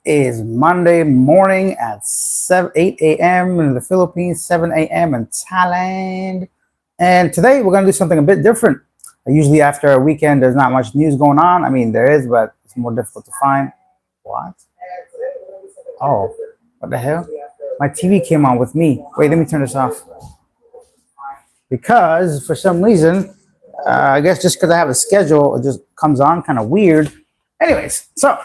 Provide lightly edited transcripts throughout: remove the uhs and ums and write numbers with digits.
is Monday morning at 8 a.m. in the Philippines, 7 a.m. in Thailand. And today we're going to do something a bit different. Usually after a weekend, there's not much news going on. I mean, there is, but it's more difficult to find. What? Oh, what the hell? My TV came on with me. Wait, let me turn this off. Because for some reason, I guess just because I have a schedule, it just comes on kind of weird. Anyways, so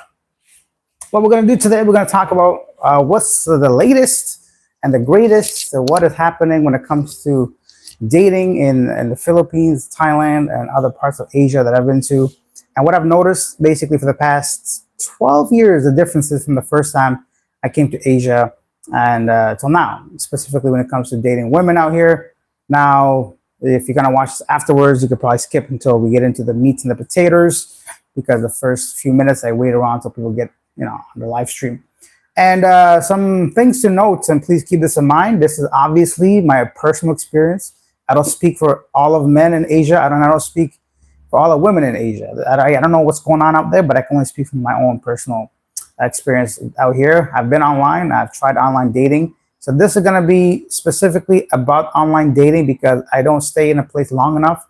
what we're going to do today, we're going to talk about what's the latest and the greatest, what is happening when it comes to dating in the Philippines, Thailand, and other parts of Asia that I've been to. And what I've noticed basically for the past 12 years, the differences from the first time I came to Asia and till now, specifically when it comes to dating women out here. Now, if you're going to watch this afterwards, you could probably skip until we get into the meats and the potatoes, because the first few minutes I wait around until people get, on the live stream. And some things to note, and please keep this in mind. This is obviously my personal experience. I don't speak for all of men in Asia. I don't speak for all of women in Asia. I don't know what's going on out there, but I can only speak from my own personal experience out here. I've been online. I've tried online dating. So this is going to be specifically about online dating because I don't stay in a place long enough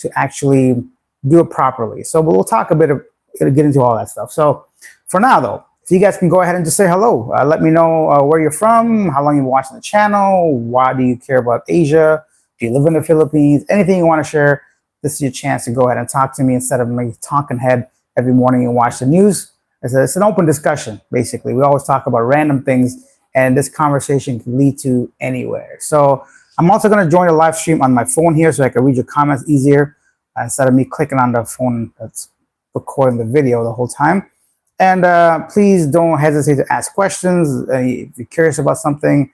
to actually do it properly. So we'll talk a bit of, get into all that stuff. So for now, though, if you guys can go ahead and just say hello. Let me know where you're from, how long you've been watching the channel, why do you care about Asia, do you live in the Philippines, anything you want to share. This is your chance to go ahead and talk to me instead of me talking head every morning and watch the news. It's an open discussion, basically. We always talk about random things, and this conversation can lead to anywhere. So I'm also going to join the live stream on my phone here so I can read your comments easier instead of me clicking on the phone that's recording the video the whole time. And please don't hesitate to ask questions if you're curious about something,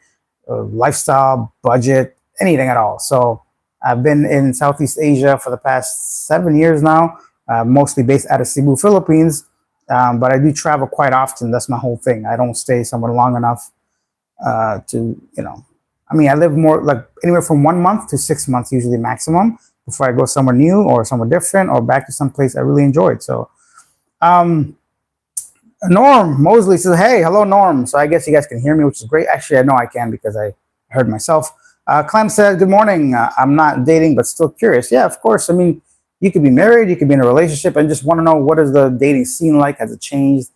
lifestyle, budget, anything at all. So I've been in Southeast Asia for the past 7 years now, mostly based out of Cebu, Philippines. But I do travel quite often. That's my whole thing. I don't stay somewhere long enough to, I live more like anywhere from 1 month to 6 months, usually maximum, before I go somewhere new or somewhere different or back to some place I really enjoyed. So, Norm Mosley says, hey, hello, Norm. So I guess you guys can hear me, which is great. Actually, I know I can because I heard myself. Clem said, good morning. I'm not dating, but still curious. Yeah, of course. I mean, you could be married, you could be in a relationship, and just want to know what is the dating scene like? Has it changed?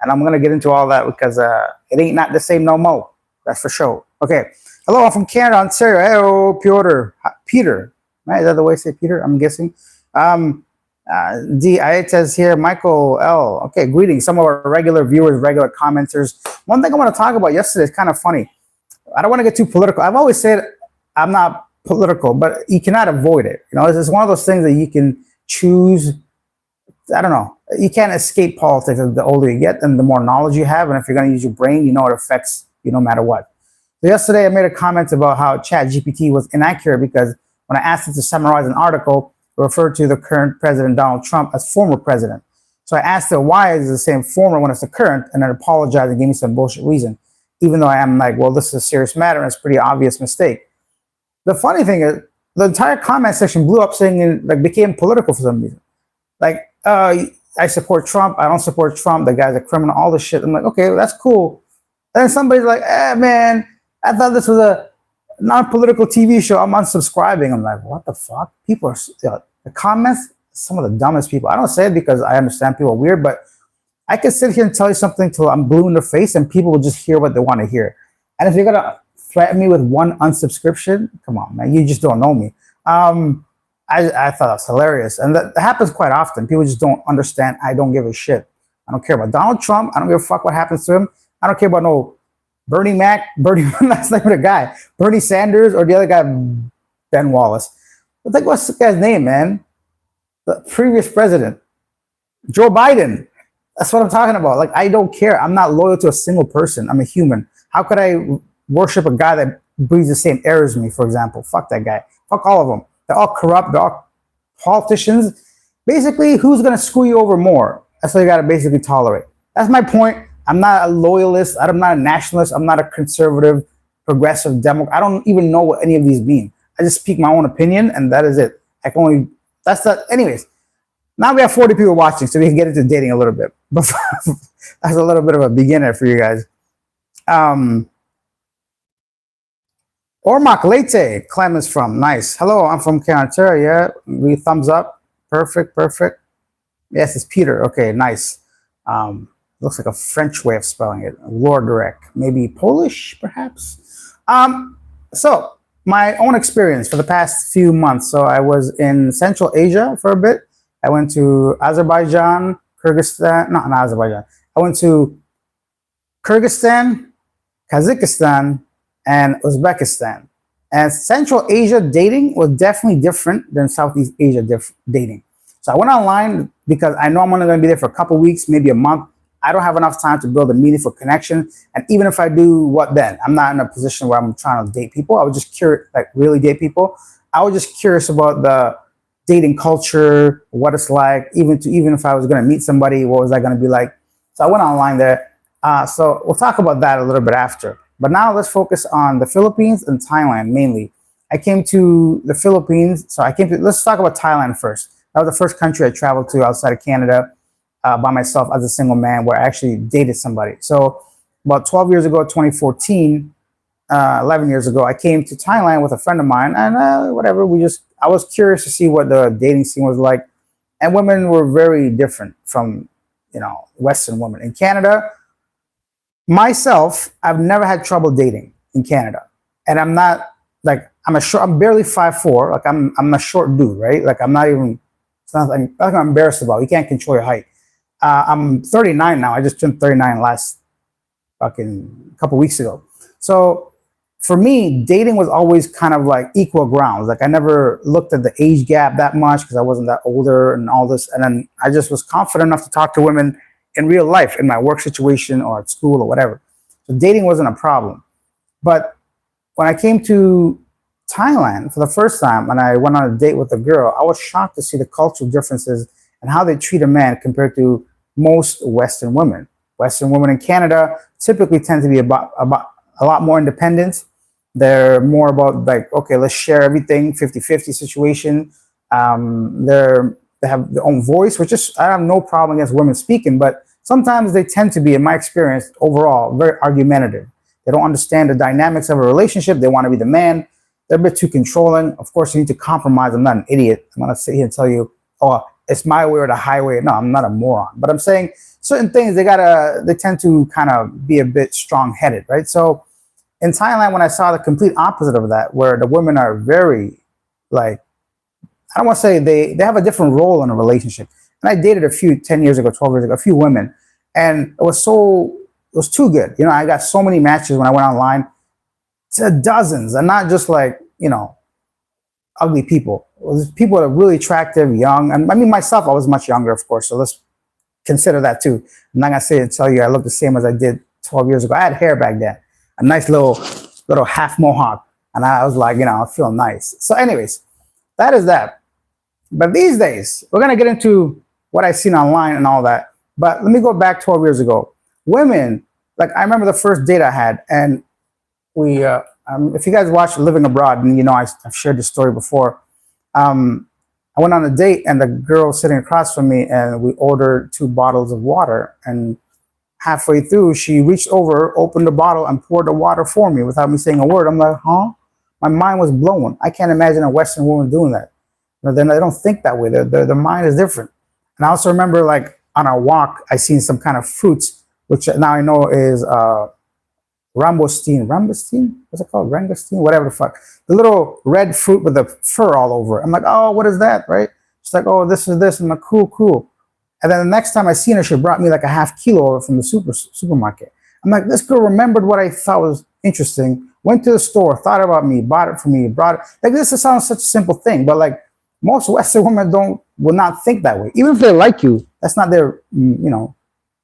And I'm going to get into all that because it ain't not the same no more. That's for sure. Okay. Hello, I'm from Canada, Ontario. Hello, Peter. Right? Is that the way to say Peter? I'm guessing. It says here, Michael L. Okay, greetings. Some of our regular viewers, regular commenters. One thing I want to talk about yesterday is kind of funny. I don't want to get too political. I've always said I'm not political, but you cannot avoid it. It's one of those things that you can choose. I don't know. You can't escape politics. The older you get and the more knowledge you have. And if you're going to use your brain, it affects you no matter what. So yesterday I made a comment about how ChatGPT was inaccurate because when I asked it to summarize an article, it referred to the current president, Donald Trump, as former president. So I asked it, why is it the same former when it's the current? And it apologized and gave me some bullshit reason. Even though I am like, well, this is a serious matter and it's a pretty obvious mistake. The funny thing is, the entire comment section blew up saying it became political for some reason. I support Trump. I don't support Trump. The guy's a criminal, all this shit. I'm like, okay, well, that's cool. And then somebody's like, man, I thought this was a non-political TV show. I'm unsubscribing. I'm like, what the fuck? People are, the comments, some of the dumbest people. I don't say it because I understand people are weird, but I can sit here and tell you something till I'm blue in the face and people will just hear what they want to hear. And if you're going to threaten me with one unsubscription, come on, man, you just don't know me. I thought that was hilarious. And that happens quite often. People just don't understand. I don't give a shit. I don't care about Donald Trump. I don't give a fuck what happens to him. I don't care about no Bernie, that's the name of the guy, Bernie Sanders, or the other guy, Ben Wallace. But like, what's the guy's name, man? The previous president, Joe Biden. That's what I'm talking about. Like, I don't care. I'm not loyal to a single person. I'm a human. How could I worship a guy that breathes the same air as me, for example? Fuck that guy. Fuck all of them. They're all corrupt. They're all politicians. Basically, who's going to screw you over more? That's what you got to basically tolerate. That's my point. I'm not a loyalist. I'm not a nationalist. I'm not a conservative, progressive, Democrat. I don't even know what any of these mean. I just speak my own opinion, and that is it. I can only, that's the, anyways. Now we have 40 people watching, so we can get into dating a little bit. That's a little bit of a beginner for you guys. Um, Ormac Latte, Clem is from. Nice. Hello, I'm from Canada. Yeah, we thumbs up. Perfect, perfect. Yes, it's Peter. Okay, nice. Um, looks like a French way of spelling it. Lordrek, maybe Polish, perhaps. So my own experience for the past few months. So I was in Central Asia for a bit. I went to Azerbaijan, Kyrgyzstan. Not Azerbaijan. I went to Kyrgyzstan, Kazakhstan, and Uzbekistan. And Central Asia dating was definitely different than Southeast Asia dating. So I went online because I know I'm only going to be there for a couple weeks, maybe a month. I don't have enough time to build a meaningful connection. And even if I do, what then? I'm not in a position where I'm trying to date people. I was just curious, like really date people. I was just curious about the dating culture, what it's like, even if I was going to meet somebody, what was I going to be like? So I went online there. So we'll talk about that a little bit after. But now let's focus on the Philippines and Thailand mainly. I came to the Philippines, so let's talk about Thailand first. That was the first country I traveled to outside of Canada by myself as a single man, where I actually dated somebody. So about 12 years ago, 2014, 11 years ago, I came to Thailand with a friend of mine, and whatever, I was curious to see what the dating scene was like. And women were very different from, Western women. In Canada, myself, I've never had trouble dating in Canada. And I'm not like, I'm barely 5'4". Like I'm a short dude, right? Like I'm not even, it's not like, I'm embarrassed about. You can't control your height. I'm 39 now. I just turned 39 last fucking couple weeks ago. So for me, dating was always kind of like equal grounds. Like I never looked at the age gap that much because I wasn't that older and all this. And then I just was confident enough to talk to women in real life, in my work situation or at school or whatever. So dating wasn't a problem. But when I came to Thailand for the first time and I went on a date with a girl, I was shocked to see the cultural differences and how they treat a man compared to most Western women. Western women in Canada typically tend to be about a lot more independent. They're more about like, okay, let's share everything, 50-50 situation. They have their own voice, which is, I have no problem against women speaking, but sometimes they tend to be, in my experience, overall, very argumentative. They don't understand the dynamics of a relationship. They want to be the man. They're a bit too controlling. Of course, you need to compromise. I'm not an idiot. I'm going to sit here and tell you, oh, it's my way or the highway. No, I'm not a moron. But I'm saying certain things, they tend to kind of be a bit strong-headed, right? So in Thailand, when I saw the complete opposite of that, where the women are very, like, I don't want to say they have a different role in a relationship. And I dated 10 years ago, 12 years ago, a few women, and it was too good. I got so many matches when I went online, to dozens, and not just like, ugly people. It was people that are really attractive, young. And I mean, myself, I was much younger, of course. So let's consider that too. I'm not going to tell you I look the same as I did 12 years ago. I had hair back then, a nice little half mohawk. And I was like, I feel nice. So anyways, that is that. But these days, we're going to get into what I've seen online and all that. But let me go back 12 years ago. Women, like I remember the first date I had, and if you guys watch Living Abroad, and I've shared this story before. I went on a date, and the girl was sitting across from me, and we ordered 2 bottles of water. And halfway through, she reached over, opened the bottle, and poured the water for me without me saying a word. I'm like, huh? My mind was blown. I can't imagine a Western woman doing that. They don't think that way. Their mind is different. And I also remember, like, on our walk, I seen some kind of fruits, which now I know is Rambostine? What's it called? Rangosteen? Whatever the fuck. The little red fruit with the fur all over it. I'm like, oh, what is that, right? She's like, oh, this is this. I'm like, cool. And then the next time I seen her, she brought me like a half kilo from the supermarket. I'm like, this girl remembered what I thought was interesting, went to the store, thought about me, bought it for me, brought it. Like, this sounds such a simple thing, but like most Western women will not think that way. Even if they like you, that's not their,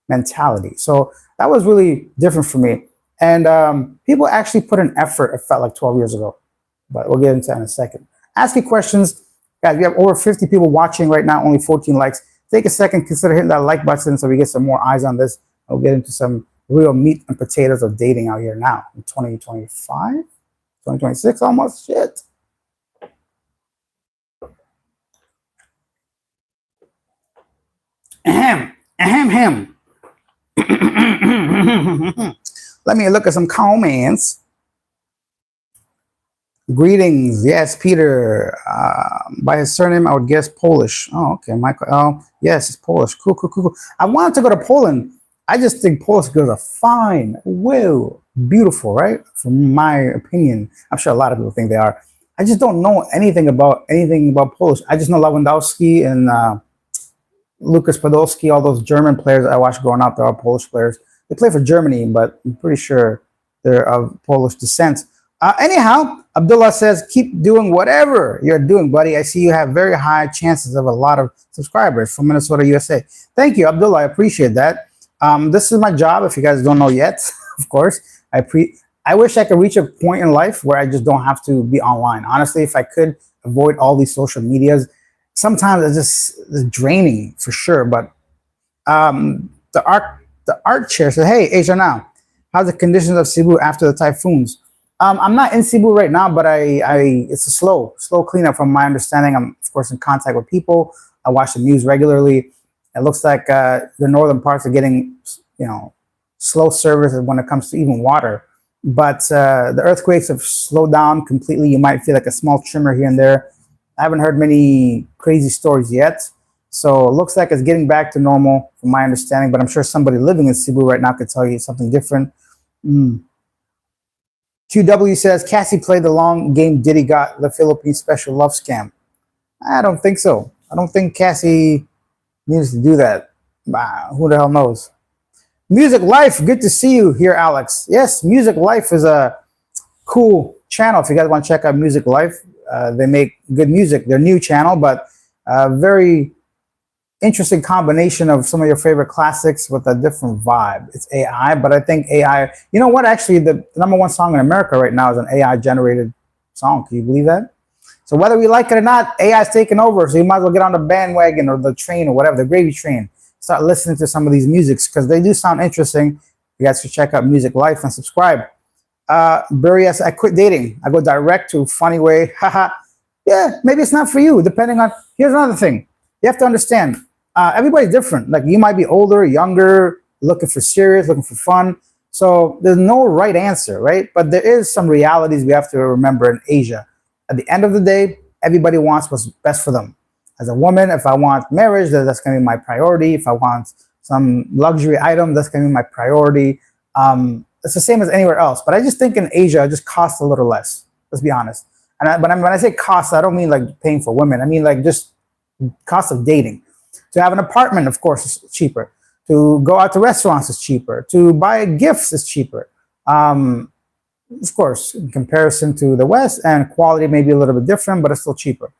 mentality. So that was really different for me. And people actually put an effort, it felt like 12 years ago. But we'll get into that in a second. Ask your questions. Guys, we have over 50 people watching right now, only 14 likes. Take a second, consider hitting that like button so we get some more eyes on this. We'll get into some real meat and potatoes of dating out here now in 2025, 2026 almost. Shit. Ahem. Let me look at some comments. Greetings. Yes, Peter. By his surname, I would guess Polish. Oh, okay. Michael. Oh, yes, it's Polish. Cool, cool, cool, cool. I wanted to go to Poland. I just think Polish girls are fine, well, beautiful, right? From my opinion, I'm sure a lot of people think they are. I just don't know anything about Polish. I just know Lewandowski and Lucas Podolski, all those German players I watched growing up. They're all Polish players. They play for Germany, but I'm pretty sure they're of Polish descent. Anyhow, Abdullah says, keep doing whatever you're doing, buddy. I see you have very high chances of a lot of subscribers from Minnesota, USA. Thank you, Abdullah. I appreciate that. This is my job, if you guys don't know yet, of course. I wish I could reach a point in life where I just don't have to be online. Honestly, if I could avoid all these social medias, sometimes it's draining for sure. But the art chair said, "Hey, Asia now, how's the conditions of Cebu after the typhoons?" I'm not in Cebu right now, but it's a slow cleanup from my understanding. I'm of course in contact with people. I watch the news regularly. It looks like the northern parts are getting, slow service when it comes to even water. But the earthquakes have slowed down completely. You might feel like a small tremor here and there. I haven't heard many crazy stories yet. So it looks like it's getting back to normal from my understanding, but I'm sure somebody living in Cebu right now could tell you something different. QW says, Cassie played the long game Diddy got the Philippine special love scam. I don't think so. I don't think Cassie needs to do that. Who the hell knows? Music Life, good to see you here, Alex. Yes, Music Life is a cool channel. If you guys want to check out Music Life, they make good music. They're a new channel, but very interesting combination of some of your favorite classics with a different vibe. It's AI, but I think AI, you know what? Actually, the number one song in America right now is an AI generated song. Can you believe that? So whether we like it or not, AI is taking over. So you might as well get on the bandwagon or the train or whatever, the gravy train. Start listening to some of these musics because they do sound interesting. You guys should check out Music Life and subscribe. Burias, I quit dating. I go direct to funny way. Haha. Yeah, maybe it's not for you. Depending on, here's another thing. You have to understand, everybody's different. Like you might be older, younger, looking for serious, looking for fun. So there's no right answer, right? But there is some realities we have to remember in Asia. At the end of the day, everybody wants what's best for them. As a woman, if I want marriage, that's going to be my priority. If I want some luxury item, that's going to be my priority. It's the same as anywhere else. But I just think in Asia, it just costs a little less. Let's be honest. And when I say cost, I don't mean like paying for women. I mean like just cost of dating. To have an apartment, of course, is cheaper. To go out to restaurants is cheaper. To buy gifts is cheaper. Of course, in comparison to the West, and quality may be a little bit different, but it's still cheaper.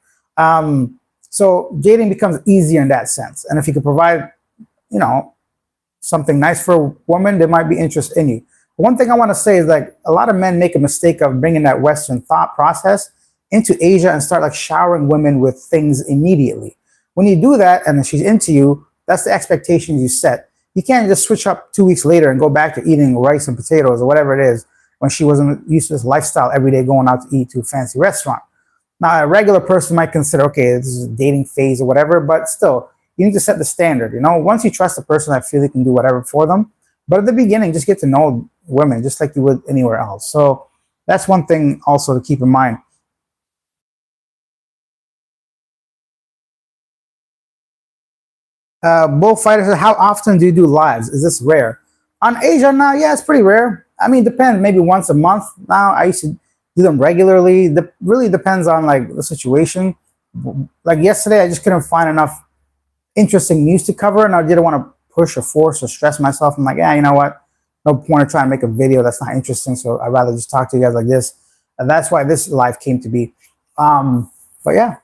So dating becomes easier in that sense. And if you could provide, something nice for a woman, they might be interested in you. One thing I want to say is like a lot of men make a mistake of bringing that Western thought process into Asia and start like showering women with things immediately. When you do that and she's into you, that's the expectations you set. You can't just switch up 2 weeks later and go back to eating rice and potatoes or whatever it is when she wasn't used to this lifestyle every day going out to eat to a fancy restaurant. Now, a regular person might consider, okay, this is a dating phase or whatever, but still, you need to set the standard. Once you trust a person, I feel you can do whatever for them. But at the beginning, just get to know women just like you would anywhere else. So that's one thing also to keep in mind. Bullfighters, how often do you do lives? Is this rare? On Asia now, yeah, it's pretty rare. I mean, depends. Maybe once a month now. I used to do them regularly. Really depends on like the situation. Like yesterday, I just couldn't find enough interesting news to cover, and I didn't want to push or force or stress myself. I'm like, yeah, you know what? No point in trying to make a video that's not interesting. So I'd rather just talk to you guys like this. And that's why this live came to be. But yeah.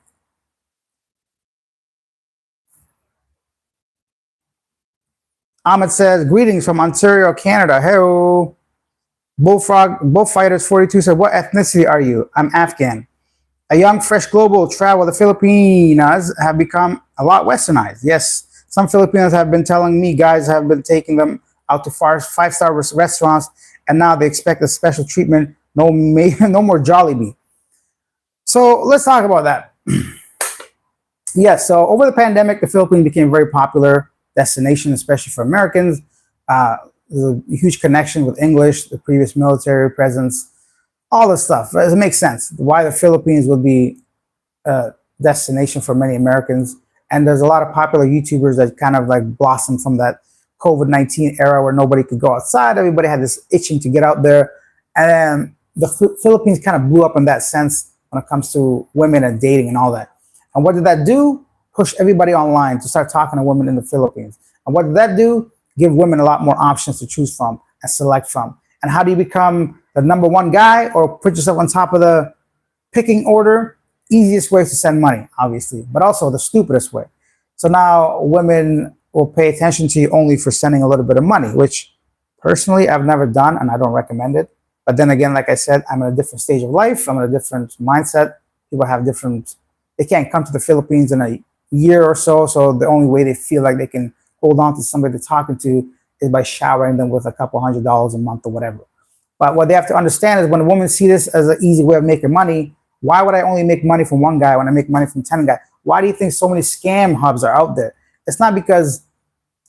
Ahmed says, greetings from Ontario, Canada. Hello. Bullfighters 42 said, what ethnicity are you? I'm Afghan. A young, fresh global travel. The Filipinas have become a lot westernized. Yes, some Filipinos have been telling me, guys have been taking them out to five-star restaurants, and now they expect a special treatment. No more Jollibee. So let's talk about that. Yes, so over the pandemic, the Philippines became a very popular destination, especially for Americans. There's a huge connection with English, the previous military presence, all this stuff. It makes sense why the Philippines would be a destination for many Americans. And there's a lot of popular YouTubers that kind of like blossomed from that COVID-19 era where nobody could go outside. Everybody had this itching to get out there. And then the Philippines kind of blew up in that sense when it comes to women and dating and all that. And what did that do? Push everybody online to start talking to women in the Philippines. And what did that do? Give women a lot more options to choose from and select from. And how do you become the number one guy or put yourself on top of the picking order? Easiest way to send money, obviously, but also the stupidest way. So now women will pay attention to you only for sending a little bit of money, which personally I've never done and I don't recommend it. But then again, like I said, I'm in a different stage of life. I'm in a different mindset. People have different, they can't come to the Philippines in a year or so. So the only way they feel like they can hold on to somebody they're talking to is by showering them with a couple $100s a month or whatever. But what they have to understand is when a woman see this as an easy way of making money, why would I only make money from one guy when I make money from 10 guys? Why do you think so many scam hubs are out there? It's not because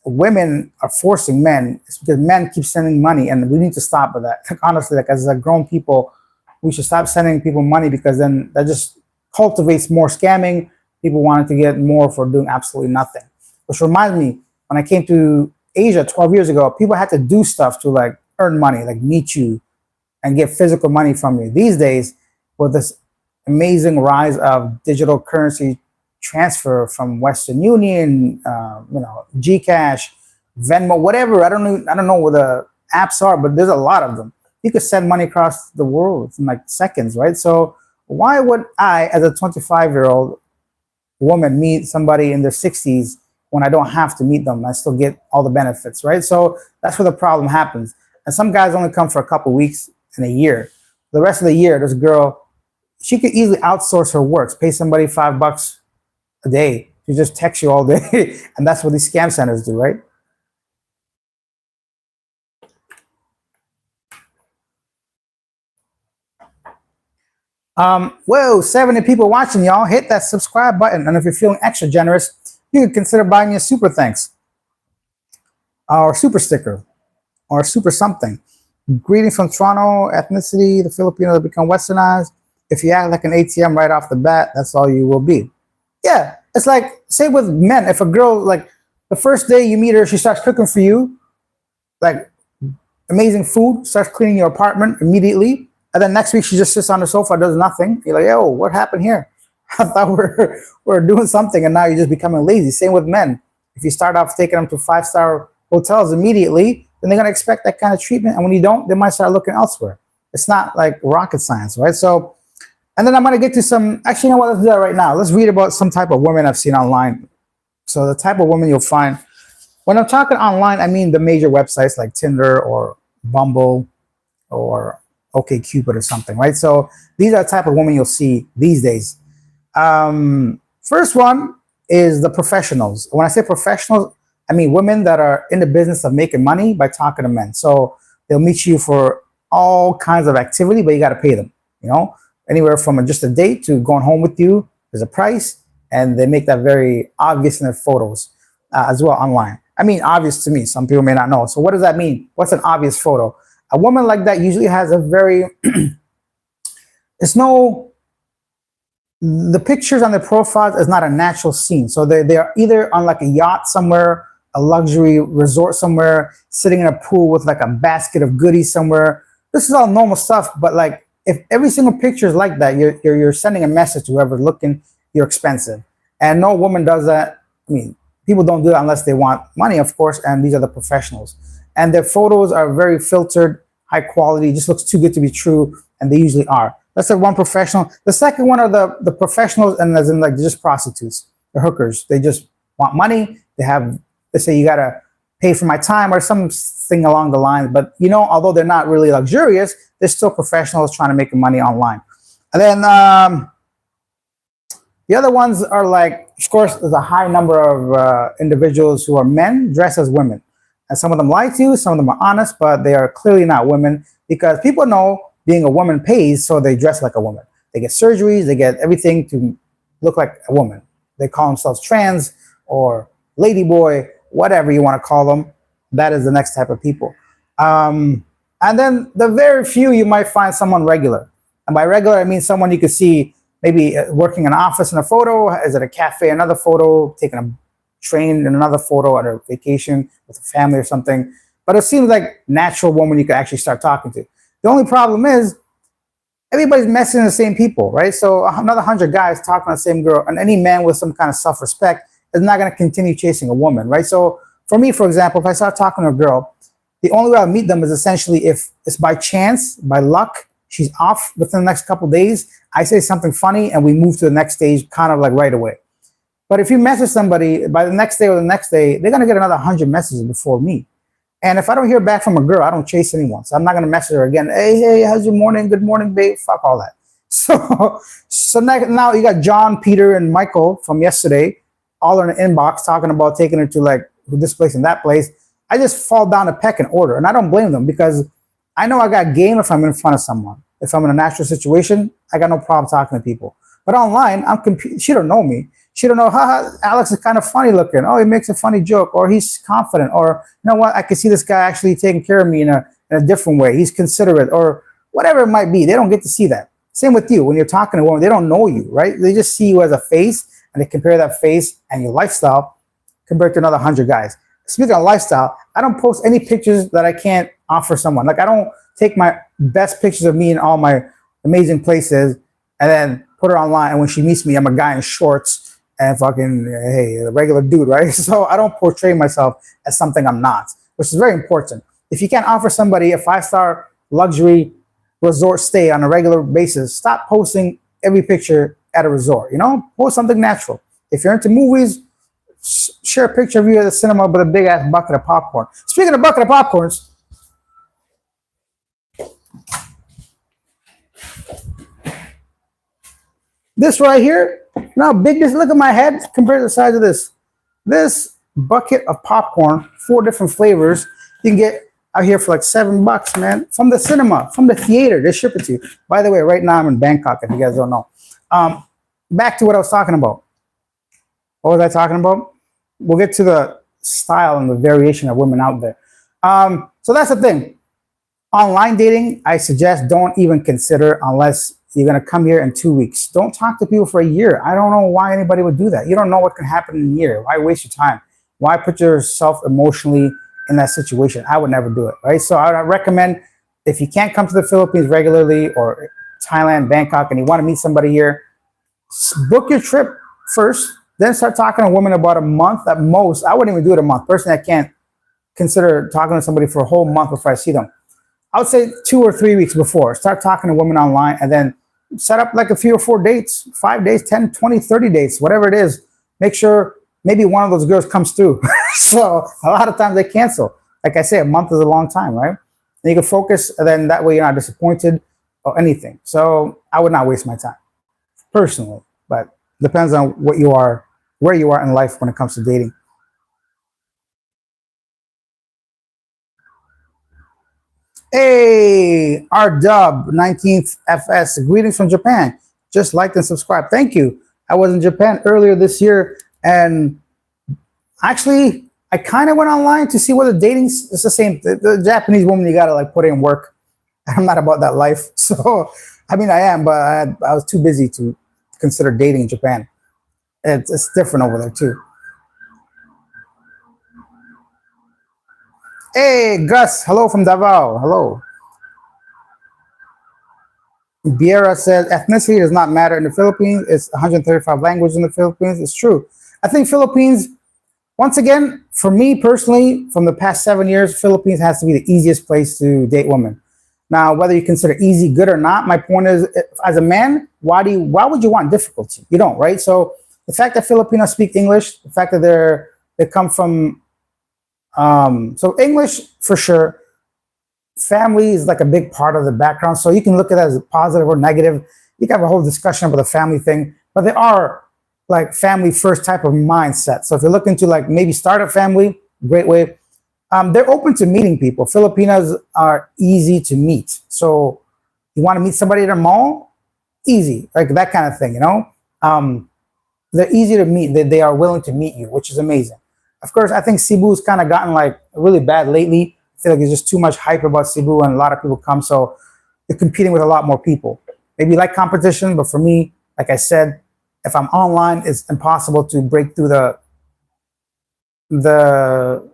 women are forcing men. It's because men keep sending money, and we need to stop with that. Like, honestly, like as grown people, we should stop sending people money because then that just cultivates more scamming. People wanted to get more for doing absolutely nothing. Which reminds me, when I came to Asia 12 years ago, people had to do stuff to like earn money, like meet you and get physical money from you. These days, with this amazing rise of digital currency transfer from Western Union, Gcash, Venmo, whatever. I don't know what the apps are, but there's a lot of them. You could send money across the world in like seconds, right? So why would I, as a 25-year-old woman, meet somebody in their 60s when I don't have to meet them? I still get all the benefits, right? So that's where the problem happens. And some guys only come for a couple weeks in a year. The rest of the year, this girl, she could easily outsource her works, pay somebody $5 a day to just text you all day. And that's what these scam centers do, right? Whoa, 70 people watching, y'all. Hit that subscribe button. And if you're feeling extra generous, you can consider buying me a super thanks or super sticker or super something. Greetings from Toronto, ethnicity, the Filipinos have become westernized. If you act like an ATM right off the bat, that's all you will be. Yeah, it's like, say with men, if a girl, like the first day you meet her, she starts cooking for you, like amazing food, starts cleaning your apartment immediately. And then next week she just sits on the sofa, does nothing. You're like, yo, what happened here? I thought we're doing something and now you're just becoming lazy. Same with men. If you start off taking them to 5-star hotels immediately, then they're going to expect that kind of treatment. And when you don't, they might start looking elsewhere. It's not like rocket science, right? So, and then I'm going to get to some, actually, you know what, let's do that right now. Let's read about some type of women I've seen online. So the type of women you'll find, when I'm talking online, I mean the major websites like Tinder or Bumble or OkCupid or something, right? So these are the type of women you'll see these days. First one is the professionals. When I say professionals, I mean women that are in the business of making money by talking to men. So they'll meet you for all kinds of activity, but you got to pay them, you know, anywhere from just a date to going home with you. There's a price, and they make that very obvious in their photos as well online. I mean, obvious to me. Some people may not know. So what does that mean? What's an obvious photo? A woman like that usually has a very, the pictures on their profiles is not a natural scene. So they're either on like a yacht somewhere, a luxury resort somewhere, sitting in a pool with like a basket of goodies somewhere. This is all normal stuff, but like if every single picture is like that, you're sending a message to whoever's looking, you're expensive. And no woman does that. I mean, people don't do that unless they want money, of course, and these are the professionals. And their photos are very filtered, high quality, just looks too good to be true, and they usually are. That's the one professional. The second one are the professionals, and as in like they're just prostitutes, they're hookers. They just want money. They say you gotta pay for my time or something along the line. But you know, although they're not really luxurious, they're still professionals trying to make money online. And then the other ones are like, of course, there's a high number of individuals who are men dressed as women. And some of them lie to you, some of them are honest, but they are clearly not women because people know being a woman pays, so they dress like a woman. They get surgeries, they get everything to look like a woman. They call themselves trans or ladyboy, whatever you want to call them. that is the next type of people. And then the very few you might find someone regular. And by regular, I mean someone you could see maybe working in an office in a photo, is at a cafe another photo, taking a train in another photo, at a vacation with a family or something. But it seems like natural woman you could actually start talking to. The only problem is everybody's messing the same people, right? So another 100 guys talking to the same girl, and any man with some kind of self-respect is not going to continue chasing a woman, right? So for me, for example, if I start talking to a girl, the only way I'll meet them is essentially if it's by chance, by luck, she's off within the next couple of days, I say something funny and we move to the next stage kind of like right away. But if you message somebody by the next day or the next day, they're going to get another 100 messages before me. And if I don't hear back from a girl, I don't chase anyone. So I'm not going to message her again. Hey, how's your morning? Good morning, babe. Fuck all that. So now you got John, Peter, and Michael from yesterday all in an inbox talking about taking her to like this place and that place. I just fall down a pecking order. And I don't blame them because I know I got game if I'm in front of someone. If I'm in a natural situation, I got no problem talking to people. But online, she don't know me. She don't know, haha, Alex is kind of funny looking. Oh, he makes a funny joke, or he's confident, or you know what, I can see this guy actually taking care of me in a different way. He's considerate, or whatever it might be. They don't get to see that. Same with you. When you're talking to a woman, they don't know you, right? They just see you as a face, and they compare that face and your lifestyle compared to another 100 guys. Speaking of lifestyle, I don't post any pictures that I can't offer someone. Like I don't take my best pictures of me in all my amazing places and then put her online. And when she meets me, I'm a guy in shorts and fucking, hey, a regular dude, right? So I don't portray myself as something I'm not, which is very important. If you can't offer somebody a 5-star luxury resort stay on a regular basis, stop posting every picture at a resort, you know? Post something natural. If you're into movies, share a picture of you at the cinema with a big ass bucket of popcorn. Speaking of bucket of popcorns, this right here, now big this, look at my head compared to the size of this. This bucket of popcorn, 4 different flavors, you can get out here for like $7, man, from the cinema, from the theater. They ship it to you. By the way, right now I'm in Bangkok, if you guys don't know. Back to what I was talking about. What was I talking about? We'll get to the style and the variation of women out there. So that's the thing. Online dating, I suggest don't even consider unless you're going to come here in 2 weeks. Don't talk to people for a year. I don't know why anybody would do that. You don't know what can happen in a year. Why waste your time? Why put yourself emotionally in that situation? I would never do it, right? So I recommend if you can't come to the Philippines regularly or Thailand, Bangkok, and you want to meet somebody here, book your trip first, then start talking to a woman about a month at most. I wouldn't even do it a month. Personally, I can't consider talking to somebody for a whole month before I see them. I would say 2 or 3 weeks before. Start talking to women online and then set up like a 3 or 4 dates, 5 days, 10, 20, 30 dates, whatever it is. Make sure maybe one of those girls comes through. So a lot of times they cancel. Like I say, a month is a long time, right? And you can focus, and then that way you're not disappointed or anything. So I would not waste my time, personally. But depends on what you are, where you are in life when it comes to dating. Hey, R Dub 19th FS, greetings from Japan. Just liked and subscribed. Thank you. I was in Japan earlier this year, and actually, I kind of went online to see whether dating is the same. The Japanese woman, you gotta like put in work. I'm not about that life, so I mean I am, but I was too busy to consider dating in Japan. It's different over there too. Hey, Gus, hello from Davao. Hello. Biera says ethnicity does not matter in the Philippines. It's 135 languages in the Philippines. It's true. I think Philippines, once again, for me personally, from the past 7 years, Philippines has to be the easiest place to date women. Now, whether you consider easy good or not, my point is, as a man, why would you want difficulty? You don't, right? So the fact that Filipinos speak English, the fact that they come from so English for sure. Family is like a big part of the background. So you can look at it as a positive or negative. You can have a whole discussion about the family thing, but they are like family first type of mindset. So if you're looking to like maybe start a family, great way. They're open to meeting people. Filipinos are easy to meet. So you want to meet somebody at a mall, easy, like that kind of thing, you know? They're easy to meet. They are willing to meet you, which is amazing. Of course, I think Cebu's kind of gotten like really bad lately. I feel like there's just too much hype about Cebu, and a lot of people come, so you're competing with a lot more people. Maybe you like competition, but for me, like I said, if I'm online, it's impossible to break through the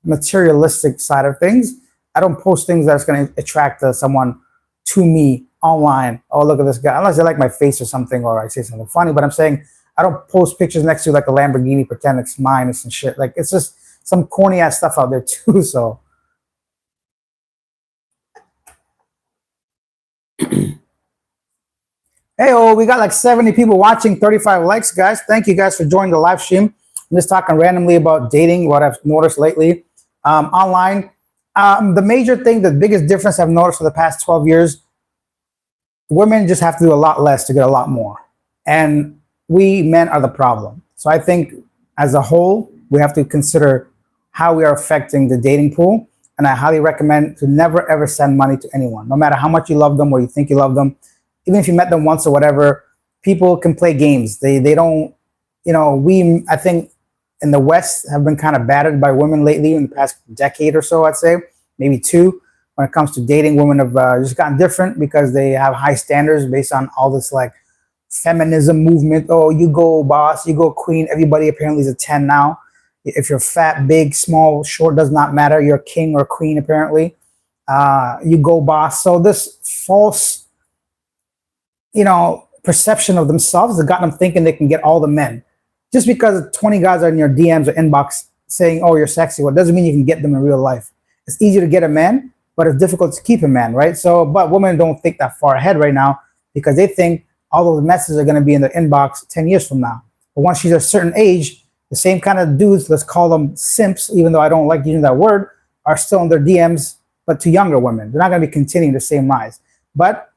materialistic side of things. I don't post things that's going to attract someone to me online. Oh, look at this guy. Unless they like my face or something, or I say something funny. But I'm saying I don't post pictures next to like a Lamborghini, pretend it's mine and some shit. Like it's just some corny ass stuff out there too. So hey, oh, we got like 70 people watching, 35 likes, guys. Thank you guys for joining the live stream. I'm just talking randomly about dating, what I've noticed lately online. The major thing, the biggest difference I've noticed for the past 12 years, women just have to do a lot less to get a lot more. And we men are the problem. So I think as a whole, we have to consider how we are affecting the dating pool. And I highly recommend to never ever send money to anyone, no matter how much you love them or you think you love them. Even if you met them once or whatever, people can play games. They don't, we, I think in the West have been kind of battered by women lately in the past decade or so, I'd say, maybe two. When it comes to dating, women have just gotten different because they have high standards based on all this like feminism movement. Oh, you go boss, you go queen. Everybody apparently is a 10 now. If you're fat, big, small, short, does not matter. You're a king or queen apparently. You go boss. So this false, perception of themselves has gotten them thinking they can get all the men. Just because 20 guys are in your DMs or inbox saying, oh, you're sexy, well, it doesn't mean you can get them in real life. It's easier to get a man, but it's difficult to keep a man, right? So, but women don't think that far ahead right now because they think all those messages are going to be in their inbox 10 years from now. But once she's a certain age, the same kind of dudes, let's call them simps, even though I don't like using that word, are still in their DMs, but to younger women. They're not going to be continuing the same rise. But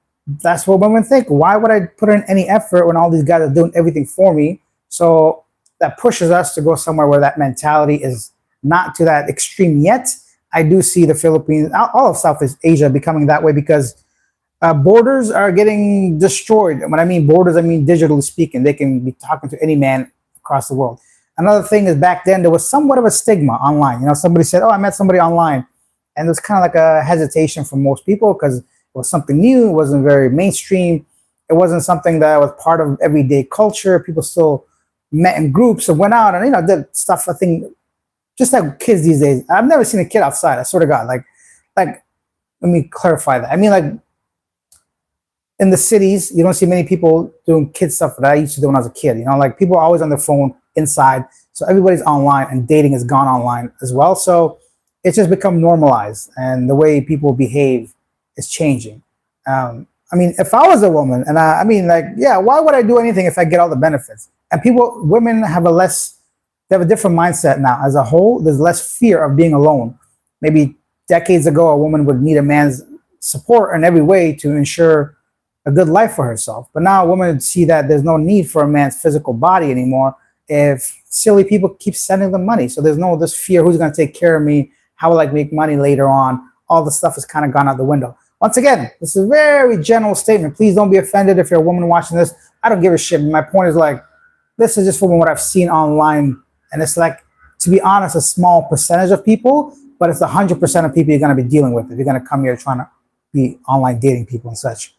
that's what women think. Why would I put in any effort when all these guys are doing everything for me? So that pushes us to go somewhere where that mentality is not to that extreme yet. I do see the Philippines, all of Southeast Asia becoming that way because borders are getting destroyed. When I mean borders, I mean digitally speaking. They can be talking to any man across the world. Another thing is back then there was somewhat of a stigma online. Somebody said, oh, I met somebody online. And there's kind of like a hesitation for most people because it was something new. It wasn't very mainstream. It wasn't something that was part of everyday culture. People still met in groups and went out and, did stuff, I think, just like kids these days. I've never seen a kid outside. I swear to God. Like, let me clarify that. I mean, like, in the cities, you don't see many people doing kid stuff that I used to do when I was a kid. Like people are always on their phone inside. So everybody's online and dating has gone online as well. So it's just become normalized and the way people behave is changing. I mean, if I was a woman and why would I do anything if I get all the benefits? And women have they have a different mindset now. As a whole, there's less fear of being alone. Maybe decades ago, a woman would need a man's support in every way to ensure a good life for herself. But now a woman would see that there's no need for a man's physical body anymore if silly people keep sending them money. So there's no this fear, who's going to take care of me? How will I make money later on? All the stuff has kind of gone out the window. Once again, this is a very general statement. Please don't be offended if you're a woman watching this. I don't give a shit. My point is like, this is just from what I've seen online. And it's like, to be honest, a small percentage of people, but it's 100% of people you're going to be dealing with if you're going to come here trying to be online dating people and such.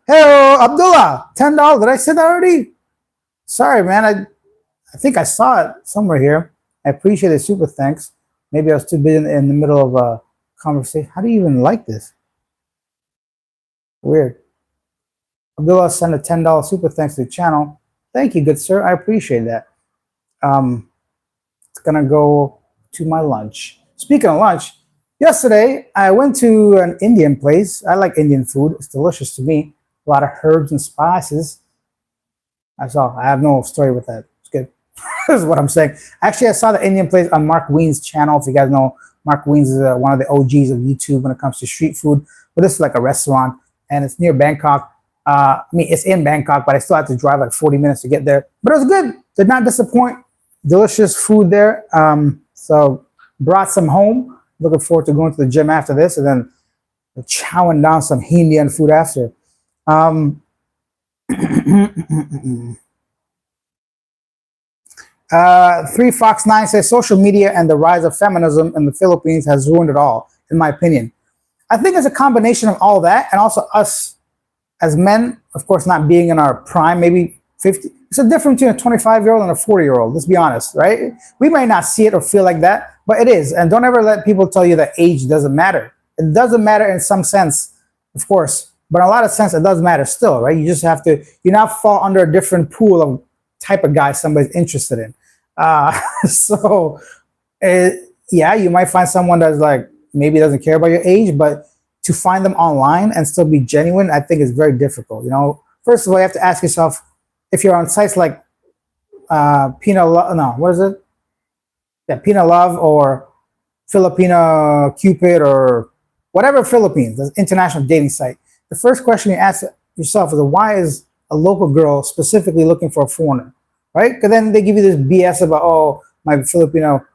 Hey, Abdullah, $10. Did I say that already? Sorry, man. I think I saw it somewhere here. I appreciate the super thanks. Maybe I was too busy in the middle of a conversation. How do you even like this? Weird. Abdullah sent a $10 super thanks to the channel. Thank you, good sir. I appreciate that. It's gonna go to my lunch. Speaking of lunch, yesterday I went to an Indian place. I like Indian food. It's delicious to me. A lot of herbs and spices. That's all. I have no story with that. It's good. This is what I'm saying. Actually, I saw the Indian place on Mark Wien's channel. If you guys know, Mark Wien's is one of the OGs of YouTube when it comes to street food. But this is like a restaurant, and it's near Bangkok. It's in Bangkok, but I still had to drive like 40 minutes to get there. But it was good. Did not disappoint. Delicious food there. So brought some home. Looking forward to going to the gym after this, and then chowing down some Indian food after. Three Fox 9 says social media and the rise of feminism in the Philippines has ruined it all, in my opinion. I think it's a combination of all that and also us as men, of course, not being in our prime, maybe 50. It's a difference between a 25-year-old and a 40-year-old. Let's be honest, right? We might not see it or feel like that, but it is. And don't ever let people tell you that age doesn't matter. It doesn't matter in some sense, of course, but in a lot of sense, it does matter still, right? You just have to, you now fall under a different pool of type of guy somebody's interested in. So, yeah, you might find someone that's like maybe doesn't care about your age, but to find them online and still be genuine, I think is very difficult. You know, first of all, you have to ask yourself if you're on sites like no, what is it? Yeah, Pina Love or Filipina Cupid or whatever Philippines, the international dating site. The first question you ask yourself is why is a local girl specifically looking for a foreigner, right? Because then they give you this BS about, oh, my Filipino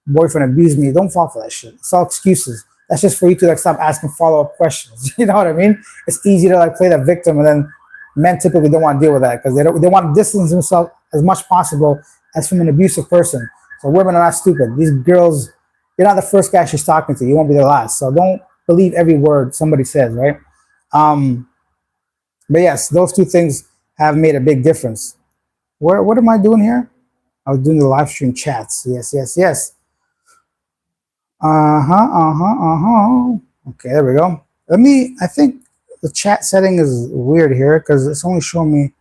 boyfriend abused me. Don't fall for that shit. It's all excuses. That's just for you to like stop asking follow-up questions. You know what I mean? It's easy to like play that victim, and then men typically don't want to deal with that because they want to distance themselves as much possible as from an abusive person. So women are not stupid. These girls, you're not the first guy she's talking to. You won't be the last. So don't believe every word somebody says, right? But yes, those two things have made a big difference. What am I doing here? I was doing the live stream chats. Yes. Okay, there we go. I think the chat setting is weird here because it's only showing me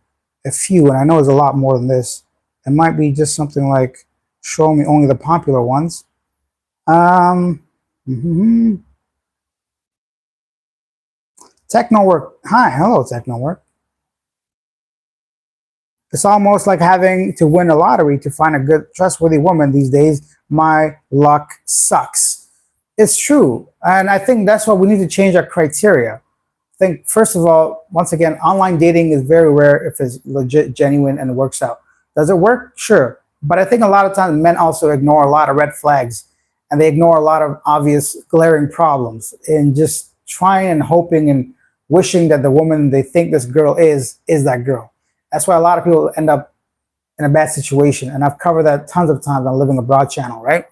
a few, and I know there's a lot more than this. It might be just something like showing me only the popular ones. Technowork. Hi, hello, Technowork. It's almost like having to win a lottery to find a good, trustworthy woman these days. My luck sucks. It's true. And I think that's why we need to change our criteria. I think, first of all, once again, online dating is very rare if it's legit, genuine, and it works out. Does it work? Sure. But I think a lot of times men also ignore a lot of red flags and they ignore a lot of obvious glaring problems in just trying and hoping and wishing that the woman they think this girl is that girl. That's why a lot of people end up in a bad situation. And I've covered that tons of times on Living Abroad channel, right?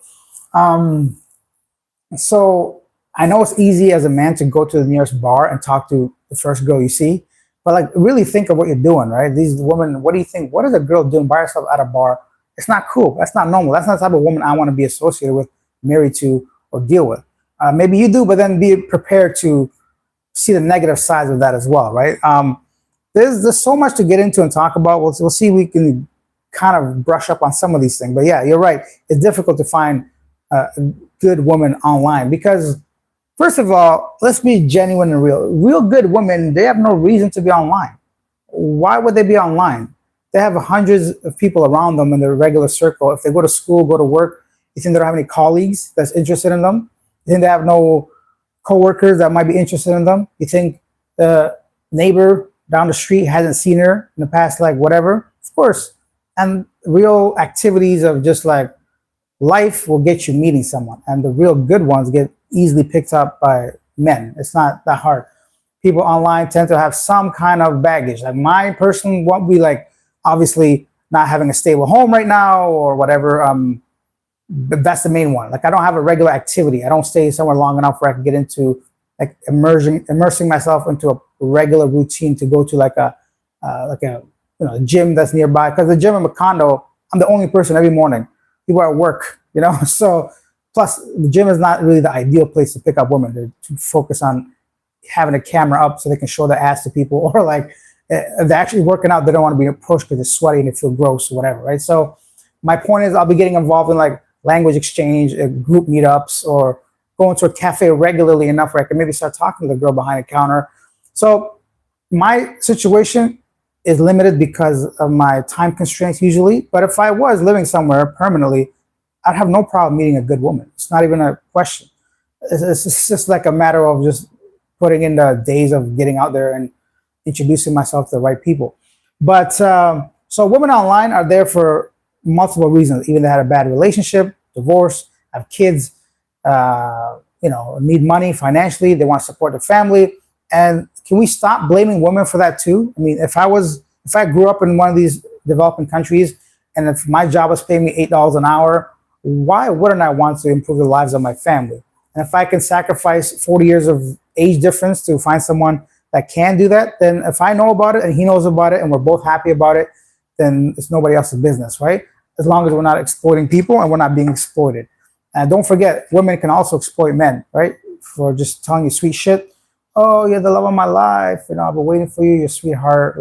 So I know it's easy as a man to go to the nearest bar and talk to the first girl you see, but like really think of what you're doing, right? These women, what do you think? What is a girl doing by herself at a bar? It's not cool. That's not normal. That's not the type of woman I want to be associated with, married to, or deal with. Maybe you do, but then be prepared to see the negative sides of that as well, right? There's so much to get into and talk about. We'll see if we can kind of brush up on some of these things. But yeah, you're right. It's difficult to find a good woman online because, first of all, let's be genuine and real. Real good women, they have no reason to be online. Why would they be online? They have hundreds of people around them in their regular circle. If they go to school, go to work, you think they don't have any colleagues that's interested in them? You think they have no coworkers that might be interested in them? You think the neighbor down the street hasn't seen her in the past, like whatever? Of course. And real activities of just like life will get you meeting someone. And the real good ones get easily picked up by men. It's not that hard. People online tend to have some kind of baggage. Like my person won't be like, obviously not having a stable home right now or whatever. But that's the main one. Like I don't have a regular activity. I don't stay somewhere long enough where I can get into like immersing myself into a regular routine to go to like a gym that's nearby. Because the gym in Macondo, I'm the only person every morning. People are at work, So plus the gym is not really the ideal place to pick up women. They're too focused on having a camera up so they can show their ass to people, or like if they're actually working out, they don't want to be approached because they're sweaty and they feel gross or whatever, right? So my point is I'll be getting involved in like language exchange, group meetups, or going to a cafe regularly enough where I can maybe start talking to the girl behind the counter. So my situation is limited because of my time constraints usually. But if I was living somewhere permanently, I'd have no problem meeting a good woman. It's not even a question. It's just like a matter of just putting in the days of getting out there and introducing myself to the right people. But so women online are there for multiple reasons. Even they had a bad relationship, divorce, have kids, need money financially. They want to support their family. And can we stop blaming women for that too? I mean, if I grew up in one of these developing countries And if my job was paying me $8 an hour, why wouldn't I want to improve the lives of my family? And if I can sacrifice 40 years of age difference to find someone that can do that, then if I know about it and he knows about it and we're both happy about it, then it's nobody else's business, right? As long as we're not exploiting people and we're not being exploited. And don't forget, women can also exploit men, right? For just telling you sweet shit. Oh, you're the love of my life. You know, I've been waiting for you, your sweetheart.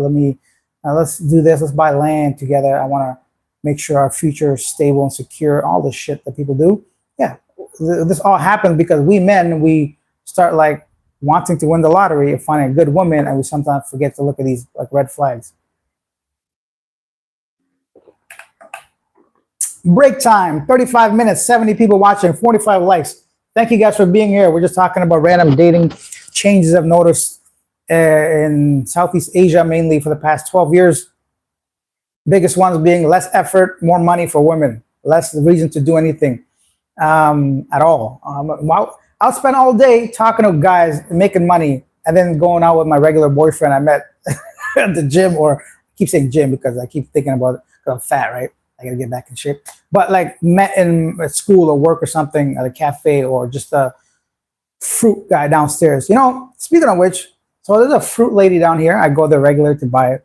Let's do this. Let's buy land together. I want to make sure our future is stable and secure. All this shit that people do. Yeah, this all happens because we men, we start like wanting to win the lottery and finding a good woman, and we sometimes forget to look at these like red flags. Break time, 35 minutes, 70 people watching, 45 likes. Thank you guys for being here. We're just talking about random dating changes I've noticed in Southeast Asia, mainly for the past 12 years. Biggest ones being less effort, more money for women, less reason to do anything at all. I'll spend all day talking to guys, making money, and then going out with my regular boyfriend I met at the gym, or I keep saying gym because I keep thinking about it because I'm fat, right? I gotta get back in shape. But like met in at school or work or something at a cafe, or just a fruit guy downstairs. You know, speaking of which, so there's a fruit lady down here. I go there regularly to buy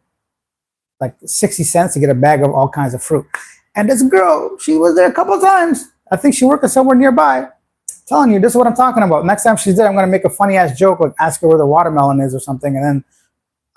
like 60 cents to get a bag of all kinds of fruit. And this girl, she was there a couple of times. I think she worked somewhere nearby. Telling you, this is what I'm talking about. Next time she's there, I'm gonna make a funny ass joke, like ask her where the watermelon is or something. And then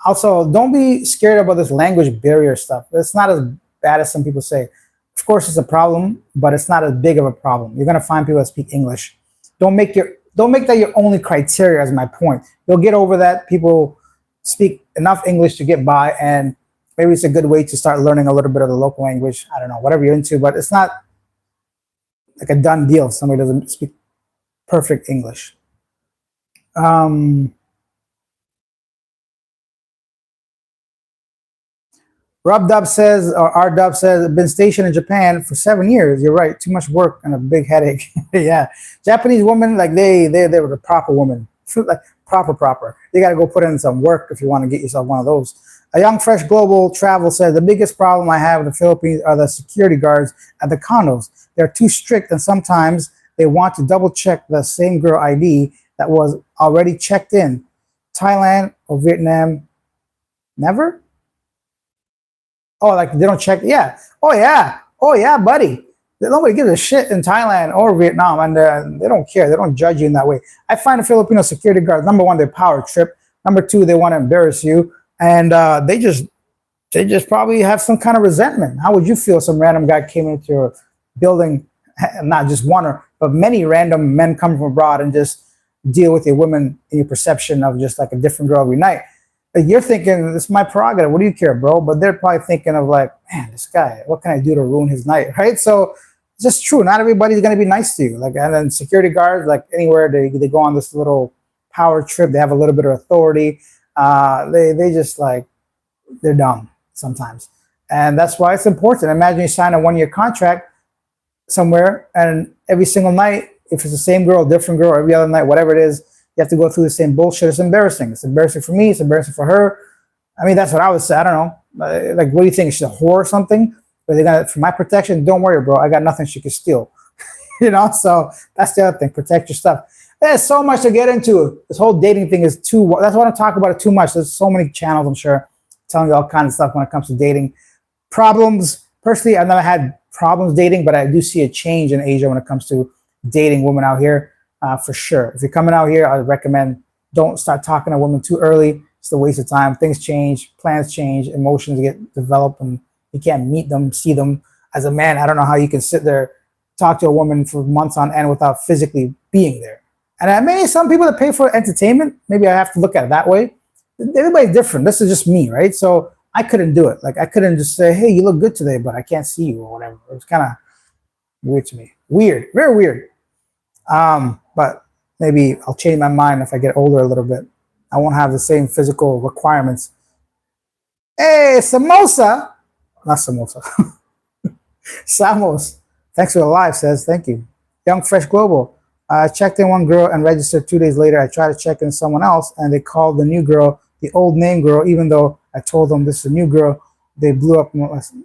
also, don't be scared about this language barrier stuff. It's not as bad as some people say. Of course, it's a problem, but it's not as big of a problem. You're gonna find people that speak English. Don't make that your only criteria. Is my point. You'll get over that. People speak enough English to get by, and maybe it's a good way to start learning a little bit of the local language. I don't know, whatever you're into, but it's not like a done deal if somebody doesn't speak perfect English. Rob Dub says, or R Dub says, been stationed in Japan for 7 years. You're right. Too much work and a big headache. Yeah. Japanese women, like they were the proper woman. Like proper. You got to go put in some work if you want to get yourself one of those. A young fresh global travel says, the biggest problem I have in the Philippines are the security guards at the condos. They're too strict, and sometimes they want to double check the same girl ID that was already checked in. Thailand or Vietnam, never? Oh, like they don't check? Yeah. Oh, yeah, buddy. Nobody gives a shit in Thailand or Vietnam, and they don't care. They don't judge you in that way. I find the Filipino security guards, number one, they power trip. Number two, they want to embarrass you. And they just probably have some kind of resentment. How would you feel if some random guy came into your building, not just one, but many random men come from abroad and just deal with your women in your perception of just like a different girl every night? You're thinking, it's my prerogative. What do you care, bro? But they're probably thinking of like, man, this guy, what can I do to ruin his night, right? So it's just true. Not everybody's going to be nice to you. Like, and then security guards, like anywhere they go on this little power trip, they have a little bit of authority. They just like, they're dumb sometimes. And that's why it's important. Imagine you sign a 1-year contract somewhere, and every single night, if it's the same girl, different girl, every other night, whatever it is, you have to go through the same bullshit. It's embarrassing. It's embarrassing for me. It's embarrassing for her. I mean, that's what I would say. I don't know. Like, what do you think? She's a whore or something? But they got, for my protection, don't worry, bro. I got nothing she can steal. You know? So that's the other thing. Protect your stuff. There's so much to get into. This whole dating thing is too, that's why I don't talk about it too much. There's so many channels, I'm sure, telling you all kinds of stuff when it comes to dating. Problems. Personally, I've never had problems dating, but I do see a change in Asia when it comes to dating women out here. For sure. If you're coming out here, I would recommend don't start talking to women too early. It's a waste of time. Things change, plans change, emotions get developed, and you can't meet them, see them. As a man, I don't know how you can sit there, talk to a woman for months on end without physically being there. And I mean, some people that pay for entertainment, maybe I have to look at it that way. Everybody's different. This is just me, right? So I couldn't do it. Like, I couldn't just say, hey, you look good today, but I can't see you or whatever. It was kind of weird to me. Weird, very weird. But maybe I'll change my mind if I get older a little bit. I won't have the same physical requirements. Hey, Samosa. Not Samosa. Samos. Thanks for the live, says. Thank you. Young Fresh Global. I checked in one girl and registered 2 days later. I tried to check in someone else, and they called the new girl the old name girl, even though I told them this is a new girl. they blew up.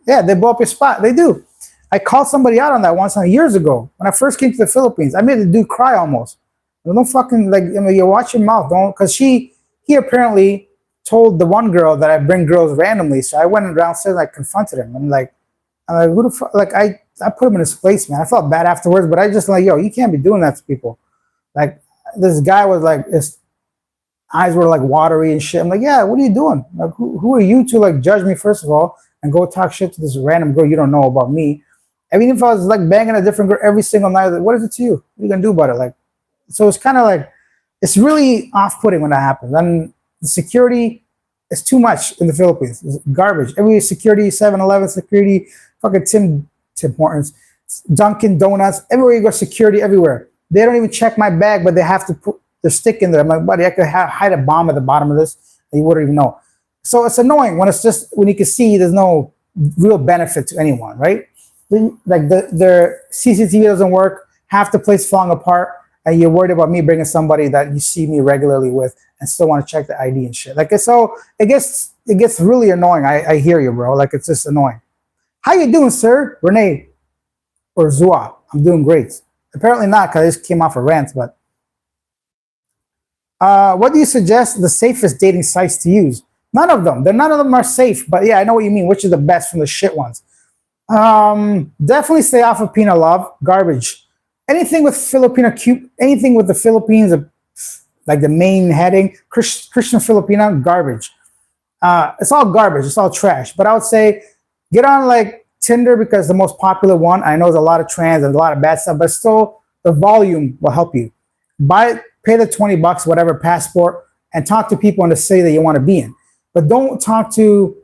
Yeah, they blow up your spot. They do. I called somebody out on that once years ago when I first came to the Philippines. I made the dude cry almost. Don't fucking like, you watch your mouth, don't, because he apparently told the one girl that I bring girls randomly. So I went downstairs and I confronted him. I'm like, who the fuck? Like I put him in his place, man. I felt bad afterwards, but I just like, yo, you can't be doing that to people. Like this guy was like, his eyes were like watery and shit. I'm like, yeah, what are you doing? Like, who are you to like judge me first of all and go talk shit to this random girl you don't know about me? I mean, if I was like banging a different girl every single night, like, what is it to you? What are you gonna do about it? Like, so it's kind of like, it's really off-putting when that happens. And the security is too much in the Philippines. It's garbage. Every security, 7-Eleven security, fucking Tim Hortons, Dunkin' Donuts, everywhere you go, security everywhere. They don't even check my bag, but they have to put their stick in there. I'm like, buddy, I could hide a bomb at the bottom of this, and you wouldn't even know. So it's annoying when it's just, when you can see there's no real benefit to anyone, right? Like their CCTV doesn't work, half the place falling apart, and you're worried about me bringing somebody that you see me regularly with and still want to check the ID and shit. Like, so it gets really annoying. I hear you, bro. Like, it's just annoying. How you doing, sir? Renee or Zua? I'm doing great. Apparently not, because I just came off a rant, but what do you suggest the safest dating sites to use? None of them. None of them are safe, but yeah, I know what you mean. Which is the best from the shit ones? Definitely stay off of Pina Love. Garbage. Anything with Filipino cute, anything with the Philippines, like the main heading, Christian Filipina, garbage. It's all garbage. It's all trash. But I would say get on like Tinder, because the most popular one. I know there's a lot of trans and a lot of bad stuff, but still the volume will help you. Pay the $20, whatever, passport, and talk to people in the city that you want to be in. But don't talk to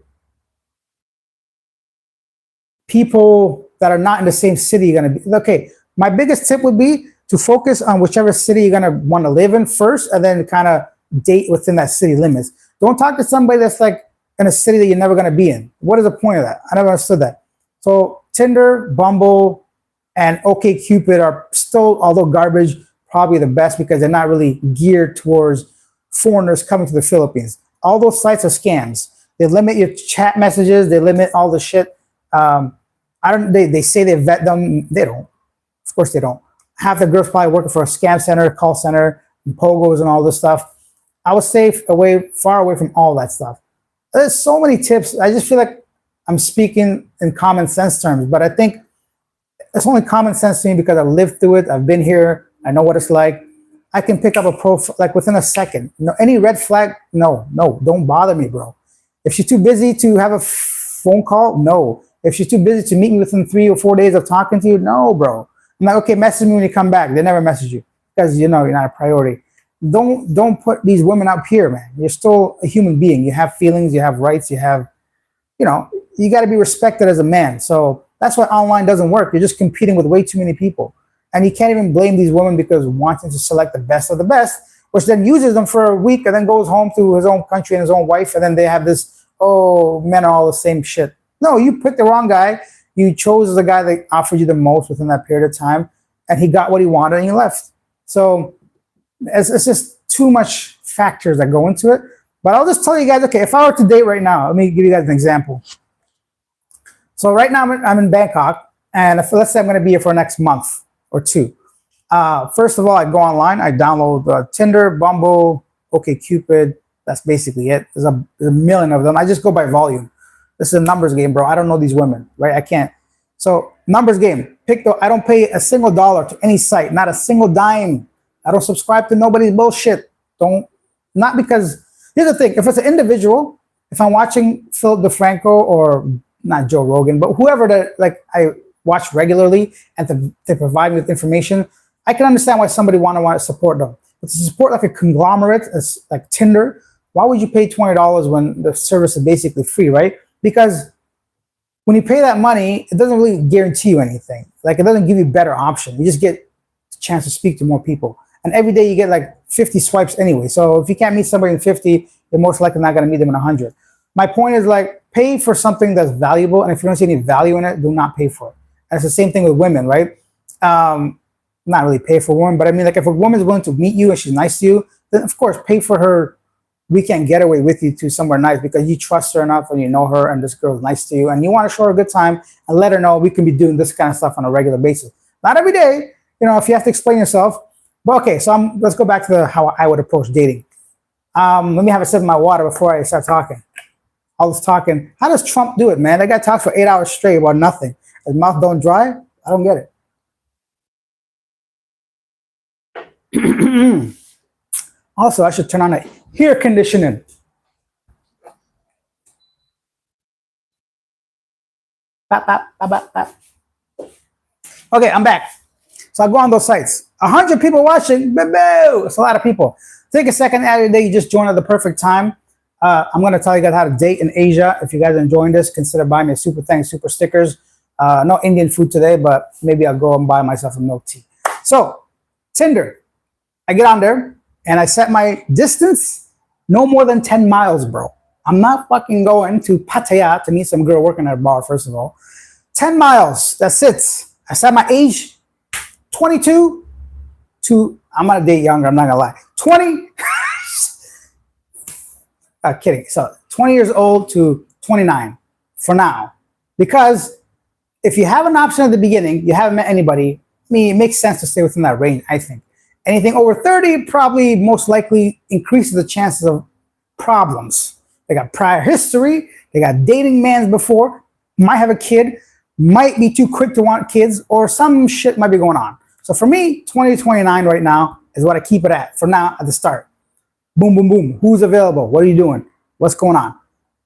people that are not in the same city you're going to be. Okay, my biggest tip would be to focus on whichever city you're going to want to live in first, and then kind of date within that city limits. Don't talk to somebody that's like in a city that you're never going to be in. What is the point of that? I never understood that. So Tinder, Bumble, and OkCupid are still, although garbage, probably the best, because they're not really geared towards foreigners coming to the Philippines. All those sites are scams. They limit your chat messages. They limit all the shit. They say they vet them. They don't. Of course they don't. Half the girls probably working for a scam center, call center, and pogos and all this stuff. I would stay far away from all that stuff. There's so many tips. I just feel like I'm speaking in common sense terms, but I think it's only common sense to me because I've lived through it. I've been here. I know what it's like. I can pick up a profile like within a second. No, any red flag? No, don't bother me, bro. If she's too busy to have a phone call, no. If she's too busy to meet me within 3 or 4 days of talking to you, no, bro. I'm like, okay, message me when you come back. They never message you because you know you're not a priority. Don't put these women up here, man. You're still a human being. You have feelings, you have rights, you got to be respected as a man. So that's why online doesn't work. You're just competing with way too many people. And you can't even blame these women because wanting to select the best of the best, which then uses them for a week and then goes home to his own country and his own wife. And then they have this, oh, men are all the same shit. No, you picked the wrong guy. You chose the guy that offered you the most within that period of time. And he got what he wanted and he left. So it's just too much factors that go into it. But I'll just tell you guys, okay, if I were to date right now, let me give you guys an example. So right now I'm in Bangkok. And let's say I'm going to be here for the next month or 2. First of all, I go online, I download Tinder, Bumble, OkCupid. That's basically it. There's a million of them. I just go by volume. This is a numbers game, bro. I don't know these women, right? I can't. So numbers game. I don't pay a single dollar to any site, not a single dime. I don't subscribe to nobody's bullshit. Not because, here's the thing. If it's an individual, if I'm watching Philip DeFranco or not Joe Rogan, but whoever that I watch regularly and to provide me with information, I can understand why somebody want to support them. But to support like a conglomerate as like Tinder, why would you pay $20 when the service is basically free, right? Because when you pay that money, it doesn't really guarantee you anything. Like it doesn't give you better option. You just get a chance to speak to more people. And every day you get like 50 swipes anyway. So if you can't meet somebody in 50, you're most likely not going to meet them in 100. My point is like pay for something that's valuable. And if you don't see any value in it, do not pay for it. And it's the same thing with women, right? Not really pay for women, but I mean, like if a woman's willing to meet you and she's nice to you, then of course pay for her weekend getaway with you to somewhere nice because you trust her enough and you know her and this girl's nice to you and you want to show her a good time and let her know we can be doing this kind of stuff on a regular basis. Not every day, if you have to explain yourself. But okay, so let's go back to how I would approach dating. Let me have a sip of my water before I start talking. All this talking. How does Trump do it, man? That guy talks for 8 hours straight about nothing. His mouth don't dry? I don't get it. Also, I should turn on the air conditioning. Bap, bap, bap, bap, bap. Okay, I'm back. So I go on those sites. 100 people watching. Boo! It's a lot of people. Take a second out of the day. You just joined at the perfect time. I'm going to tell you guys how to date in Asia. If you guys are enjoying this, consider buying me a super thanks, super stickers. No Indian food today, but maybe I'll go and buy myself a milk tea. So, Tinder. I get on there and I set my distance no more than 10 miles, bro. I'm not fucking going to Pattaya to meet some girl working at a bar, first of all. 10 miles. That's it. I set my age 22 to, I'm going to date younger, I'm not going to lie. 20. Kidding. So 20 years old to 29 for now. Because if you have an option at the beginning, you haven't met anybody, it makes sense to stay within that range, I think. Anything over 30 probably most likely increases the chances of problems. They got prior history, they got dating mans before, might have a kid, might be too quick to want kids, or some shit might be going on. So for me, 20 to 29 right now is what I keep it at for now at the start. Boom, boom, boom. Who's available? What are you doing? What's going on?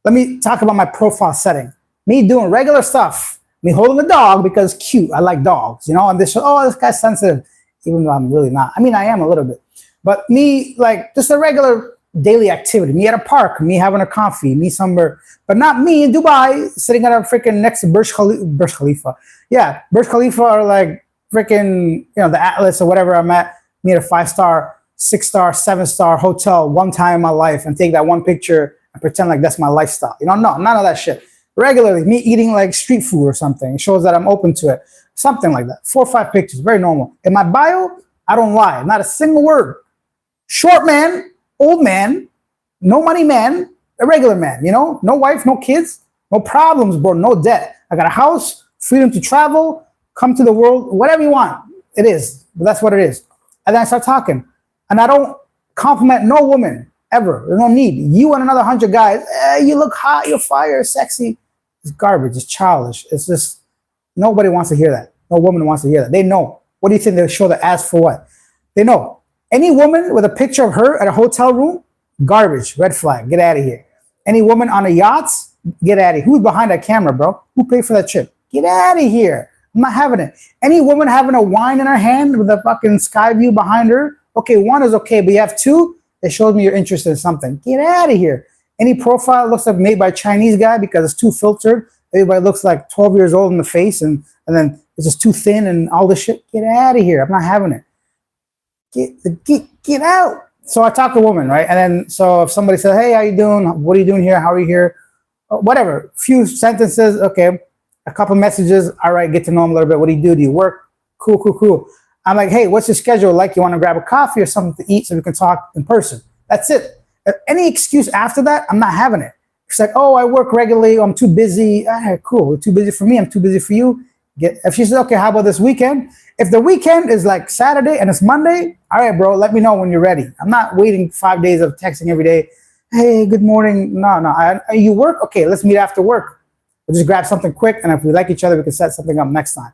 Let me talk about my profile setting. Me doing regular stuff. Me holding a dog because it's cute. I like dogs, and this guy's sensitive. Even though I'm really not. I mean, I am a little bit. But me, like, just a regular daily activity. Me at a park. Me having a coffee. Me somewhere. But not me in Dubai sitting at a freaking next to Burj Khalifa. Yeah, Burj Khalifa or like freaking, the Atlas or whatever I'm at. Me at a 5-star, 6-star, 7-star hotel one time in my life and take that one picture and pretend like that's my lifestyle. No, none of that shit. Regularly, me eating like street food or something. It shows that I'm open to it. Something like that. 4 or 5 pictures. Very normal. In my bio, I don't lie. Not a single word. Short man, old man, no money man, a regular man, no wife, no kids, no problems, bro, no debt. I got a house, freedom to travel, come to the world, whatever you want. It is. But that's what it is. And then I start talking. And I don't compliment no woman ever. There's no need. You and another 100 guys, you look hot, you're fire, sexy. It's garbage. It's childish. It's just, nobody wants to hear that. No woman wants to hear that. They know. What do you think they'll show the ass for what? They know. Any woman with a picture of her at a hotel room, garbage, red flag, get out of here. Any woman on a yacht, get out of here. Who's behind that camera, bro? Who paid for that trip? Get out of here. I'm not having it. Any woman having a wine in her hand with a fucking sky view behind her, okay, one is okay, but you have two, it shows me you're interested in something. Get out of here. Any profile looks like made by a Chinese guy because it's too filtered. Everybody looks like 12 years old in the face and then it's just too thin and all this shit. Get out of here. I'm not having it. Get out. So I talk to a woman, right? And then, so if somebody says, hey, how you doing? What are you doing here? How are you here? Whatever. Few sentences. Okay. A couple messages. All right. Get to know them a little bit. What do you do? Do you work? Cool. I'm like, hey, what's your schedule like? You want to grab a coffee or something to eat so we can talk in person? That's it. Any excuse after that, I'm not having it. It's like, oh, I work regularly. I'm too busy. Cool. You're too busy for me. I'm too busy for you. If she says, okay, how about this weekend? If the weekend is like Saturday and it's Monday, all right, bro, let me know when you're ready. I'm not waiting 5 days of texting every day. Hey, good morning. No. You work? Okay, let's meet after work. We'll just grab something quick. And if we like each other, we can set something up next time.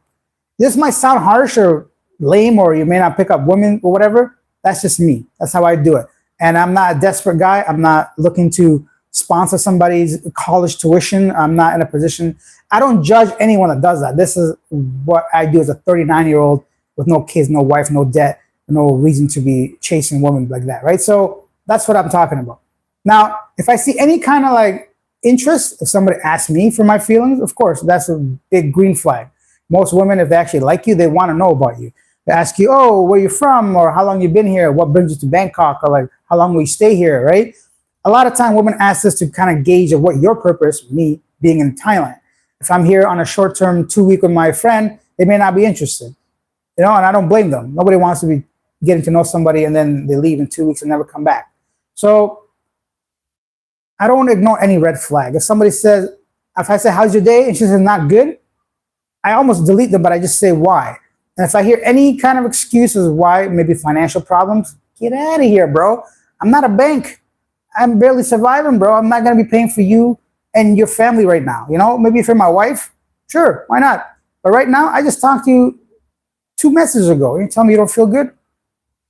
This might sound harsh or lame, or you may not pick up women or whatever. That's just me. That's how I do it. And I'm not a desperate guy. I'm not looking to sponsor somebody's college tuition. I'm not in a position. I don't judge anyone that does that. This is what I do as a 39-year-old with no kids, no wife, no debt, no reason to be chasing women like that, right? So that's what I'm talking about. Now, if I see any kind of like interest, if somebody asks me for my feelings, of course, that's a big green flag. Most women, if they actually like you, they want to know about you. They ask you, oh, where you from, or how long you been here, what brings you to Bangkok, or like how long will you stay here, right? A lot of time women ask us to kind of gauge of what your purpose, me being in Thailand. If I'm here on a short-term 2-week with my friend, they may not be interested, and I don't blame them. Nobody wants to be getting to know somebody and then they leave in 2 weeks and never come back. So I don't ignore any red flag. If somebody says, if I say, how's your day? And she says, not good, I almost delete them, but I just say why. And if I hear any kind of excuses why, maybe financial problems, get out of here, bro. I'm not a bank. I'm barely surviving, bro. I'm not going to be paying for you and your family right now. You know, maybe if you're my wife, sure, why not? But right now, I just talked to you 2 messages ago. You tell me you don't feel good?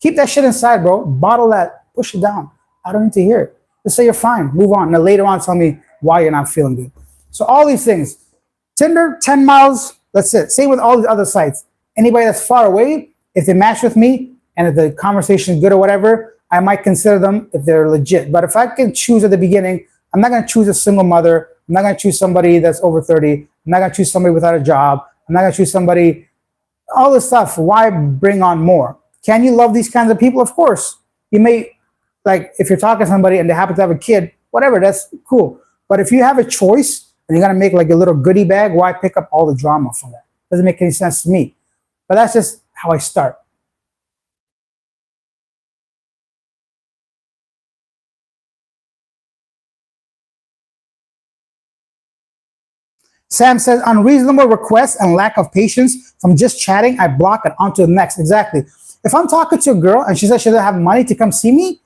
Keep that shit inside, bro. Bottle that. Push it down. I don't need to hear it. Just say you're fine. Move on. And then later on, tell me why you're not feeling good. So all these things. Tinder, 10 miles, that's it. Same with all the other sites. Anybody that's far away, if they match with me and if the conversation is good or whatever, I might consider them if they're legit. But if I can choose at the beginning, I'm not going to choose a single mother. I'm not going to choose somebody that's over 30. I'm not going to choose somebody without a job. I'm not going to choose somebody, all this stuff. Why bring on more? Can you love these kinds of people? Of course. You may, like, if you're talking to somebody and they happen to have a kid, whatever, that's cool. But if you have a choice and you're going to make like a little goodie bag, why pick up all the drama from that? Doesn't make any sense to me. But that's just how I start. Sam says, unreasonable requests and lack of patience from just chatting, I block it onto the next. Exactly. If I'm talking to a girl and she says she doesn't have money to come see me,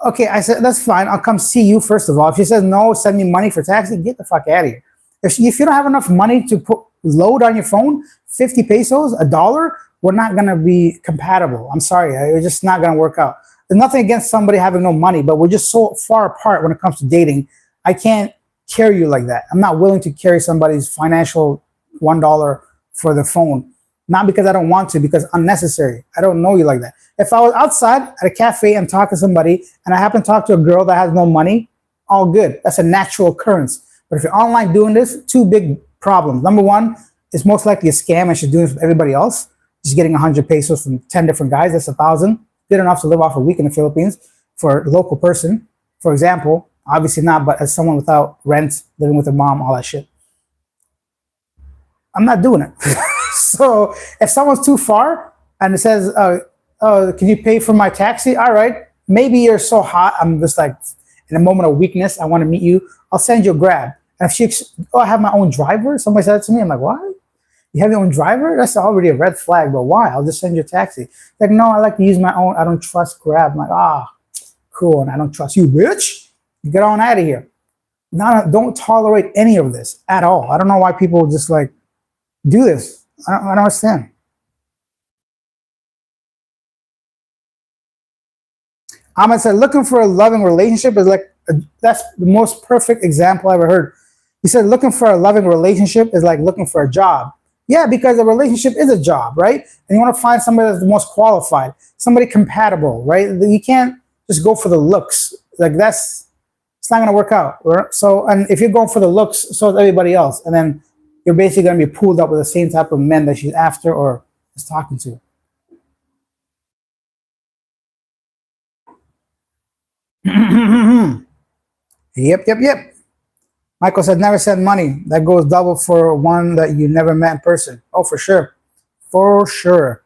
okay, I said, that's fine. I'll come see you first of all. If she says, no, send me money for taxi, get the fuck out of here. If you don't have enough money to put load on your phone, 50 pesos, $1, we're not going to be compatible. I'm sorry. It's just not going to work out. There's nothing against somebody having no money, but we're just so far apart when it comes to dating. I can't carry you like that. I'm not willing to carry somebody's financial $1 for the phone. Not because I don't want to, because unnecessary. I don't know you like that. If I was outside at a cafe and talk to somebody and I happen to talk to a girl that has no money, all good. That's a natural occurrence. But if you're online doing this, two big problems. Number one, it's most likely a scam and she's doing this with everybody else. She's getting 100 pesos from 10 different guys. That's 1,000. Good enough to live off a week in the Philippines for a local person. For example, obviously not, but as someone without rent, living with a mom, all that shit. I'm not doing it. So if someone's too far and it says, can you pay for my taxi? All right. Maybe you're so hot. I'm just like in a moment of weakness. I want to meet you. I'll send you a Grab. And if I have my own driver. Somebody said that to me. I'm like, what? You have your own driver? That's already a red flag, but why? I'll just send you a taxi. Like, no, I like to use my own. I don't trust Grab. I'm like, cool. And I don't trust you, bitch. Get on out of here. Don't tolerate any of this at all. I don't know why people just like do this. I don't understand. Ahmed said, looking for a loving relationship is like, that's the most perfect example I ever heard. He said, looking for a loving relationship is like looking for a job. Yeah, because a relationship is a job, right? And you want to find somebody that's the most qualified, somebody compatible, right? You can't just go for the looks. Like it's not going to work out. Right? So, and if you're going for the looks, so is everybody else. And then you're basically going to be pulled up with the same type of men that she's after or is talking to. Yep. Michael said, never send money. That goes double for one that you never met in person. Oh, for sure. For sure.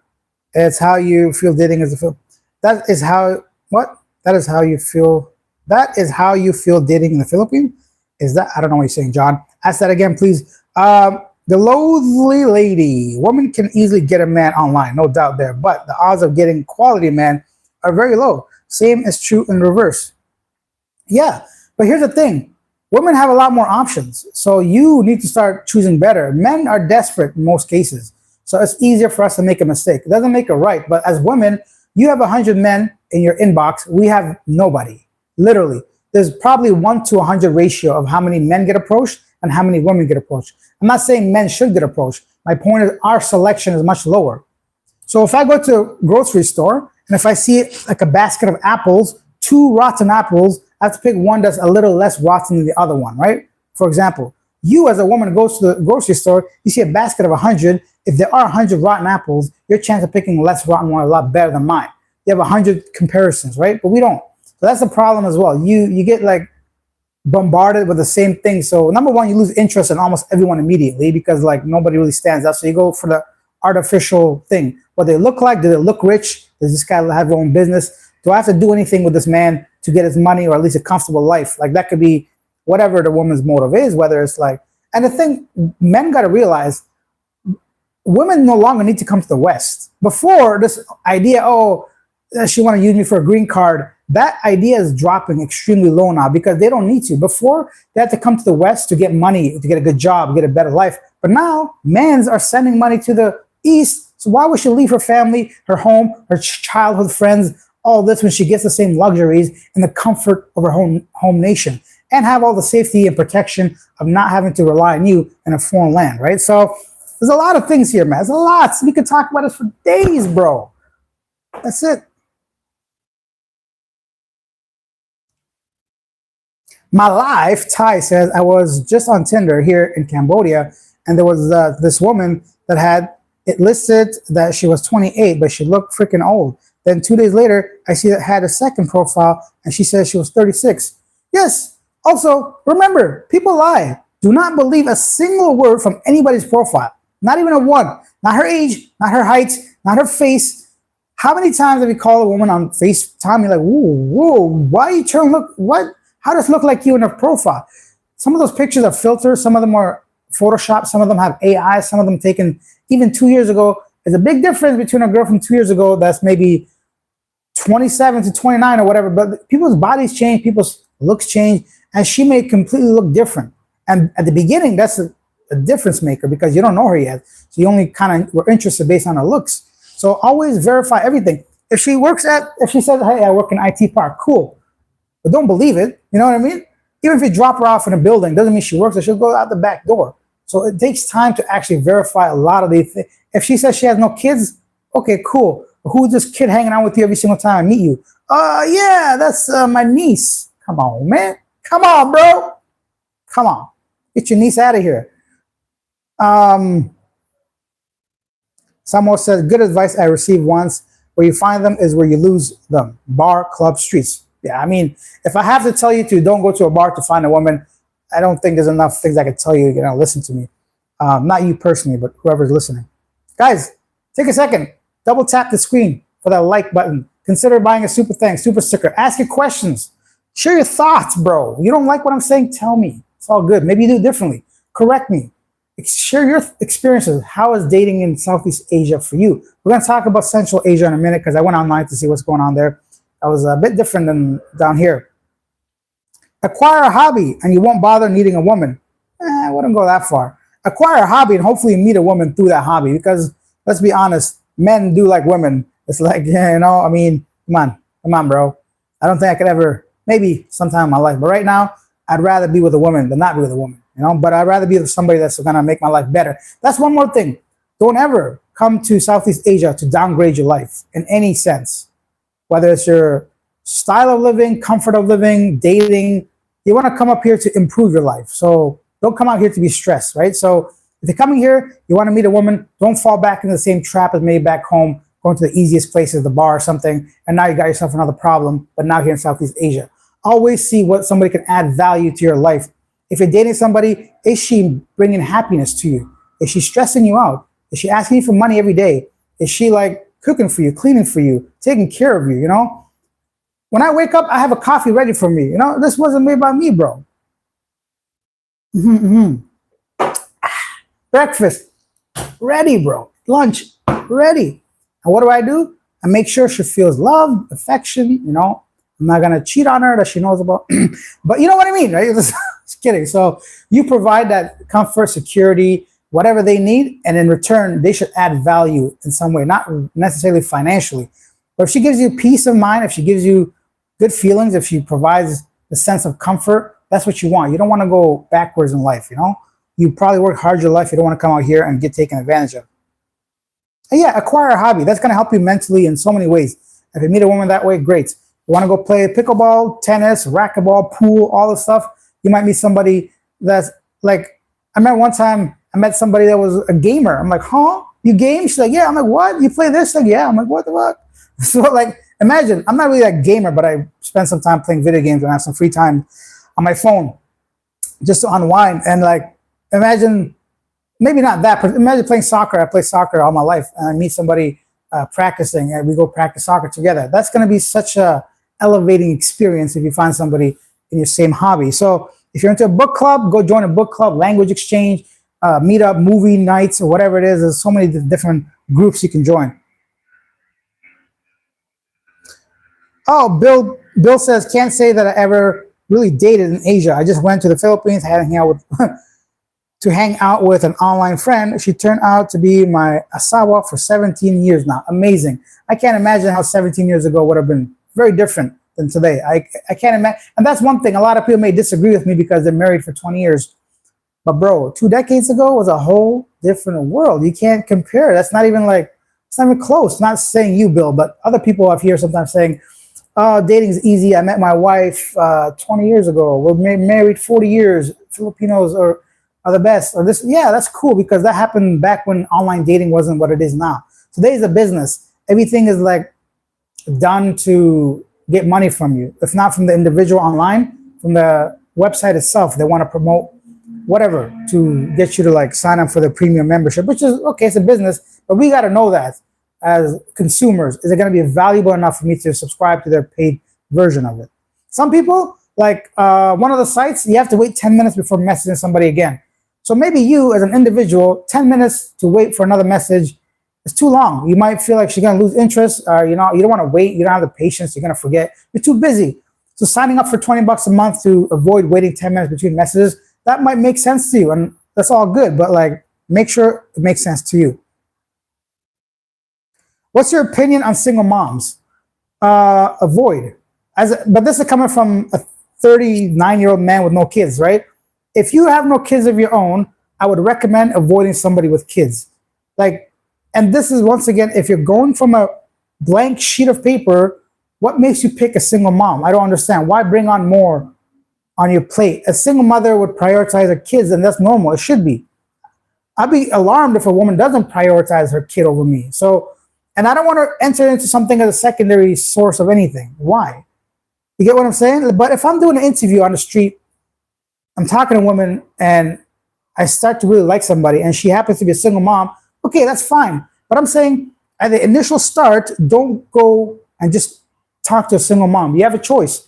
It's how you feel dating as a film. That is how, what? That is how you feel. That is how you feel dating in the Philippines? Is that, I don't know what you're saying, John. Ask that again, please. The loathly lady. Women can easily get a man online, no doubt there. But the odds of getting quality man are very low. Same is true in reverse. Yeah, but here's the thing. Women have a lot more options. So you need to start choosing better. Men are desperate in most cases. So it's easier for us to make a mistake. It doesn't make it right. But as women, you have 100 men in your inbox. We have nobody. Literally. There's probably 1 to 100 ratio of how many men get approached and how many women get approached. I'm not saying men should get approached. My point is our selection is much lower. So if I go to a grocery store and if I see like a basket of apples, 2 rotten apples, I have to pick one that's a little less rotten than the other one, right? For example, you as a woman goes to the grocery store, you see a basket of 100. If there are 100 rotten apples, your chance of picking less rotten one is a lot better than mine. You have 100 comparisons, right? But we don't. So that's the problem as well. You get like bombarded with the same thing. So number one, you lose interest in almost everyone immediately because like nobody really stands out. So you go for the artificial thing. What they look like, do they look rich? Does this guy have his own business? Do I have to do anything with this man to get his money or at least a comfortable life. Like that could be whatever the woman's motive is, whether it's like, and the thing men got to realize, women no longer need to come to the West. Before, this idea, oh, she want to use me for a green card, that idea is dropping extremely low now because they don't need to. Before, they had to come to the West to get money, to get a good job, get a better life. But now, men are sending money to the East. So why would she leave her family, her home, her childhood friends, all this when she gets the same luxuries and the comfort of her home nation and have all the safety and protection of not having to rely on you in a foreign land, right? So there's a lot of things here, man. There's a lot. We could talk about this for days, bro. That's it. My life, Ty says, I was just on Tinder here in Cambodia, and there was this woman that had it listed that she was 28, but she looked freaking old. Then 2 days later, I see that had a second profile, and she says she was 36. Yes. Also, remember, people lie. Do not believe a single word from anybody's profile. Not even a one. Not her age, not her height, not her face. How many times have you called a woman on FaceTime? You're like, whoa, why you turn look, what? How does it look like you in her profile? Some of those pictures are filters. Some of them are Photoshop. Some of them have AI. Some of them taken even 2 years ago. There's a big difference between a girl from 2 years ago that's maybe 27 to 29 or whatever. But people's bodies change. People's looks change. And she may completely look different. And at the beginning, that's a difference maker because you don't know her yet. So you only kind of were interested based on her looks. So always verify everything. If she says, hey, I work in IT Park, cool. But don't believe it. You know what I mean? Even if you drop her off in a building, doesn't mean she works there. She'll go out the back door. So it takes time to actually verify a lot of these things. If she says she has no kids, okay, cool. But who's this kid hanging out with you every single time I meet you? Yeah, that's my niece. Come on, man. Come on, bro. Come on. Get your niece out of here. Someone says, good advice I received once. Where you find them is where you lose them. Bar, club, streets. Yeah, I mean, if I have to tell you to don't go to a bar to find a woman, I don't think there's enough things I could tell you. You know, listen to me. Not you personally, but whoever's listening. Guys, take a second. Double tap the screen for that like button. Consider buying a super thanks, super sticker. Ask your questions. Share your thoughts, bro. You don't like what I'm saying? Tell me. It's all good. Maybe you do it differently. Correct me. Share your experiences. How is dating in Southeast Asia for you? We're going to talk about Central Asia in a minute because I went online to see what's going on there. That was a bit different than down here. Acquire a hobby and you won't bother needing a woman. I wouldn't go that far. Acquire a hobby and hopefully meet a woman through that hobby because let's be honest, men do like women. It's like, yeah, you know, I mean, come on, bro. I don't think I could ever, maybe sometime in my life, but right now, I'd rather be with a woman than not be with a woman, you know, but I'd rather be with somebody that's going to make my life better. That's one more thing. Don't ever come to Southeast Asia to downgrade your life in any sense. Whether it's your style of living, comfort of living, dating, you want to come up here to improve your life. So don't come out here to be stressed, right? So if you're coming here, you want to meet a woman, don't fall back into the same trap as maybe back home, going to the easiest places, the bar or something, and now you got yourself another problem, but now here in Southeast Asia. Always see what somebody can add value to your life. If you're dating somebody, is she bringing happiness to you? Is she stressing you out? Is she asking you for money every day? Is she like cooking for you, cleaning for you, taking care of you, you know? When I wake up, I have a coffee ready for me. You know, this wasn't made by me, bro. Breakfast, ready, bro. Lunch, ready. And what do? I make sure she feels love, affection, you know. I'm not going to cheat on her that she knows about. But you know what I mean, right? Just kidding. So you provide that comfort, security, whatever they need, and in return, they should add value in some way, not necessarily financially. But if she gives you peace of mind, if she gives you good feelings, if she provides the sense of comfort, that's what you want. You don't want to go backwards in life, you know? You probably work hard your life. You don't want to come out here and get taken advantage of. And yeah, acquire a hobby. That's going to help you mentally in so many ways. If you meet a woman that way, great. You want to go play pickleball, tennis, racquetball, pool, all this stuff. You might meet somebody that's like, I remember one time I met somebody that was a gamer. I'm like, huh? You game? She's like, yeah. I'm like, what? You play this? Like, yeah. I'm like, what the fuck? So like, imagine, I'm not really a gamer, but I spend some time playing video games and I have some free time on my phone just to unwind. And like, imagine, maybe not that, but imagine playing soccer. I play soccer all my life and I meet somebody practicing and we go practice soccer together. That's going to be such a elevating experience if you find somebody in your same hobby. So if you're into a book club, go join a book club, language exchange, meetup, movie nights, or whatever it is. There's so many different groups you can join. Oh, Bill says, can't say that I ever really dated in Asia. I just went to the Philippines, hang out with to hang out with an online friend. She turned out to be my asawa for 17 years now. Amazing. I can't imagine how 17 years ago would have been very different than today. I can't imagine. And that's one thing. A lot of people may disagree with me because they're married for 20 years. But bro, 2 decades ago was a whole different world. You can't compare. That's not even like, it's not even close. Not saying you, Bill, but other people I've heard sometimes saying, oh, dating is easy. I met my wife 20 years ago. We're married 40 years. Filipinos are the best. Or this, yeah, that's cool because that happened back when online dating wasn't what it is now. Today is a business. Everything is like done to get money from you. If not from the individual online, from the website itself. They want to promote whatever to get you to like sign up for the premium membership, which is okay. It's a business, but we got to know that as consumers, is it going to be valuable enough for me to subscribe to their paid version of it? Some people, like one of the sites, you have to wait 10 minutes before messaging somebody again. So maybe you as an individual, 10 minutes to wait for another message is too long. You might feel like she's going to lose interest, or you don't want to wait. You don't have the patience. You're going to forget. You're too busy. So signing up for $20 a month to avoid waiting 10 minutes between messages, that might make sense to you. And that's all good, but like, make sure it makes sense to you. What's your opinion on single moms? Avoid. But this is coming from a 39-year-old man with no kids, right? If you have no kids of your own, I would recommend avoiding somebody with kids. Like, and this is once again, if you're going from a blank sheet of paper, what makes you pick a single mom? I don't understand. Why bring on more on your plate? A single mother would prioritize her kids, and that's normal. It should be. I'd be alarmed if a woman doesn't prioritize her kid over me. So, and I don't want to enter into something as a secondary source of anything. Why? You get what I'm saying? But if I'm doing an interview on the street, I'm talking to a woman and I start to really like somebody and she happens to be a single mom, okay, that's fine. But I'm saying at the initial start, don't go and just talk to a single mom. You have a choice.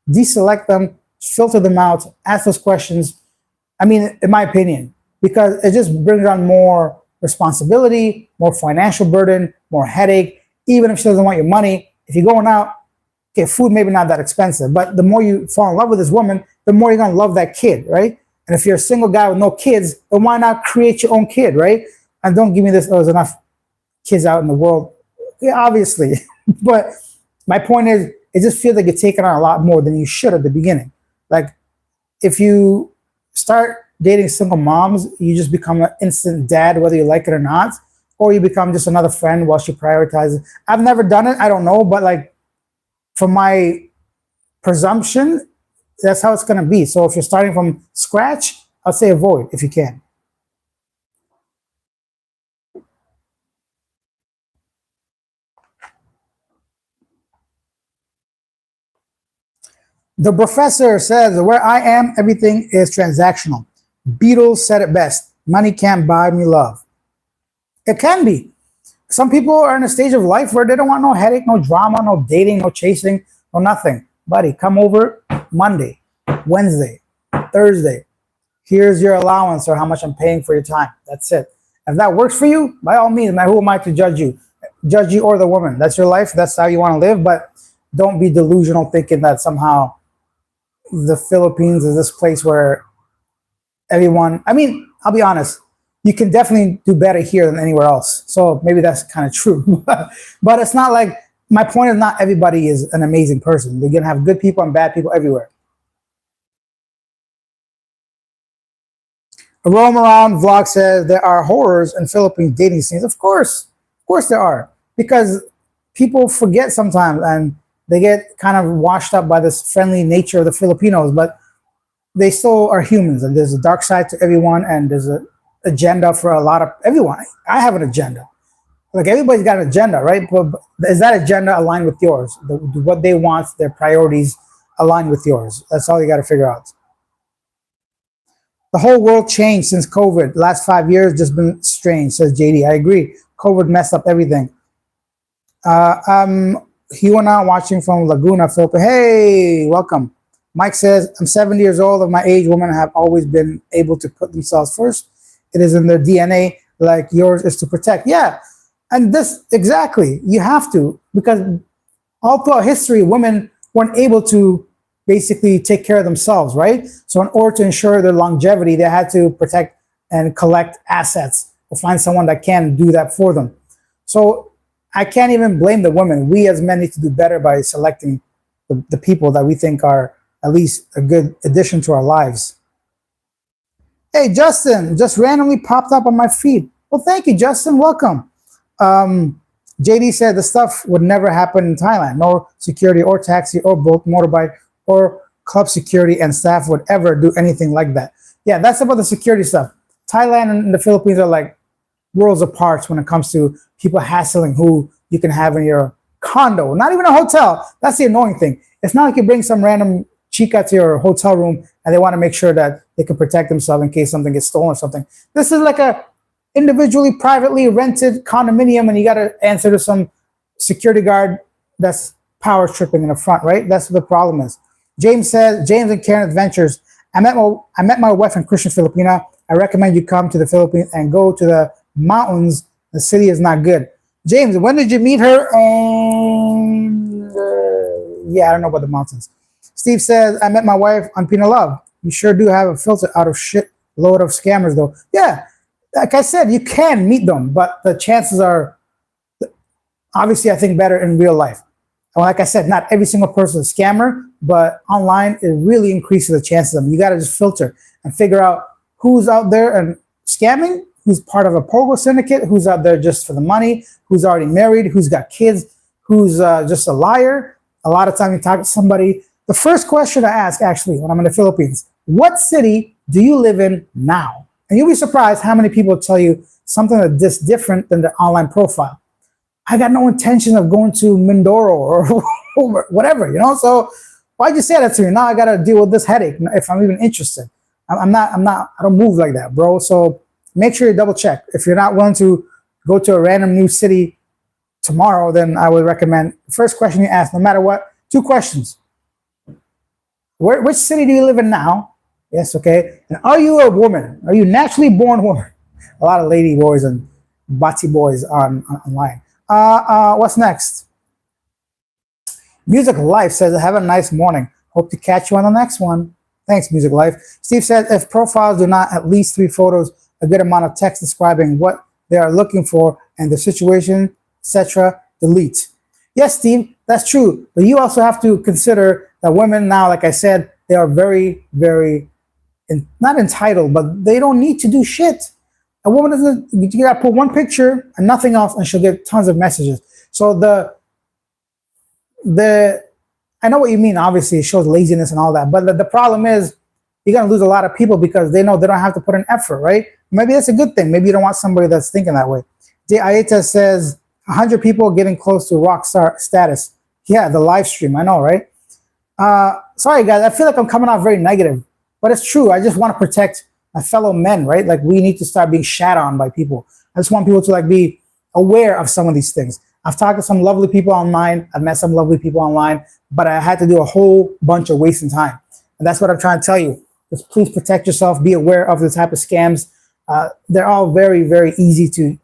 Deselect them, filter them out, ask those questions. I mean, in my opinion, because it just brings on more responsibility, more financial burden, more headache. Even if she doesn't want your money, if you're going out, okay, food maybe not that expensive, but the more you fall in love with this woman, the more you're going to love that kid, right? And if you're a single guy with no kids, then why not create your own kid, right? And don't give me this, oh, there's enough kids out in the world. Yeah, obviously. But my point is, it just feels like you're taking on a lot more than you should at the beginning. Like, if you start dating single moms, you just become an instant dad, whether you like it or not, or you become just another friend while she prioritizes. I've never done it. I don't know. But like, from my presumption, that's how it's going to be. So if you're starting from scratch, I'll say avoid if you can. The professor says, where I am, everything is transactional. Beatles said it best. Money can't buy me love. It can be. Some people are in a stage of life where they don't want no headache, no drama, no dating, no chasing, no nothing. Buddy, come over Monday, Wednesday, Thursday. Here's your allowance or how much I'm paying for your time. That's it. If that works for you, by all means, who am I to judge you? Judge you or the woman. That's your life. That's how you want to live. But don't be delusional thinking that somehow the Philippines is this place where everyone, I mean, I'll be honest, you can definitely do better here than anywhere else. So maybe that's kind of true. But it's not like, my point is not everybody is an amazing person. You're going to have good people and bad people everywhere. A roam around vlog says there are horrors in Philippine dating scenes. Of course there are, because people forget sometimes and they get kind of washed up by this friendly nature of the Filipinos, but they still are humans, and there's a dark side to everyone, and there's an agenda for a lot of everyone. I have an agenda. Like, everybody's got an agenda, right? But is that agenda aligned with yours? What they want, their priorities align with yours? That's all you got to figure out. The whole world changed since COVID. Last 5 years just been strange, says JD. I agree. COVID messed up everything. Huana watching from Laguna, Philippines. Hey, welcome. Mike says, I'm 70 years old. Of my age, women have always been able to put themselves first. It is in their DNA, like yours is to protect. Yeah. And this, exactly, you have to, because all throughout history, women weren't able to basically take care of themselves, right? So in order to ensure their longevity, they had to protect and collect assets or find someone that can do that for them. So I can't even blame the women. We as men need to do better by selecting the people that we think are at least a good addition to our lives. Hey, Justin, just randomly popped up on my feed. Well, thank you, Justin. Welcome. JD said the stuff would never happen in Thailand. No security or taxi or boat, motorbike or club security and staff would ever do anything like that. Yeah, that's about the security stuff. Thailand and the Philippines are like worlds apart when it comes to people hassling who you can have in your condo, not even a hotel. That's the annoying thing. It's not like you bring some random chica to your hotel room and they want to make sure that they can protect themselves in case something gets stolen or something. This is like a individually, privately rented condominium, and you got to answer to some security guard that's power tripping in the front, right? That's what the problem is. James says, James and Karen Adventures. I met my wife in Christian Filipina. I recommend you come to the Philippines and go to the mountains. The city is not good. James, when did you meet her? Yeah, I don't know about the mountains. Steve says, I met my wife on Pina Love. You sure do have a filter out of shit load of scammers, though. Yeah, like I said, you can meet them, but the chances are obviously, I think, better in real life. And like I said, not every single person is a scammer, but online, it really increases the chances of them. You got to just filter and figure out who's out there and scamming, who's part of a pogo syndicate, who's out there just for the money, who's already married, who's got kids, who's just a liar. A lot of time you talk to somebody. The first question I ask, actually, when I'm in the Philippines, what city do you live in now? And you'll be surprised how many people tell you something that's different than their online profile. I got no intention of going to Mindoro or whatever, you know? So why'd you say that to me? Now I got to deal with this headache if I'm even interested. I don't move like that, bro. So make sure you double check. If you're not willing to go to a random new city tomorrow, then I would recommend first question you ask, no matter what, 2 questions. Which city do you live in now? Yes, okay. And are you a woman? Are you naturally born woman? A lot of lady boys and bati boys online. What's next? Music Life says, have a nice morning. Hope to catch you on the next one. Thanks, Music Life. Steve says, if profiles do not at least 3 photos, a good amount of text describing what they are looking for and the situation, etc., delete. Yes, Steve, that's true. But you also have to consider that women now, like I said, they are very, very not entitled, but they don't need to do shit. A woman doesn't, you gotta put one picture and nothing else, and she'll get tons of messages. So I know what you mean, obviously, it shows laziness and all that, but the problem is you're gonna lose a lot of people because they know they don't have to put an effort, right? Maybe that's a good thing. Maybe you don't want somebody that's thinking that way. Jay Ayeta says, 100 people getting close to rock star status. Yeah, the live stream, I know, right? Sorry, guys, I feel like I'm coming off very negative, but it's true. I just want to protect my fellow men, right? Like, we need to start being shat on by people. I just want people to like be aware of some of these things. I've talked to some lovely people online. I've met some lovely people online, but I had to do a whole bunch of wasting time. And that's what I'm trying to tell you. Just please protect yourself. Be aware of the type of scams. They're all very, very easy to,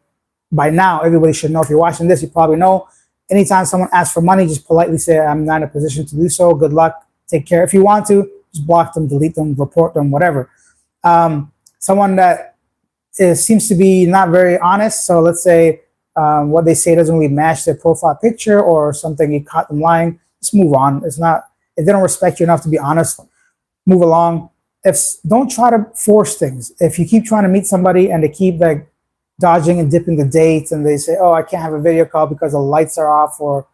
by now, everybody should know. If you're watching this, you probably know. Anytime someone asks for money, just politely say, I'm not in a position to do so. Good luck. Take care. If you want to, just block them, delete them, report them, whatever. Someone that seems to be not very honest. So let's say what they say doesn't really match their profile picture or something, you caught them lying, just move on. It's not, if they don't respect you enough to be honest, move along. Don't try to force things. If you keep trying to meet somebody and they keep like dodging and dipping the dates and they say, oh, I can't have a video call because the lights are off, or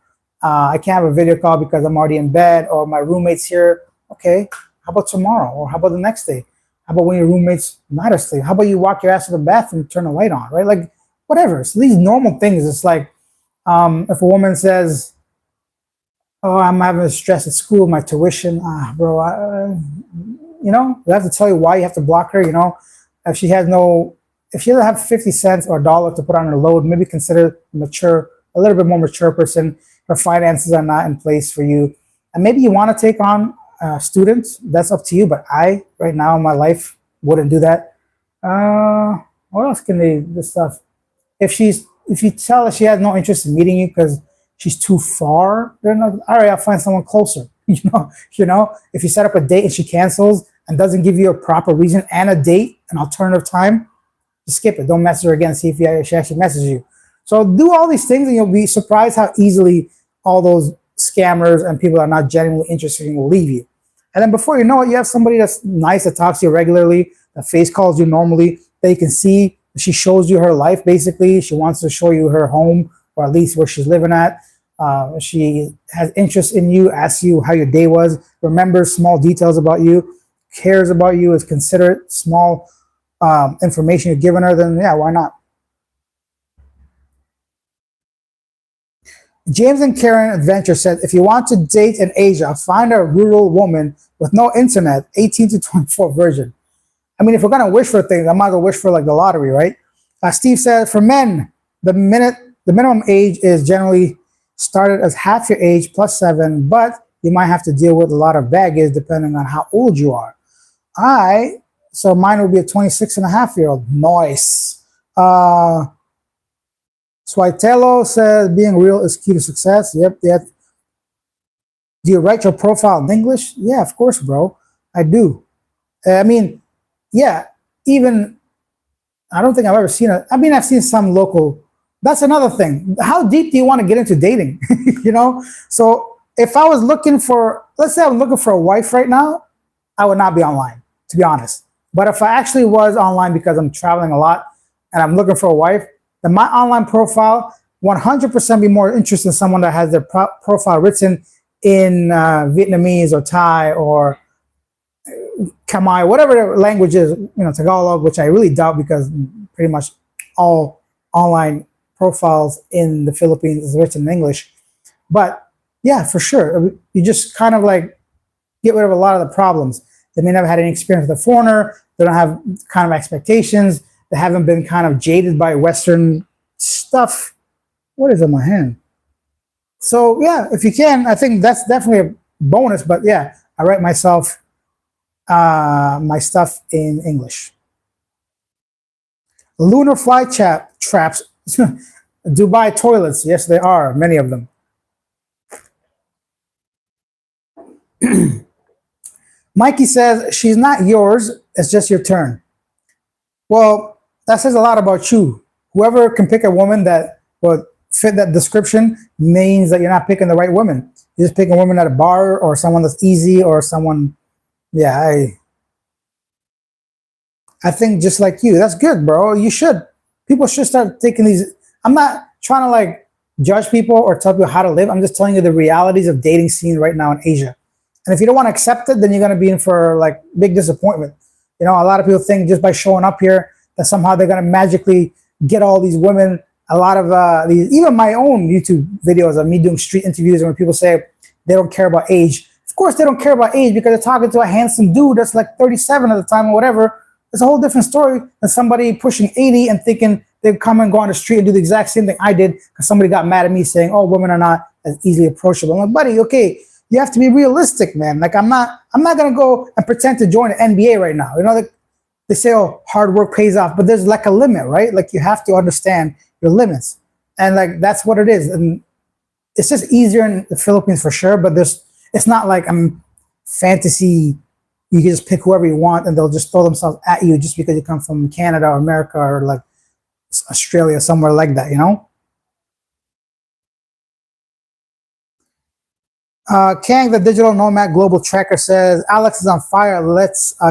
I can't have a video call because I'm already in bed, or my roommate's here. Okay, how about tomorrow? Or how about the next day? How about when your roommate's not asleep? How about you walk your ass to the bathroom and turn the light on, right? Like, whatever. So these normal things, it's like, if a woman says, oh, I'm having stress at school, my tuition, bro, you know, we have to tell you why you have to block her, you know. If she doesn't have 50 cents or $1 to put on her load, maybe consider a little bit more mature person. her finances are not in place for you, and maybe you want to take on students. That's up to you. But I, right now in my life, wouldn't do that. What else can they? This stuff. If you tell her she has no interest in meeting you because she's too far, then all right, I'll find someone closer. If you set up a date and she cancels and doesn't give you a proper reason and a date, an alternative time, just skip it. Don't message her again. See if she actually messages you. So do all these things, and you'll be surprised how easily all those scammers and people that are not genuinely interested in will leave you. And then before you know it, you have somebody that's nice, that talks to you regularly, that face calls you normally, that you can see. She shows you her life, basically. She wants to show you her home, or at least where she's living at. She has interest in you, asks you how your day was, remembers small details about you, cares about you, is considerate, small information you're giving her, then yeah, why not? James and Karen Adventure said, if you want to date in Asia, find a rural woman with no internet, 18 to 24 version. I mean, if we're going to wish for things, I might as well wish for like the lottery, right? Steve said, for men, the minimum age is generally started as half your age plus 7, but you might have to deal with a lot of baggage depending on how old you are. So mine would be a 26-and-a-half-year-old. Nice. Swaitelo says, being real is key to success. Yep. Do you write your profile in English? Yeah, of course, bro. I do. I mean, yeah, even, I don't think I've ever seen it. I mean, I've seen some local. That's another thing. How deep do you want to get into dating? So if I was looking for, let's say I'm looking for a wife right now, I would not be online, to be honest. But if I actually was online because I'm traveling a lot and I'm looking for a wife, then my online profile 100% be more interested in someone that has their profile written in Vietnamese or Thai or Khmer, whatever the language is, Tagalog, which I really doubt because pretty much all online profiles in the Philippines is written in English. But yeah, for sure. You just kind of like get rid of a lot of the problems. They may never had any experience with a foreigner. They don't have kind of expectations. They haven't been kind of jaded by Western stuff. What is in my hand? So yeah, if you can, I think that's definitely a bonus. But yeah, I write myself my stuff in English. Lunar fly traps. Dubai toilets. Yes, they are. Many of them. Mikey says, she's not yours. It's just your turn. Well, that says a lot about you. Whoever can pick a woman that will fit that description means that you're not picking the right woman. You're just picking a woman at a bar or someone that's easy or someone. Yeah, I think just like you. That's good, bro. You should. People should start taking these. I'm not trying to like judge people or tell people how to live. I'm just telling you the realities of dating scene right now in Asia. And if you don't want to accept it, then you're going to be in for like big disappointment. A lot of people think just by showing up here that somehow they're going to magically get all these women. A lot of these, even my own YouTube videos of me doing street interviews, and when people say they don't care about age. Of course, they don't care about age because they're talking to a handsome dude that's like 37 at the time or whatever. It's a whole different story than somebody pushing 80 and thinking they'd come and go on the street and do the exact same thing I did because somebody got mad at me saying, oh, women are not as easily approachable. I'm like, buddy, okay, you have to be realistic, man. Like, I'm not going to go and pretend to join the NBA right now. Like they say, oh, hard work pays off, but there's like a limit, right? Like you have to understand your limits. And like, that's what it is. And it's just easier in the Philippines for sure, but it's not like I'm fantasy. You can just pick whoever you want and they'll just throw themselves at you just because you come from Canada or America or like Australia, somewhere like that, Kang, the digital nomad global tracker, says Alex is on fire.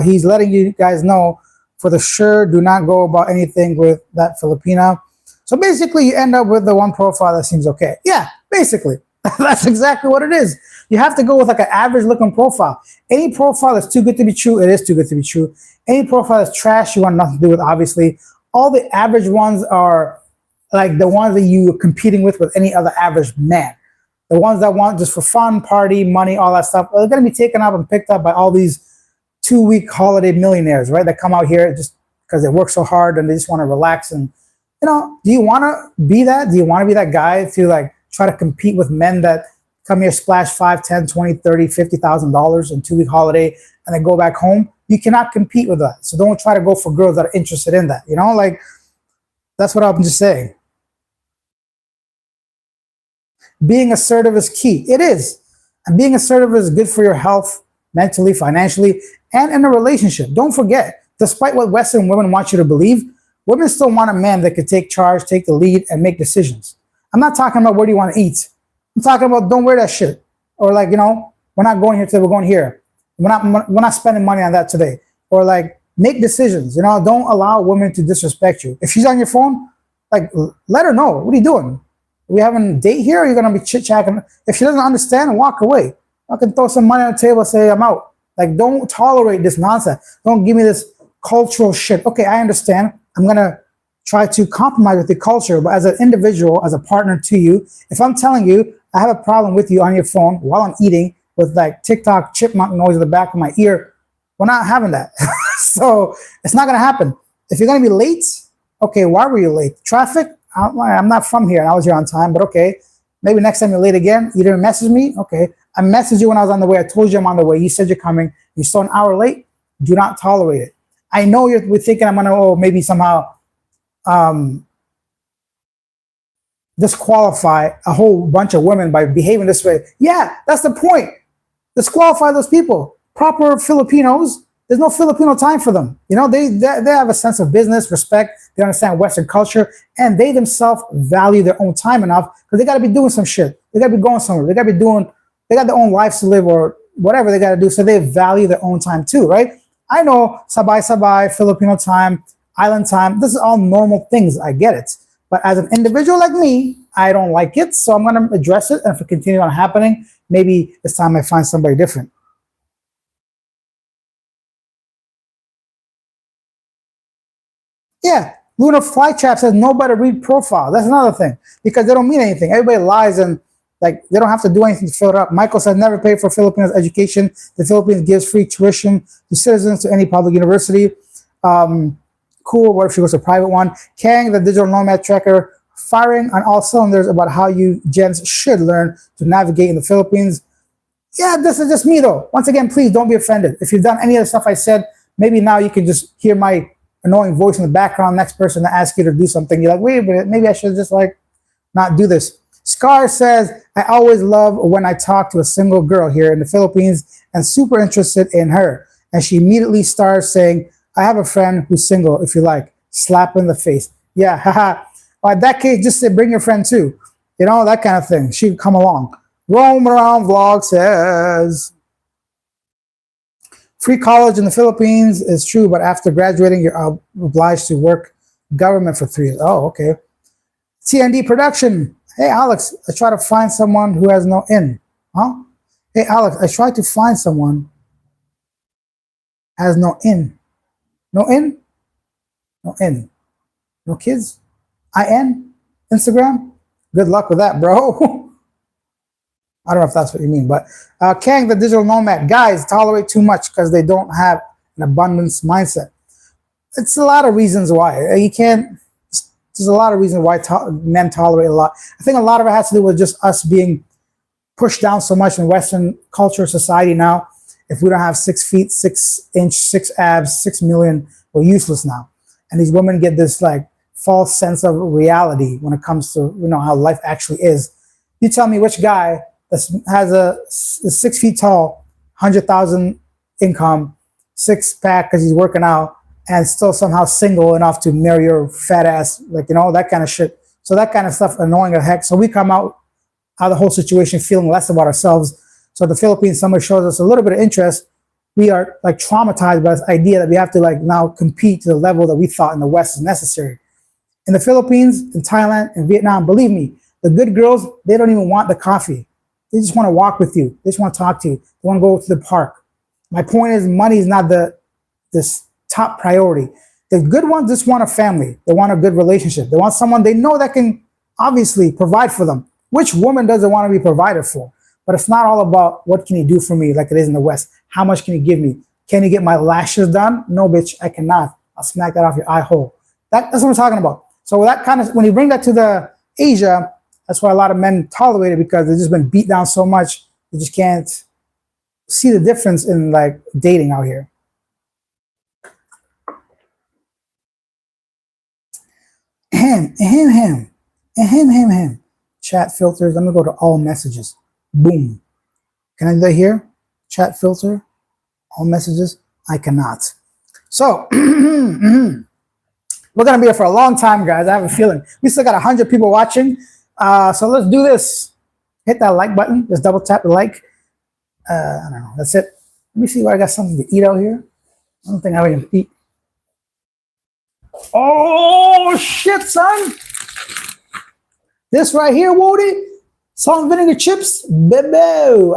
He's letting you guys know for the sure. Do not go about anything with that Filipina. So basically, you end up with the one profile that seems okay. Yeah, basically, that's exactly what it is. You have to go with like an average looking profile. Any profile that's too good to be true, it is too good to be true. Any profile that's trash, you want nothing to do with. Obviously, all the average ones are like the ones that you're competing with any other average man. The ones that want just for fun, party, money, all that stuff, are going to be taken up and picked up by all these 2-week holiday millionaires, right? That come out here just because they work so hard and they just want to relax. And, do you want to be that? Do you want to be that guy to like try to compete with men that come here, splash 5, 10, 20, 30, $50,000 in 2-week holiday, and then go back home. You cannot compete with that. So don't try to go for girls that are interested in that. Like that's what I'm just saying. Being assertive is key. It is. And being assertive is good for your health, mentally, financially, and in a relationship. Don't forget, despite what Western women want you to believe, women still want a man that could take charge, take the lead, and make decisions. I'm not talking about where do you want to eat. I'm talking about don't wear that shit. Or we're not going here today, we're going here. We're not spending money on that today. Or make decisions. Don't allow women to disrespect you. If she's on your phone, let her know. What are you doing? Are we having a date here? Or are you going to be chit-chatting? If she doesn't understand, walk away. I can throw some money on the table and say, I'm out. Don't tolerate this nonsense. Don't give me this cultural shit. Okay, I understand. I'm going to try to compromise with the culture, but as an individual, as a partner to you, if I'm telling you I have a problem with you on your phone while I'm eating with TikTok chipmunk noise in the back of my ear, we're not having that. So it's not going to happen. If you're going to be late, okay, why were you late? Traffic? I'm not from here and I was here on time, but okay, maybe next time you're late again, you didn't message me? Okay, I messaged you when I was on the way. I told you I'm on the way. You said you're coming. You're still an hour late. Do not tolerate it. I know we're thinking I'm going to, maybe somehow disqualify a whole bunch of women by behaving this way. Yeah, that's the point. Disqualify those people. Proper Filipinos, there's no Filipino time for them. They have a sense of business, respect. They understand Western culture, and they themselves value their own time enough because they got to be doing some shit. They got to be going somewhere. They got their own lives to live or whatever they got to do. So they value their own time too, right? I know sabay, Filipino time, island time. This is all normal things. I get it. But as an individual like me, I don't like it. So I'm going to address it. And if it continues on happening, maybe it's time I find somebody different. Yeah. Lunar Fly Trap says nobody read profile. That's another thing because they don't mean anything. Everybody lies and they don't have to do anything to fill it up. Michael said never pay for Filipinos education. The Philippines gives free tuition to citizens to any public university. Cool. What if she goes to a private one? Kang, the digital nomad tracker, firing on all cylinders about how you gents should learn to navigate in the Philippines. Yeah, this is just me though. Once again, please don't be offended. If you've done any of the stuff I said, maybe now you can just hear my annoying voice in the background. Next person to ask you to do something, you're like, wait a minute, maybe I should just not do this. Scar says, I always love when I talk to a single girl here in the Philippines and super interested in her. And she immediately starts saying, I have a friend who's single, if you like. Slap in the face. Yeah, haha. Well, in that case, just say bring your friend too. That kind of thing. She'd come along. Roam Around Vlog says, free college in the Philippines is true, but after graduating, you're obliged to work government for 3 years. Oh, okay. TND Production. Hey, Alex, I try to find someone who has no in. Huh? Hey, Alex, I try to find someone has no in. No in? No in. No kids? IN? Instagram? Good luck with that, bro. I don't know if that's what you mean, but Kang, the digital nomad. Guys tolerate too much because they don't have an abundance mindset. It's a lot of reasons why. You can't, there's a lot of reasons why men tolerate a lot. I think a lot of it has to do with just us being pushed down so much in Western culture, society now. If we don't have 6 feet, 6 inch, 6 abs, 6 million, we're useless now. And these women get this false sense of reality when it comes to, how life actually is. You tell me which guy that has is 6 feet tall, 100,000 income, 6-pack because he's working out, and still somehow single enough to marry your fat ass, that kind of shit. So that kind of stuff annoying as heck. So we come out of the whole situation feeling less about ourselves. So the Philippines, somebody shows us a little bit of interest, we are traumatized by this idea that we have to now compete to the level that we thought in the West is necessary. In the Philippines, in Thailand, in Vietnam, believe me, the good girls, they don't even want the coffee. They just want to walk with you. They just want to talk to you. They want to go to the park. My point is money is not this top priority. The good ones just want a family. They want a good relationship. They want someone they know that can obviously provide for them. Which woman doesn't want to be provided for? But it's not all about what can you do for me like it is in the West. How much can you give me? Can you get my lashes done? No, bitch, I cannot. I'll smack that off your eye hole. That's what I'm talking about. So that kind of, when you bring that to the Asia, That's why a lot of men tolerate it, because they've just been beat down so much they just can't see the difference in like dating out here. Him. Chat filters. I'm gonna go to all messages. Boom. Can I do that here? Chat filter, all messages. I cannot. So we're gonna be here for a long time, guys. I have a feeling we still got 100 people watching. So let's do this. Hit that like button. Just double tap the like. I don't know. That's it. Let me see what I got something to eat out here. I don't think I have anything to eat. Oh shit, son! This right here, Woody, salt and vinegar chips. Baby,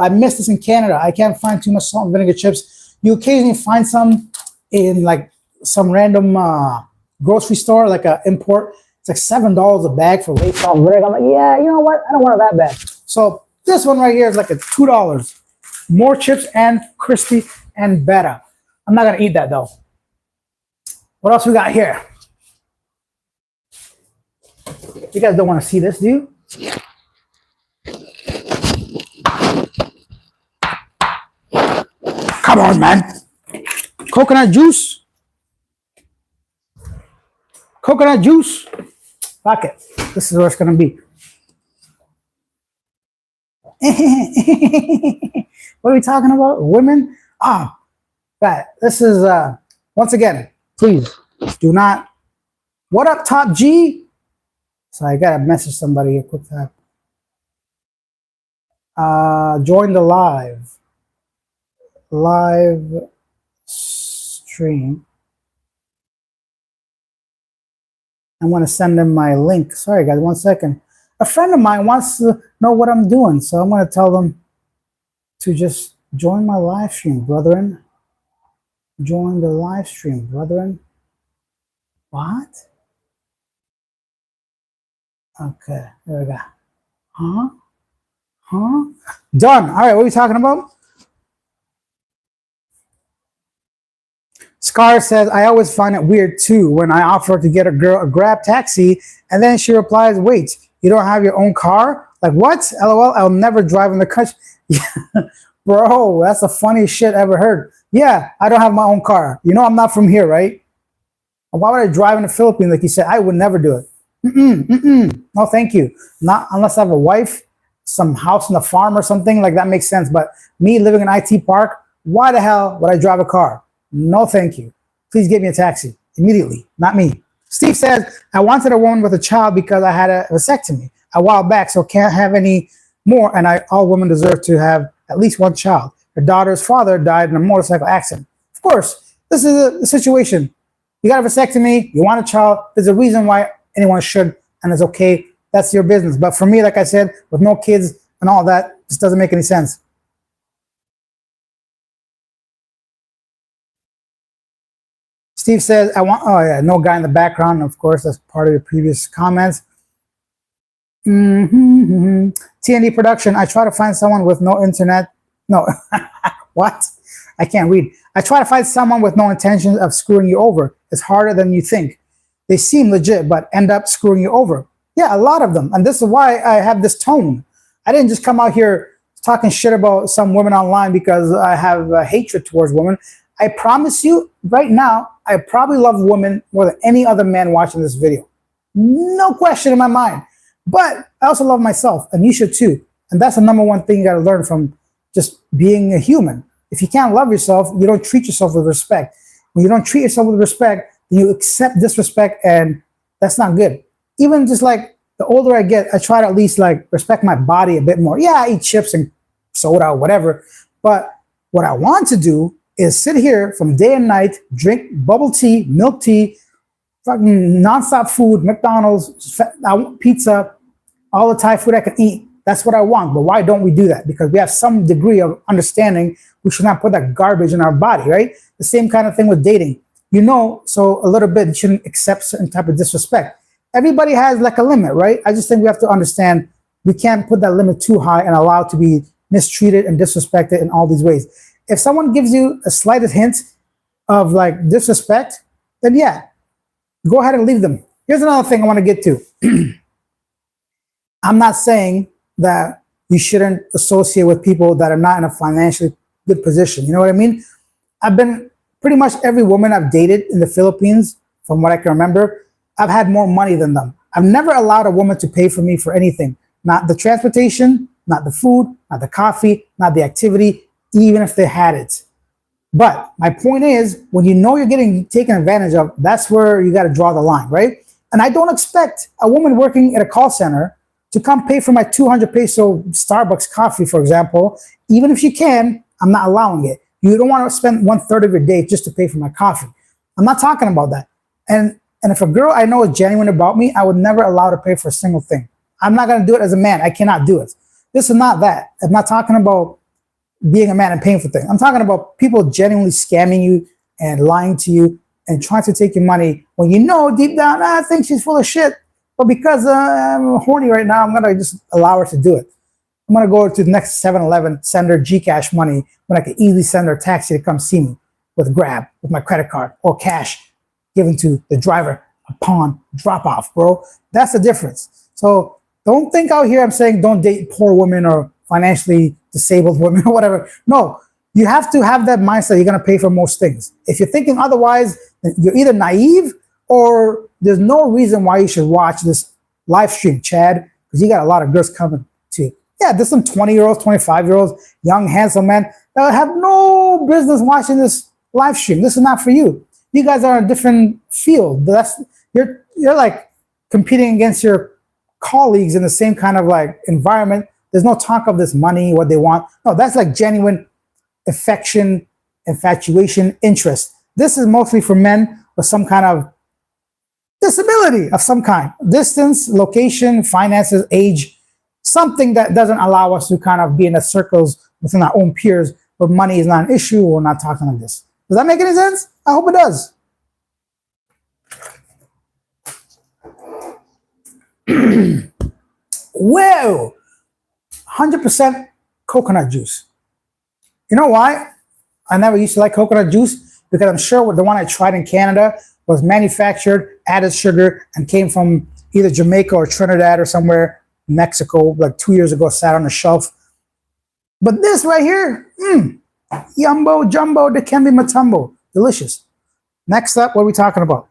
I missed this in Canada. I can't find too much salt and vinegar chips. You occasionally find some in like some random grocery store, like an import. It's like $7 a bag for Lay's salt and vinegar. I'm like, yeah, you know what? I don't want it that bad. So this one right here is like a $2. More chips and crispy and better. I'm not gonna eat that though. What else we got here? You guys don't want to see this, do you? Come on, man. Coconut juice. Coconut juice. Fuck it. This is where it's going to be. What are we talking about? Women? Ah, right. This is, once again, please do not. What up, Top G? So I got to message somebody here quick time. Join the live stream. I want to send them my link. Sorry, guys, 1 second. A friend of mine wants to know what I'm doing, so I'm going to tell them to just join my live stream, brethren. Join the live stream, brethren. What? Okay, there we go. Huh? Done. All right, what are we talking about? Scar says, I always find it weird too when I offer to get a girl a Grab taxi and then she replies, wait, you don't have your own car? Like, what? LOL, I'll never drive in the country. Bro, that's the funniest shit I ever heard. Yeah, I don't have my own car. You know I'm not from here, right? Why would I drive in the Philippines? Like you said, I would never do it. No, thank you. Not unless I have a wife, some house on the farm or something, like that makes sense. But me living in IT Park, why the hell would I drive a car? No, thank you. Please give me a taxi immediately, not me. Steve says, I wanted a woman with a child because I had a vasectomy a while back, so can't have any more. And all women deserve to have at least one child. Her daughter's father died in a motorcycle accident. Of course, this is a situation. You got a vasectomy, you want a child. There's a reason why anyone should, and it's okay. That's your business. But for me, like I said, with no kids and all that, this doesn't make any sense. Steve says, oh yeah, no guy in the background. Of course, that's part of the previous comments. TND production, I try to find someone with no internet. No, what? I can't read. I try to find someone with no intention of screwing you over. It's harder than you think. They seem legit, but end up screwing you over. Yeah, a lot of them. And this is why I have this tone. I didn't just come out here talking shit about some women online because I have hatred towards women. I promise you right now, I probably love women more than any other man watching this video. No question in my mind. But I also love myself, and you should too. And that's the number one thing you got to learn from just being a human. If you can't love yourself, you don't treat yourself with respect. When you don't treat yourself with respect, then you accept disrespect, and that's not good. Even just like the older I get, I try to at least like respect my body a bit more. Yeah, I eat chips and soda or whatever. But what I want to do is sit here from day and night, drink bubble tea, milk tea, fucking nonstop food, McDonald's, pizza, all the Thai food I can eat. That's what I want. But why don't we do that? Because we have some degree of understanding. We should not put that garbage in our body, right? The same kind of thing with dating. You know, so a little bit, you shouldn't accept certain type of disrespect. Everybody has like a limit, right? I just think we have to understand we can't put that limit too high and allow it to be mistreated and disrespected in all these ways. If someone gives you a slightest hint of like disrespect, then yeah, go ahead and leave them. Here's another thing I want to get to. I'm not saying that you shouldn't associate with people that are not in a financially good position. You know what I mean? I've been pretty much every woman I've dated in the Philippines, from what I can remember, I've had more money than them. I've never allowed a woman to pay for me for anything. Not the transportation, not the food, not the coffee, not the activity, even if they had it. But my point is, when you know you're getting taken advantage of, that's where you got to draw the line, right? And I don't expect a woman working at a call center to come pay for my 200 peso Starbucks coffee, for example. Even if she can, I'm not allowing it. You don't want to spend 1/3 of your day just to pay for my coffee. I'm not talking about that. And if a girl I know is genuine about me, I would never allow her to pay for a single thing. I'm not going to do it as a man. I cannot do it. This is not that. I'm not talking about being a man and paying for things. I'm talking about people genuinely scamming you and lying to you and trying to take your money when you know deep down, I think she's full of shit. But because I'm horny right now, I'm going to just allow her to do it. I'm going to go to the next 7-Eleven, send her Gcash money when I can easily send her a taxi to come see me with Grab, with my credit card, or cash given to the driver upon drop off, bro. That's the difference. So don't think out here I'm saying don't date poor women or financially disabled women or whatever. No, you have to have that mindset you're going to pay for most things. If you're thinking otherwise, then you're either naive or there's no reason why you should watch this live stream, Chad, because you got a lot of girls coming to you. Yeah, there's some 20-year-olds, 25-year-olds, young, handsome men that have no business watching this live stream. This is not for you. You guys are in a different field. You're like competing against your colleagues in the same kind of like environment. There's no talk of this money, what they want. No, that's like genuine affection, infatuation, interest. This is mostly for men with some kind of disability of some kind. Distance, location, finances, age, something that doesn't allow us to kind of be in the circles within our own peers where money is not an issue or not talking like this. Does that make any sense? I hope it does. Whoa! 100% coconut juice. You know why? I never used to like coconut juice because I'm sure the one I tried in Canada was manufactured, added sugar, and came from either Jamaica or Trinidad or somewhere, Mexico, like 2 years ago, sat on the shelf. But this right here, yumbo, jumbo, dikembe matumbo, delicious. Next up, what are we talking about?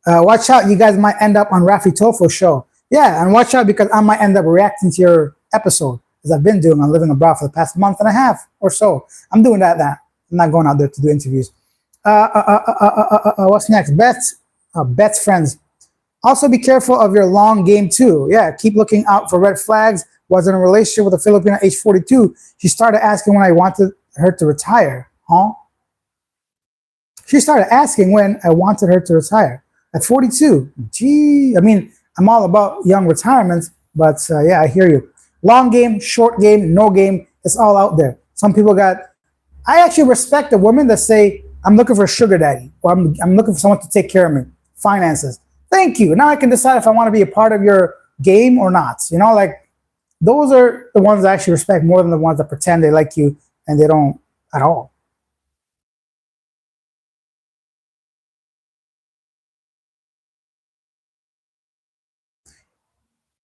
Watch out, you guys might end up on Rafi Tofo's show. Yeah, and watch out because I might end up reacting to your episode, as I've been doing on Living Abroad for the past month and a half or so. I'm doing that now. I'm not going out there to do interviews. What's next? Bet's friends. Also be careful of your long game too. Yeah, keep looking out for red flags. Was in a relationship with a Filipino at age 42. She started asking when I wanted her to retire. Huh? She started asking when I wanted her to retire. At 42. Gee, I mean, I'm all about young retirements, but yeah, I hear you. Long game, short game, no game. It's all out there. Some people I actually respect the women that say, I'm looking for a sugar daddy, or I'm looking for someone to take care of me. Finances. Thank you. Now I can decide if I want to be a part of your game or not. You know, like, those are the ones I actually respect more than the ones that pretend they like you and they don't at all.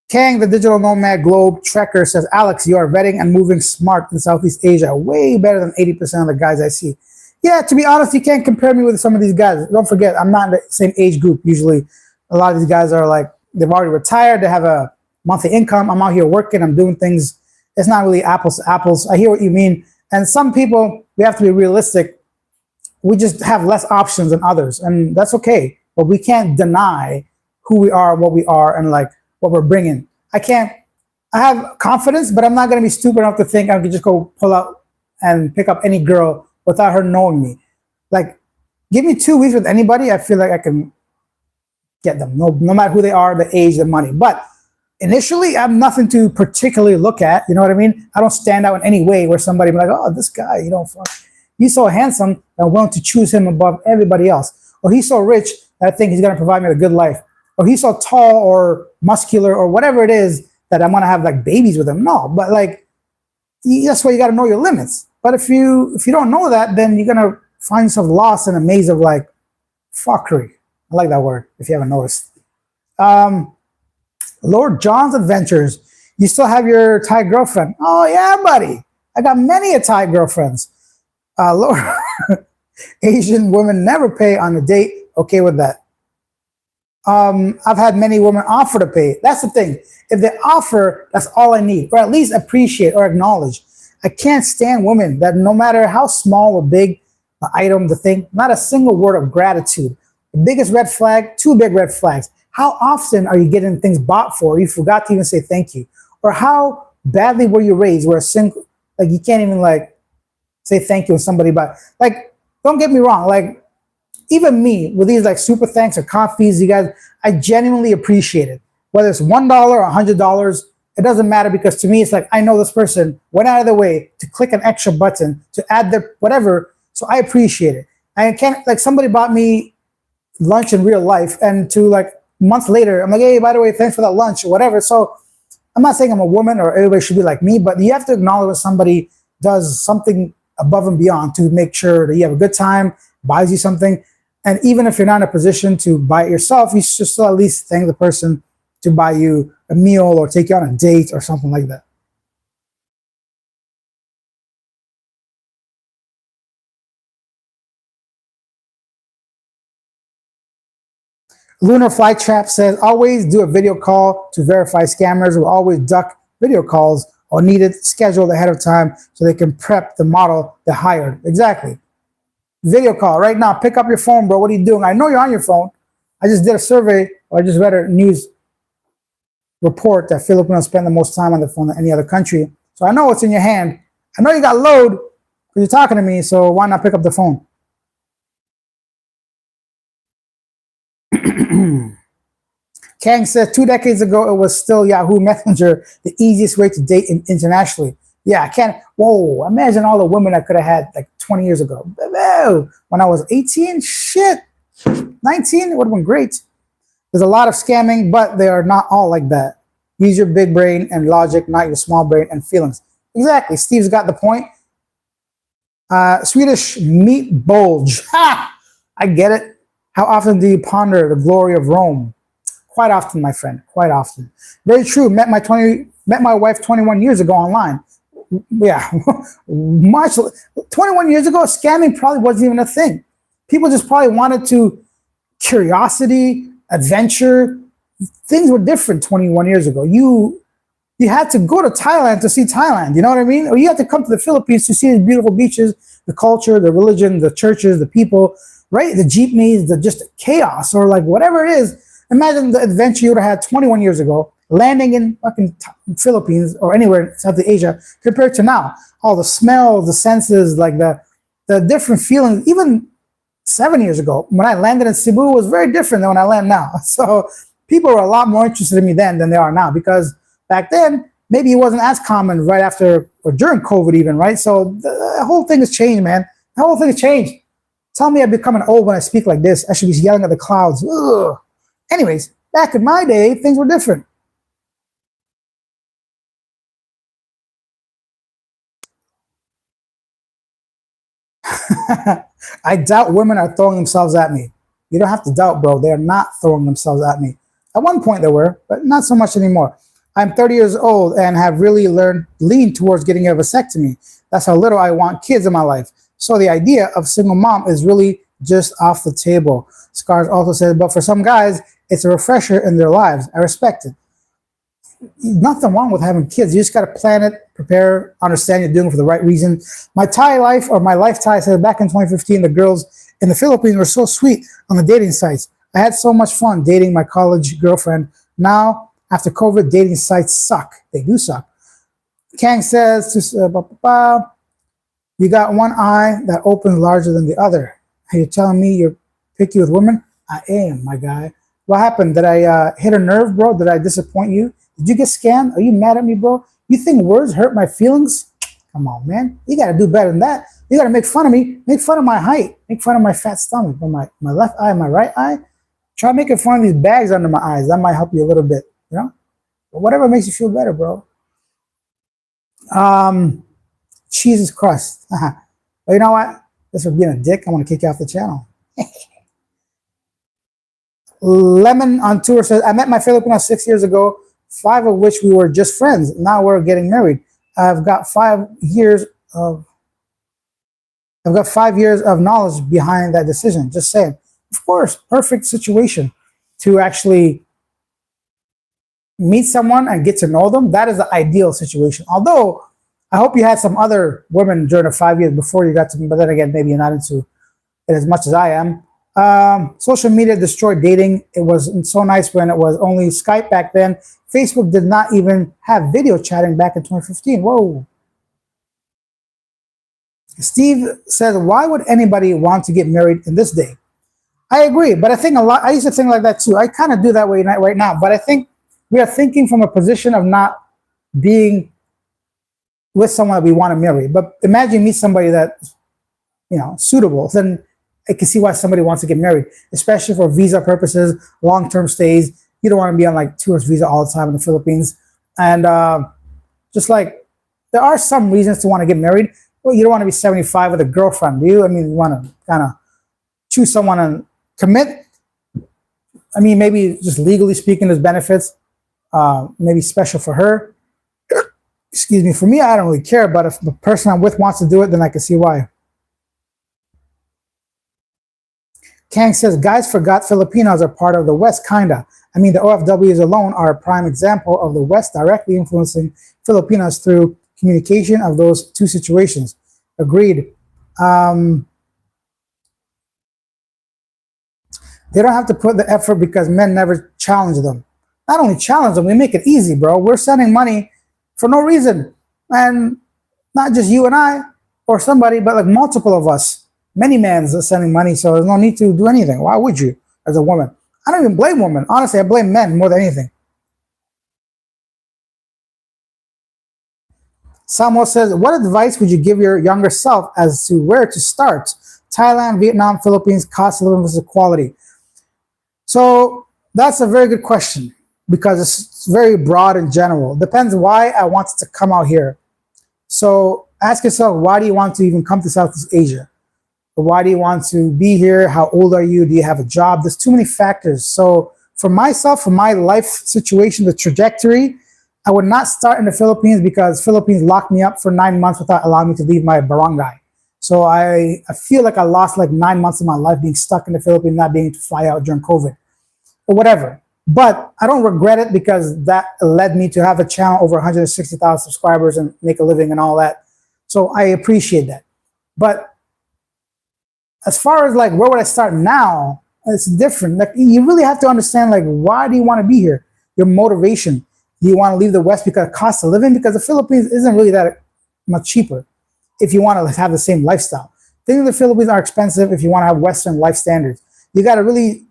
Kang, the digital nomad globe trekker, says, Alex, you are vetting and moving smart in Southeast Asia, way better than 80% of the guys I see. Yeah, to be honest, you can't compare me with some of these guys. Don't forget, I'm not in the same age group usually. A lot of these guys are like, they've already retired, they have a monthly income. I'm out here working, I'm doing things. It's not really apples to apples. I hear what you mean. And some people, we have to be realistic. We just have less options than others, and that's okay. But we can't deny who we are, what we are, and like what we're bringing. I have confidence, but I'm not going to be stupid enough to think I could just go pull out and pick up any girl without her knowing me. Like, give me 2 weeks with anybody, I feel like I can get them, no matter who they are, the age, the money. But initially, I have nothing to particularly look at. You know what I mean? I don't stand out in any way where somebody be like, oh, this guy, he's so handsome that I'm willing to choose him above everybody else. Or he's so rich that I think he's going to provide me with a good life. Or he's so tall or muscular or whatever it is that I'm going to have like babies with him. No, but like, that's why you got to know your limits. But if you don't know that, then you're going to find yourself lost in a maze of like fuckery. I like that word, if you haven't noticed. Um, Lord John's Adventures. You still have your Thai girlfriend? Oh yeah, buddy. I got many a Thai girlfriends. Lord, Asian women never pay on a date. Okay with that. I've had many women offer to pay. That's the thing. If they offer, that's all I need, or at least appreciate or acknowledge. I can't stand women that no matter how small or big the item, the thing, not a single word of gratitude. The biggest red flag, two big red flags. How often are you getting things bought for? You forgot to even say thank you. Or how badly were you raised where a single, like you can't even like say thank you when somebody buy. Like, don't get me wrong. Like, even me with these like super thanks or coffees, you guys, I genuinely appreciate it. Whether it's $1 or $100, it doesn't matter because to me, it's like I know this person went out of their way to click an extra button to add their whatever. So I appreciate it. I can't like somebody bought me lunch in real life, and to like months later, I'm like, hey, by the way, thanks for that lunch or whatever. So I'm not saying I'm a woman or everybody should be like me, but you have to acknowledge when somebody does something above and beyond to make sure that you have a good time, buys you something. And even if you're not in a position to buy it yourself, you should still at least thank the person to buy you a meal or take you on a date or something like that. Lunar Flight Trap says, always do a video call to verify scammers will always duck video calls or need it scheduled ahead of time so they can prep the model they hired. Exactly. Video call right now. Pick up your phone, bro. What are you doing? I know you're on your phone. I just did a survey, or I just read a news report that Filipinos spend the most time on the phone than any other country. So I know what's in your hand. I know you got load because you're talking to me. So why not pick up the phone? Kang says 2 decades ago, it was still Yahoo Messenger, the easiest way to date internationally. Yeah, I can't. Whoa, imagine all the women I could have had like 20 years ago. When I was 18, shit, 19, it would have been great. There's a lot of scamming, but they are not all like that. Use your big brain and logic, not your small brain and feelings. Exactly. Steve's got the point. Swedish meat bulge. Ha! I get it. How often do you ponder the glory of Rome? Quite often, my friend. Quite often. Very true. Met my wife 21 years ago online. Yeah, much 21 years ago, scamming probably wasn't even a thing. People just probably wanted to curiosity, adventure. Things were different 21 years ago. You had to go to Thailand to see Thailand. You know what I mean? Or you had to come to the Philippines to see the beautiful beaches, the culture, the religion, the churches, the people, right? The jeepneys, the just chaos, or like whatever it is. Imagine the adventure you would have had 21 years ago, landing in fucking Philippines or anywhere in Southeast Asia compared to now. All the smells, the senses, like the different feelings. Even 7 years ago, when I landed in Cebu, it was very different than when I land now. So people were a lot more interested in me then than they are now, because back then, maybe it wasn't as common right after or during COVID even, right? So the whole thing has changed, man. The whole thing has changed. Tell me I'm becoming old when I speak like this. I should be yelling at the clouds. Ugh. Anyways, back in my day, things were different. I doubt women are throwing themselves at me. You don't have to doubt, bro. They're not throwing themselves at me. At one point they were, but not so much anymore. I'm 30 years old and have really leaned towards getting a vasectomy. That's how little I want kids in my life. So the idea of single mom is really just off the table. Scars also said, but for some guys, it's a refresher in their lives. I respect it. Nothing wrong with having kids. You just got to plan it, prepare, understand you're doing it for the right reason. My Thai life, or my life Thai, said back in 2015, the girls in the Philippines were so sweet on the dating sites. I had so much fun dating my college girlfriend. Now, after COVID, dating sites suck. They do suck. Kang says, you got one eye that opens larger than the other. Are you telling me you're picky with women? I am, my guy. What happened? Did I hit a nerve, bro? Did I disappoint you? Did you get scammed? Are you mad at me, bro? You think words hurt my feelings? Come on, man. You got to do better than that. You got to make fun of me. Make fun of my height. Make fun of my fat stomach. But my left eye, my right eye. Try making fun of these bags under my eyes. That might help you a little bit, you know? But whatever makes you feel better, bro. Jesus Christ. But you know what? This for being a dick. I want to kick you off the channel. Lemon on Tour says, I met my Filipino 6 years ago, 5 of which we were just friends. Now we're getting married. I've got 5 years of I've got 5 years of knowledge behind that decision. Just saying. Of course, perfect situation to actually meet someone and get to know them. That is the ideal situation. Although I hope you had some other women during the 5 years before you got to me, but then again, maybe you're not into it as much as I am. Social media destroyed dating. It was so nice when it was only Skype back then. Facebook did not even have video chatting back in 2015. Whoa. Steve says, why would anybody want to get married in this day? I agree, but I think a lot, I used to think like that too. I kind of do that way right now, but I think we are thinking from a position of not being with someone that we want to marry. But imagine meet somebody that's, suitable. Then I can see why somebody wants to get married, especially for visa purposes, long-term stays. You don't want to be on like tourist visa all the time in the Philippines. And just like there are some reasons to want to get married. Well, you don't want to be 75 with a girlfriend, do you? I mean, you want to kind of choose someone and commit. I mean, maybe just legally speaking, there's benefits. Maybe special for her. Excuse me. For me, I don't really care. But if the person I'm with wants to do it, then I can see why. Kang says, guys forgot Filipinos are part of the West, kinda. I mean, the OFWs alone are a prime example of the West directly influencing Filipinos through communication of those two situations. Agreed. They don't have to put the effort because men never challenge them. Not only challenge them, we make it easy, bro. We're sending money for no reason. And not just you and I or somebody, but like multiple of us. Many men are sending money, so there's no need to do anything. Why would you as a woman? I don't even blame women. Honestly, I blame men more than anything. Samuel says, what advice would you give your younger self as to where to start? Thailand, Vietnam, Philippines, cost of living versus quality. So that's a very good question because it's very broad and general. Depends why I wanted to come out here. So ask yourself, why do you want to even come to Southeast Asia? Why do you want to be here? How old are you? Do you have a job? There's too many factors. So for myself, for my life situation, the trajectory, I would not start in the Philippines because Philippines locked me up for 9 months without allowing me to leave my barangay. So I feel like I lost like 9 months of my life being stuck in the Philippines, not being able to fly out during COVID or whatever. But I don't regret it because that led me to have a channel over 160,000 subscribers and make a living and all that. So I appreciate that. But as far as like, where would I start now? It's different. Like, you really have to understand, like, why do you want to be here? Your motivation. Do you want to leave the West because of cost of living? Because the Philippines isn't really that much cheaper if you want to have the same lifestyle. Things in the Philippines are expensive if you want to have Western life standards. You got to really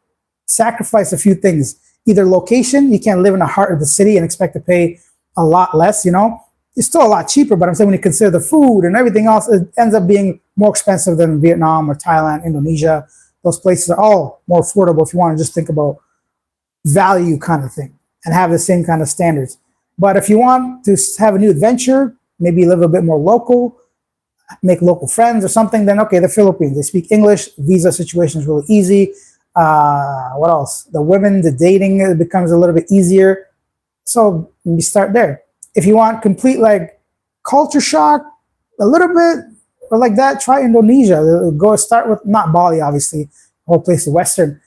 sacrifice a few things. Either location, you can't live in the heart of the city and expect to pay a lot less, It's still a lot cheaper, but I'm saying when you consider the food and everything else, it ends up being more expensive than Vietnam or Thailand, Indonesia. Those places are all more affordable if you want to just think about value kind of thing and have the same kind of standards. But if you want to have a new adventure, maybe live a bit more local, make local friends or something, then okay, the Philippines, they speak English, visa situation is really easy. What else? The women, the dating, it becomes a little bit easier. So we start there. If you want complete like culture shock, a little bit or like that, try Indonesia. Go start with not Bali, obviously, the whole place is Western,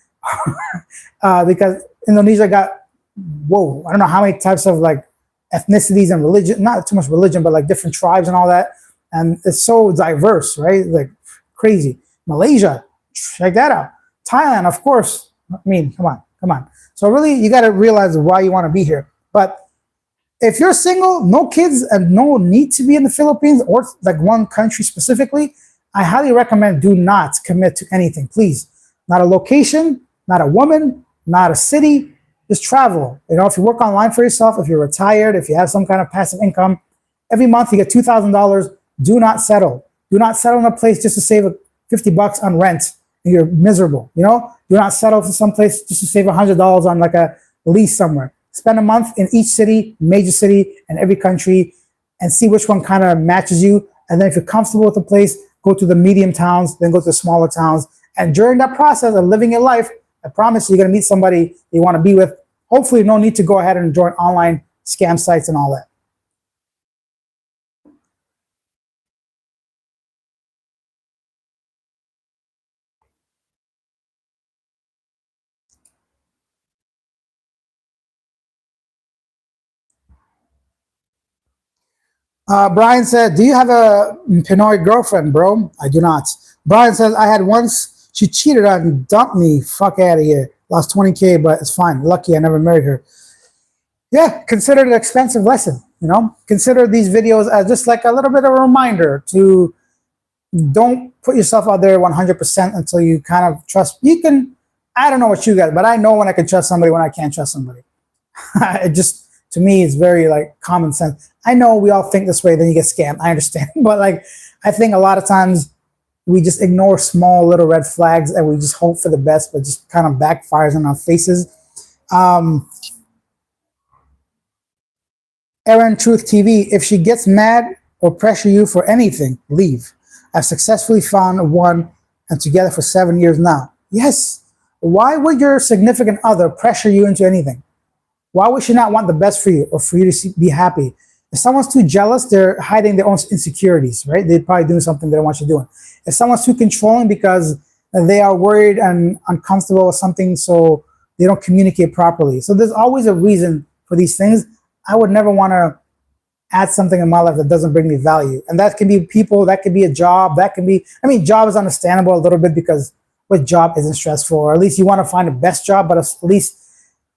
because Indonesia got I don't know how many types of like ethnicities and religion, not too much religion, but like different tribes and all that, and it's so diverse, right? Like crazy. Malaysia, check that out. Thailand, of course. I mean, come on. So really, you got to realize why you want to be here. But if you're single, no kids, and no need to be in the Philippines or like one country specifically, I highly recommend do not commit to anything, please. Not a location, not a woman, not a city, just travel. If you work online for yourself, if you're retired, if you have some kind of passive income, every month you get $2,000, do not settle. Do not settle in a place just to save $50 on rent and you're miserable, Do not settle for some place just to save $100 on like a lease somewhere. Spend a month in each city, major city, and every country, and see which one kind of matches you. And then if you're comfortable with the place, go to the medium towns, then go to the smaller towns. And during that process of living your life, I promise you're going to meet somebody you want to be with. Hopefully, no need to go ahead and join online scam sites and all that. Brian said, "Do you have a Pinoy girlfriend, bro?" I do not. Brian says, "I had once. She cheated on me, dumped me. Fuck out of here. Lost 20K, but it's fine. Lucky I never married her." Yeah, consider it an expensive lesson. Consider these videos as just like a little bit of a reminder to don't put yourself out there 100% until you kind of trust. You can. I don't know what you guys, but I know when I can trust somebody, when I can't trust somebody. It just, to me, it's very like common sense. I know we all think this way, then you get scammed. I understand. But like, I think a lot of times we just ignore small little red flags and we just hope for the best, but just kind of backfires in our faces. Aaron Truth TV, if she gets mad or pressure you for anything, leave. I've successfully found one and together for 7 years now. Yes. Why would your significant other pressure you into anything? Why would she not want the best for you or for you to be happy? If someone's too jealous, they're hiding their own insecurities, right? They're probably doing something they don't want you doing. If someone's too controlling because they are worried and uncomfortable with something, so they don't communicate properly. So there's always a reason for these things. I would never want to add something in my life that doesn't bring me value. And that can be people, that could be a job, that can be, I mean, job is understandable a little bit because what job isn't stressful, or at least you want to find the best job, but at least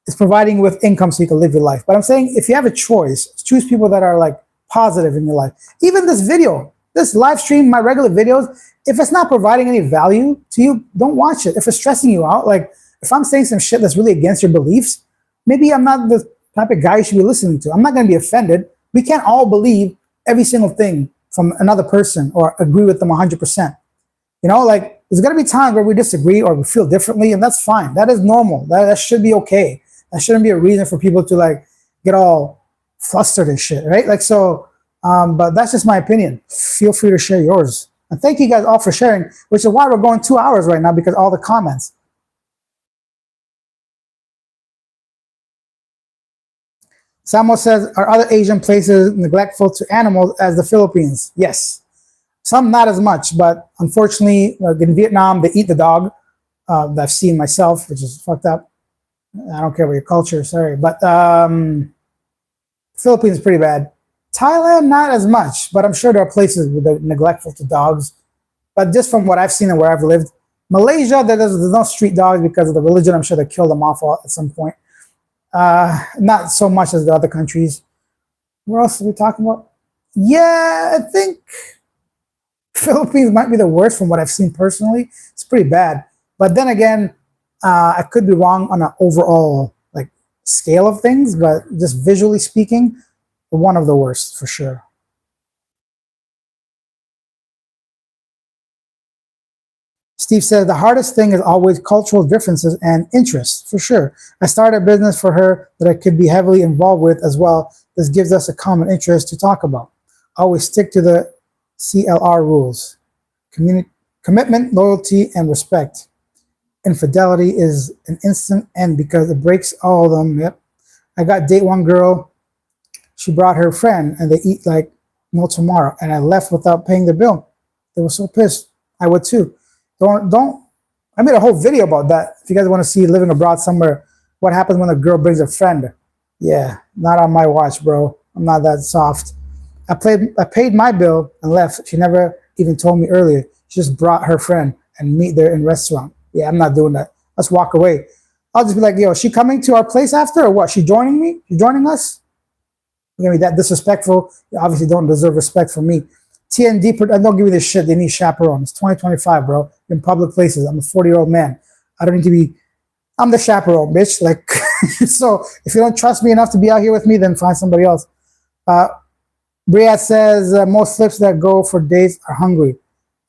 it's providing with income so you can live your life. But I'm saying if you have a choice, choose people that are like positive in your life. Even this video, this live stream, my regular videos, if it's not providing any value to you, don't watch it. If it's stressing you out, like if I'm saying some shit that's really against your beliefs, maybe I'm not the type of guy you should be listening to. I'm not going to be offended. We can't all believe every single thing from another person or agree with them 100%. Like there's going to be times where we disagree or we feel differently, and that's fine. That is normal. That should be okay. That shouldn't be a reason for people to like get all flustered and shit, right? Like, so, but that's just my opinion. Feel free to share yours. And thank you guys all for sharing, which is why we're going 2 hours right now, because all the comments. Samuel says, are other Asian places neglectful to animals as the Philippines? Yes. Some not as much, but unfortunately, in Vietnam, they eat the dog. That I've seen myself, which is fucked up. I don't care about your culture, sorry. But Philippines is pretty bad. Thailand, not as much, but I'm sure there are places where they're neglectful to dogs. But just from what I've seen and where I've lived, Malaysia, there's no street dogs because of the religion. I'm sure they killed them off at some point. Not so much as the other countries. Where else are we talking about? Yeah, I think Philippines might be the worst from what I've seen personally. It's pretty bad. But then again, I could be wrong on an overall like scale of things, but just visually speaking, one of the worst for sure. Steve said the hardest thing is always cultural differences and interests, for sure. I started a business for her that I could be heavily involved with as well. This gives us a common interest to talk about. Always stick to the CLR rules. Commitment, loyalty, and respect. Infidelity is an instant end because it breaks all of them. Yep. I got date one girl. She brought her friend and they eat like no tomorrow. And I left without paying the bill. They were so pissed. I would too. Don't. I made a whole video about that. If you guys want to see living abroad somewhere, what happens when a girl brings a friend? Yeah, not on my watch, bro. I'm not that soft. I paid my bill and left. She never even told me earlier. She just brought her friend and meet there in restaurant. Yeah, I'm not doing that. Let's walk away. I'll just be like, yo, is she coming to our place after or what? She joining me? She joining us? You're gonna be that disrespectful. You obviously don't deserve respect from me. TND, don't give me this shit. They need chaperone. It's 2025, bro. You're in public places. I'm a 40-year-old man. I don't need to be. I'm the chaperone, bitch. Like, so if you don't trust me enough to be out here with me, then find somebody else. Briat says most flips that go for dates are hungry.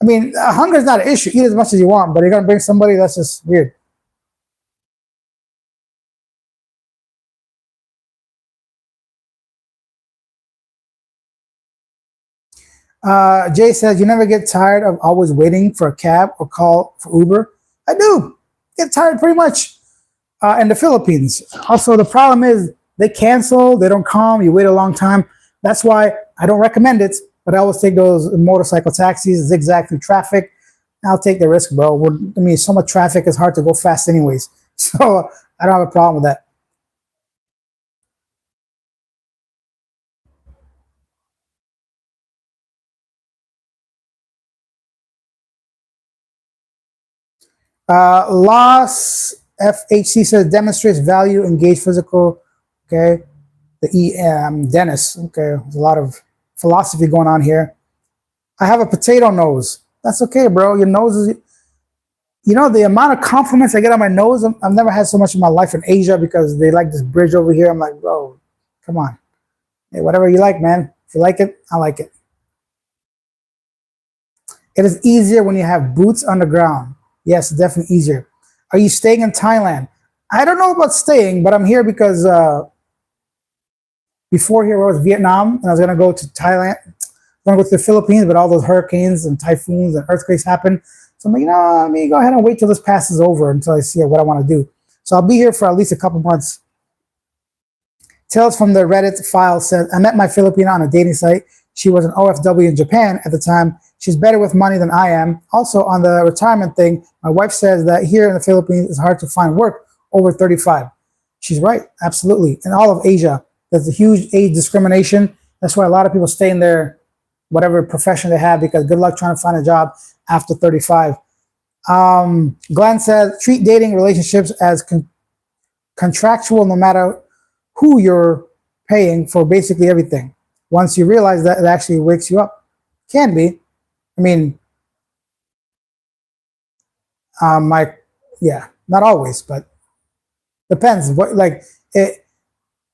I mean, hunger is not an issue. Eat as much as you want, but you're gonna bring somebody that's just weird. Jay says, you never get tired of always waiting for a cab or call for Uber? I do. get tired pretty much in the Philippines. Also, the problem is they cancel, they don't come, you wait a long time. That's why I don't recommend it, but I always take those motorcycle taxis, zigzag through traffic. I'll take the risk, bro. I mean, so much traffic, it's hard to go fast anyways. So I don't have a problem with that. Loss FHC says demonstrates value, engage physical. Okay. The Dennis. Okay. There's a lot of philosophy going on here. I have a potato nose. That's okay, bro. Your nose is, the amount of compliments I get on my nose, I've never had so much in my life in Asia because they like this bridge over here. I'm like, bro, come on. Hey, whatever you like, man. If you like it, I like it. It is easier when you have boots on the ground. Yes, definitely easier. Are you staying in Thailand? I don't know about staying, but I'm here because before here I was Vietnam, and I was going to go to Thailand. I'm going to go to the Philippines, but all those hurricanes and typhoons and earthquakes happen. So I'm like, let me go ahead and wait till this passes over until I see what I want to do. So I'll be here for at least a couple months. Tales from the Reddit file says, I met my Filipina on a dating site. She was an OFW in Japan at the time. She's better with money than I am. Also, on the retirement thing, my wife says that here in the Philippines, it's hard to find work over 35. She's right, absolutely. In all of Asia, there's a huge age discrimination. That's why a lot of people stay in their whatever profession they have, because good luck trying to find a job after 35. Glenn says, treat dating relationships as contractual no matter who you're paying for basically everything. Once you realize that, it actually wakes you up. Can be. I mean, not always, but depends.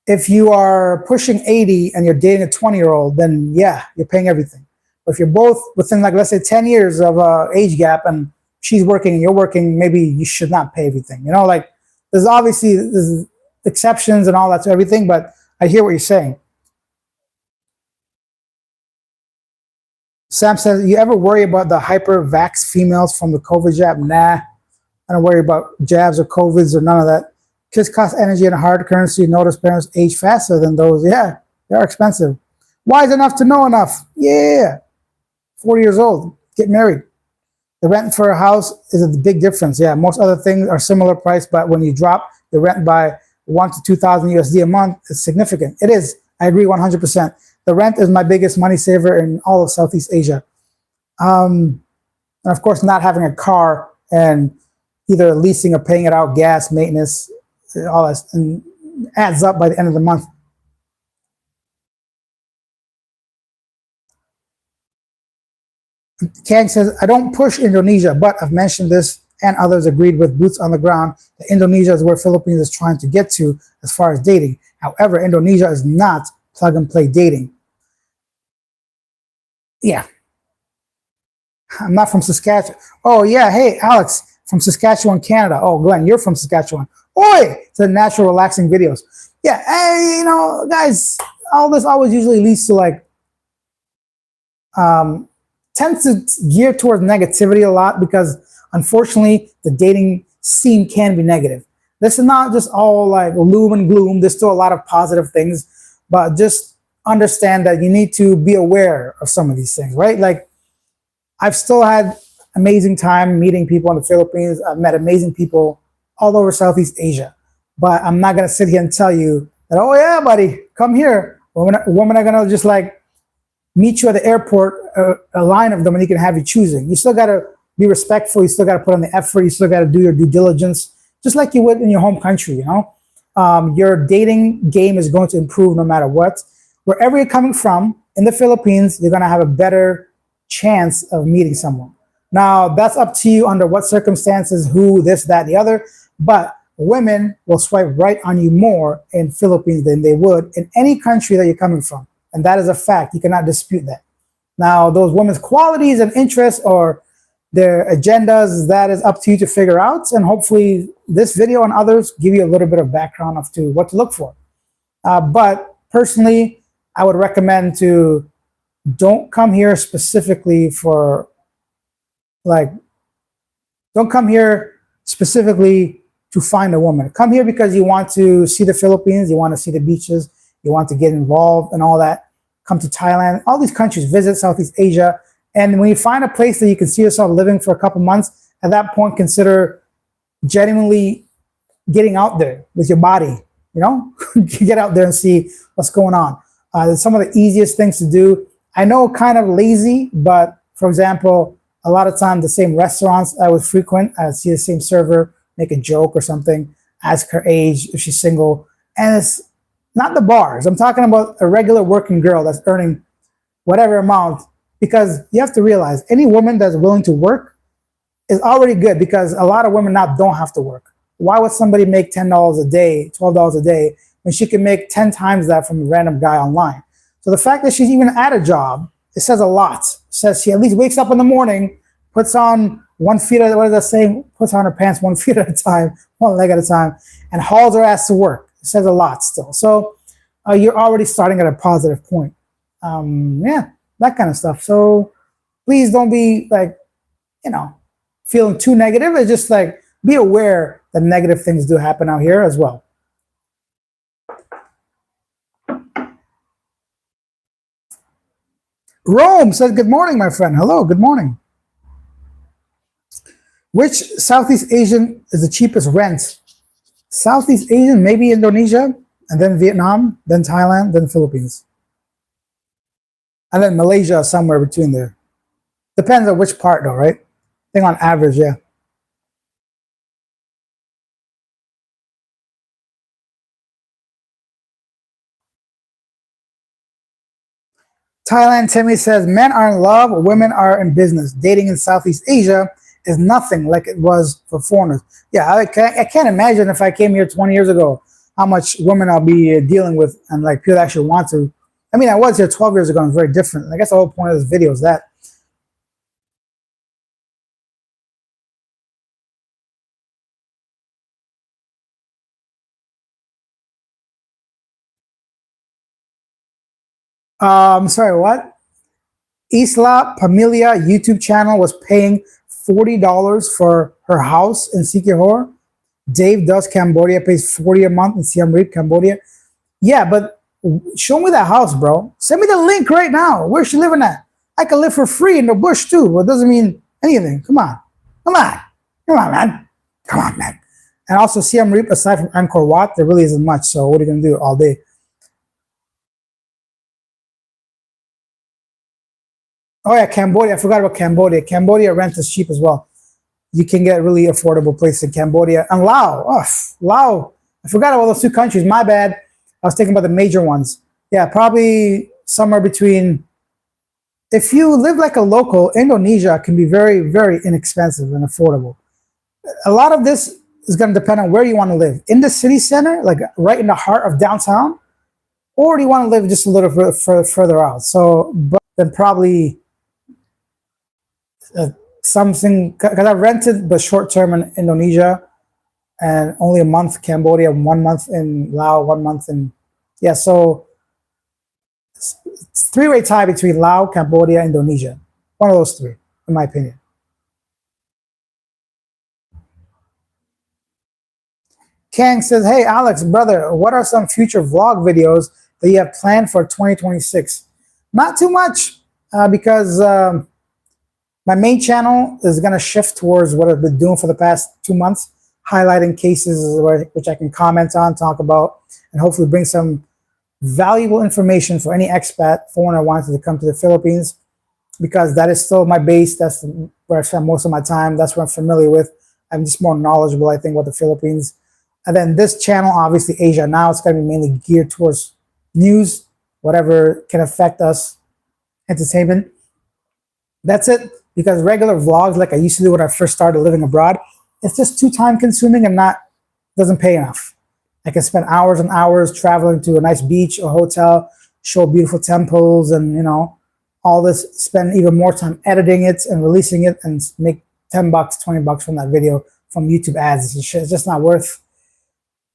If you are pushing 80 and you're dating a 20-year-old, then yeah, you're paying everything. But if you're both within, like, let's say 10 years of age gap and she's working and you're working, maybe you should not pay everything. There's exceptions and all that to everything, but I hear what you're saying. Sam says, you ever worry about the hyper-vax females from the COVID jab? Nah, I don't worry about jabs or COVIDs or none of that. Kids cost energy and hard currency. Notice parents age faster than those. Yeah, they are expensive. Wise enough to know enough. Yeah, 40 years old, get married. The rent for a house is a big difference. Yeah, most other things are similar price, but when you drop the rent by 1 to 2,000 USD a month, it's significant. It is. I agree 100%. The rent is my biggest money saver in all of Southeast Asia. And of course, not having a car and either leasing or paying it out, gas, maintenance, all that, and adds up by the end of the month. Kang says, I don't push Indonesia, but I've mentioned this and others agreed with boots on the ground that Indonesia is where Philippines is trying to get to as far as dating. However, Indonesia is not plug and play dating. Yeah. I'm not from Saskatchewan. Oh, yeah. Hey, Alex from Saskatchewan, Canada. Oh, Glenn, you're from Saskatchewan. Oi! It's the natural relaxing videos. Yeah. Hey, guys, all this always usually leads to tends to gear towards negativity a lot because unfortunately the dating scene can be negative. This is not just all like gloom and gloom. There's still a lot of positive things, but just understand that you need to be aware of some of these things, right? Like, I've still had amazing time meeting people in the Philippines. I've met amazing people all over Southeast Asia, but I'm not going to sit here and tell you that, oh yeah, buddy, come here. Women are going to just meet you at the airport, a line of them, and you can have you choosing. You still got to be respectful. You still got to put on the effort. You still got to do your due diligence, just like you would in your home country, your dating game is going to improve no matter what. Wherever you're coming from in the Philippines, you're going to have a better chance of meeting someone. Now, that's up to you under what circumstances, who, this, that, the other. But women will swipe right on you more in Philippines than they would in any country that you're coming from. And that is a fact. You cannot dispute that. Now, those women's qualities and interests or their agendas, that is up to you to figure out. And hopefully this video and others give you a little bit of background as to what to look for. But personally, I would recommend to don't come here specifically for don't come here specifically to find a woman. Come here because you want to see the Philippines, you want to see the beaches, you want to get involved and all that. Come to Thailand, all these countries, visit Southeast Asia. And when you find a place that you can see yourself living for a couple months, at that point, consider genuinely getting out there with your body, you know, get out there and see what's going on. Some of the easiest things to do. I know kind of lazy, but for example, a lot of time the same restaurants I would frequent, I would see the same server, make a joke or something, ask her age, if she's single. And it's not the bars. I'm talking about a regular working girl that's earning whatever amount, because you have to realize any woman that's willing to work is already good, because a lot of women now don't have to work. Why would somebody make $10 a day, $12 a day, when she can make 10 times that from a random guy online? So the fact that she's even at a job, it says a lot. It says she at least wakes up in the morning, puts on one foot at, what is that saying? Puts on her pants 1 foot at a time, one leg at a time, and hauls her ass to work. It says a lot still. So you're already starting at a positive point. Yeah, that kind of stuff. So please don't be like, you know, feeling too negative. It's just like, be aware that negative things do happen out here as well. Rome says, good morning, my friend. Hello, good morning. Which Southeast Asian is the cheapest rent? Southeast Asian, maybe Indonesia, and then Vietnam, then Thailand, then Philippines. And then Malaysia, somewhere between there. Depends on which part though, right? I think on average, yeah. Thailand, Timmy says, men are in love, women are in business. Dating in Southeast Asia is nothing like it was for foreigners. Yeah, I can't imagine if I came here 20 years ago, how much women I'll be dealing with and like people actually want to. I mean, I was here 12 years ago and it's very different. I guess the whole point of this video is that. Sorry, what? Isla Pamilia YouTube channel was paying $40 for her house in Sikihor. Dave does Cambodia, pays 40 a month in Siem Reap, Cambodia. Yeah, but show me that house, bro. Send me the link right now. Where's she living at? I can live for free in the bush too. Well, it doesn't mean anything. Come on. Come on. Come on, man. Come on, man. And also Siem Reap, aside from Angkor Wat, there really isn't much. So what are you going to do all day? Oh yeah, Cambodia. I forgot about Cambodia. Cambodia rent is cheap as well. You can get really affordable places in Cambodia. And Laos. Oh, Laos. I forgot about those two countries. My bad. I was thinking about the major ones. Yeah, probably somewhere between. If you live like a local, Indonesia can be very, very inexpensive and affordable. A lot of this is going to depend on where you want to live. In the city center, like right in the heart of downtown, or do you want to live just a little further out? So, but then probably something, because I rented but short term in Indonesia and only a month Cambodia, 1 month in Laos, 1 month in, yeah, so it's three-way tie between Laos, Cambodia, Indonesia. One of those three, in my opinion. Kang says, hey, Alex, brother, what are some future vlog videos that you have planned for 2026? Not too much, because my main channel is going to shift towards what I've been doing for the past 2 months, highlighting cases which I can comment on, talk about, and hopefully bring some valuable information for any expat foreigner wanting to come to the Philippines, because that is still my base. That's where I spend most of my time. That's what I'm familiar with. I'm just more knowledgeable, I think, about the Philippines. And then this channel, obviously Asia Now, it's going to be mainly geared towards news, whatever can affect us, entertainment. That's it, because regular vlogs like I used to do when I first started living abroad, it's just too time consuming and doesn't pay enough. I can spend hours and hours traveling to a nice beach or hotel, show beautiful temples and, you know, all this, spend even more time editing it and releasing it and make 10 bucks, 20 bucks from that video from YouTube ads. It's just not worth.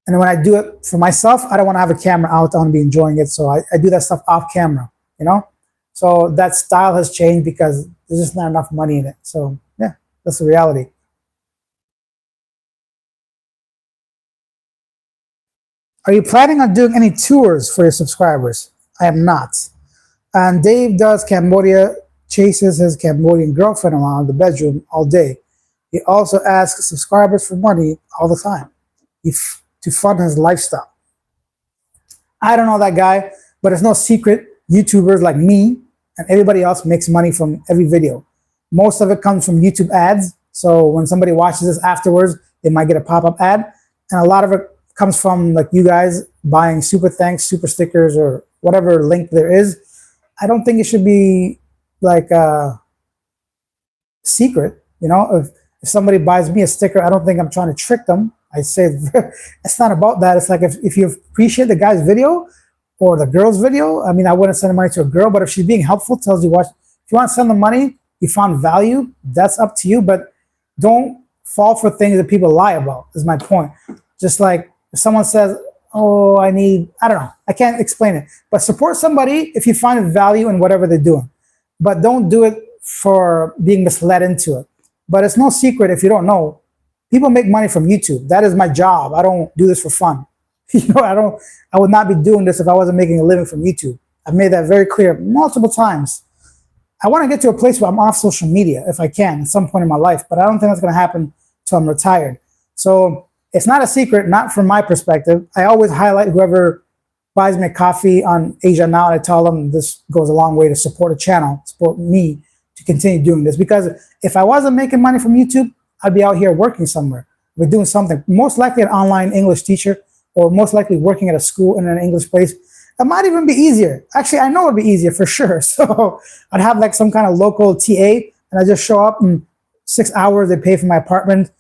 And when I do it for myself, I don't want to have a camera out. I want to be enjoying it. So I do that stuff off camera, you know? So that style has changed because there's just not enough money in it. So yeah, that's the reality. Are you planning on doing any tours for your subscribers? I am not. And Dave does Cambodia, chases his Cambodian girlfriend around the bedroom all day. He also asks subscribers for money all the time to fund his lifestyle. I don't know that guy, but it's no secret YouTubers like me and everybody else makes money from every video. Most of it comes from YouTube ads. So when somebody watches this afterwards, they might get a pop-up ad. And a lot of it comes from like you guys buying super thanks, super stickers, or whatever link there is. I don't think it should be like a secret. You know, if somebody buys me a sticker, I don't think I'm trying to trick them. I say it's not about that. It's like if you appreciate the guy's video or the girl's video, I mean, I wouldn't send the money to a girl, but if she's being helpful, tells you what, if you want to send the money, you found value, that's up to you, but don't fall for things that people lie about, is my point. Just like if someone says, oh, I don't know, I can't explain it, but support somebody if you find value in whatever they're doing, but don't do it for being misled into it. But it's no secret, if you don't know, people make money from YouTube. That is my job. I don't do this for fun. You know, I would not be doing this if I wasn't making a living from YouTube. I've made that very clear multiple times. I want to get to a place where I'm off social media if I can at some point in my life, but I don't think that's going to happen until I'm retired. So it's not a secret, not from my perspective. I always highlight whoever buys me coffee on Asia Now, and I tell them this goes a long way to support a channel, support me to continue doing this. Because if I wasn't making money from YouTube, I'd be out here working somewhere. We're doing something, most likely an online English teacher, or most likely working at a school in an English place. It might even be easier. Actually, I know it'd be easier for sure. So I'd have like some kind of local TA, and I just show up in 6 hours, they pay for my apartment.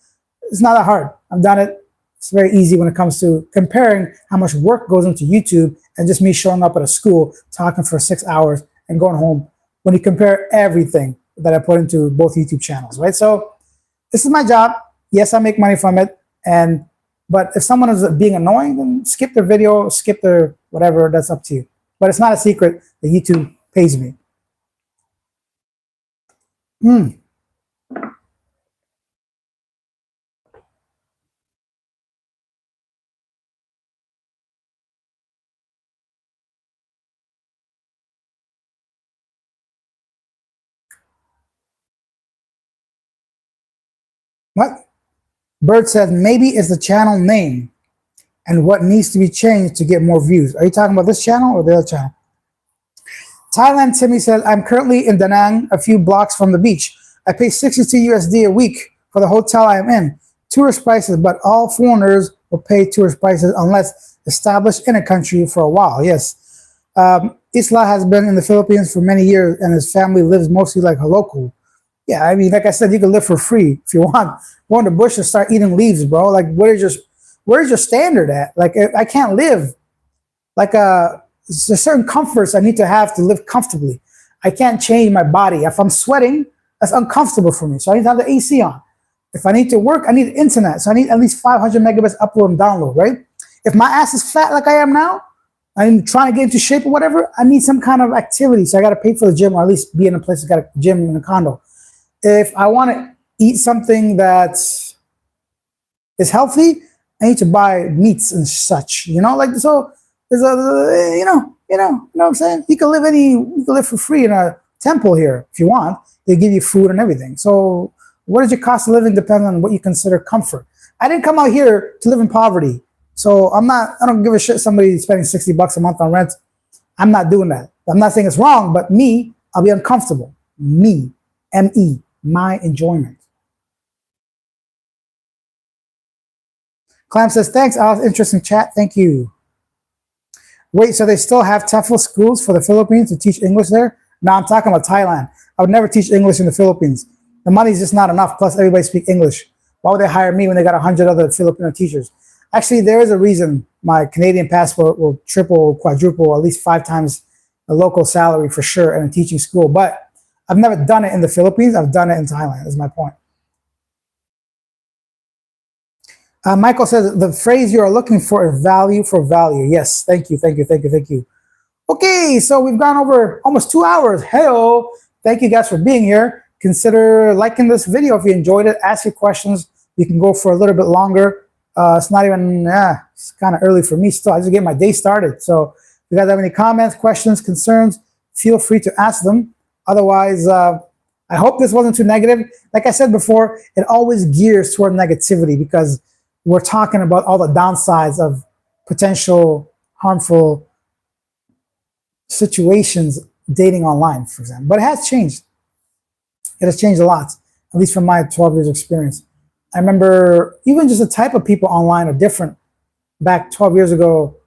It's not that hard. I've done it. It's very easy when it comes to comparing how much work goes into YouTube and just me showing up at a school, talking for 6 hours and going home. When you compare everything that I put into both YouTube channels, right? So this is my job. Yes, I make money from it. But if someone is being annoying, then skip their video, skip their whatever, that's up to you. But it's not a secret that YouTube pays me. What? Bird says, maybe it's the channel name and what needs to be changed to get more views. Are you talking about this channel or the other channel? Thailand Timmy says, I'm currently in Da Nang, a few blocks from the beach. I pay 62 USD a week for the hotel I am in. Tourist prices, but all foreigners will pay tourist prices unless established in a country for a while. Yes. Isla has been in the Philippines for many years and his family lives mostly like a local. Yeah, I mean, like I said, you can live for free if you want. Go in the bush and start eating leaves, bro. Like, where's your standard at? Like, I can't live. Like, there's a certain comforts I need to have to live comfortably. I can't change my body. If I'm sweating, that's uncomfortable for me. So I need to have the AC on. If I need to work, I need internet. So I need at least 500 megabits upload and download, right? If my ass is fat like I am now, I'm trying to get into shape or whatever, I need some kind of activity. So I got to pay for the gym or at least be in a place that's got a gym in a condo. If I want to eat something that is healthy, I need to buy meats and such, you know, like, so there's a, you know what I'm saying? You can live for free in a temple here if you want. They give you food and everything. So what is your cost of living depends on what you consider comfort. I didn't come out here to live in poverty. So I don't give a shit somebody spending $60 a month on rent. I'm not doing that. I'm not saying it's wrong, but me, I'll be uncomfortable. Me, M-E, my enjoyment. Clam says, thanks, Alice. Interesting chat. Thank you. Wait, so they still have TEFL schools for the Philippines to teach English there? No, I'm talking about Thailand. I would never teach English in the Philippines. The money's just not enough. Plus, everybody speaks English. Why would they hire me when they got 100 other Filipino teachers? Actually, there is a reason my Canadian passport will triple, quadruple, at least 5 times the local salary for sure in a teaching school. But I've never done it in the Philippines. I've done it in Thailand, is my point. Michael says, the phrase you are looking for is value for value. Yes, thank you. Okay, so we've gone over almost 2 hours. Hello. Thank you guys for being here. Consider liking this video if you enjoyed it. Ask your questions. You can go for a little bit longer. It's not even, it's kind of early for me still. I just get my day started. So if you guys have any comments, questions, concerns, feel free to ask them. Otherwise, I hope this wasn't too negative. Like I said before, it always gears toward negativity because we're talking about all the downsides of potential harmful situations dating online, for example. But it has changed. It has changed a lot, at least from my 12 years experience. I remember even just the type of people online are different. Back 12 years ago,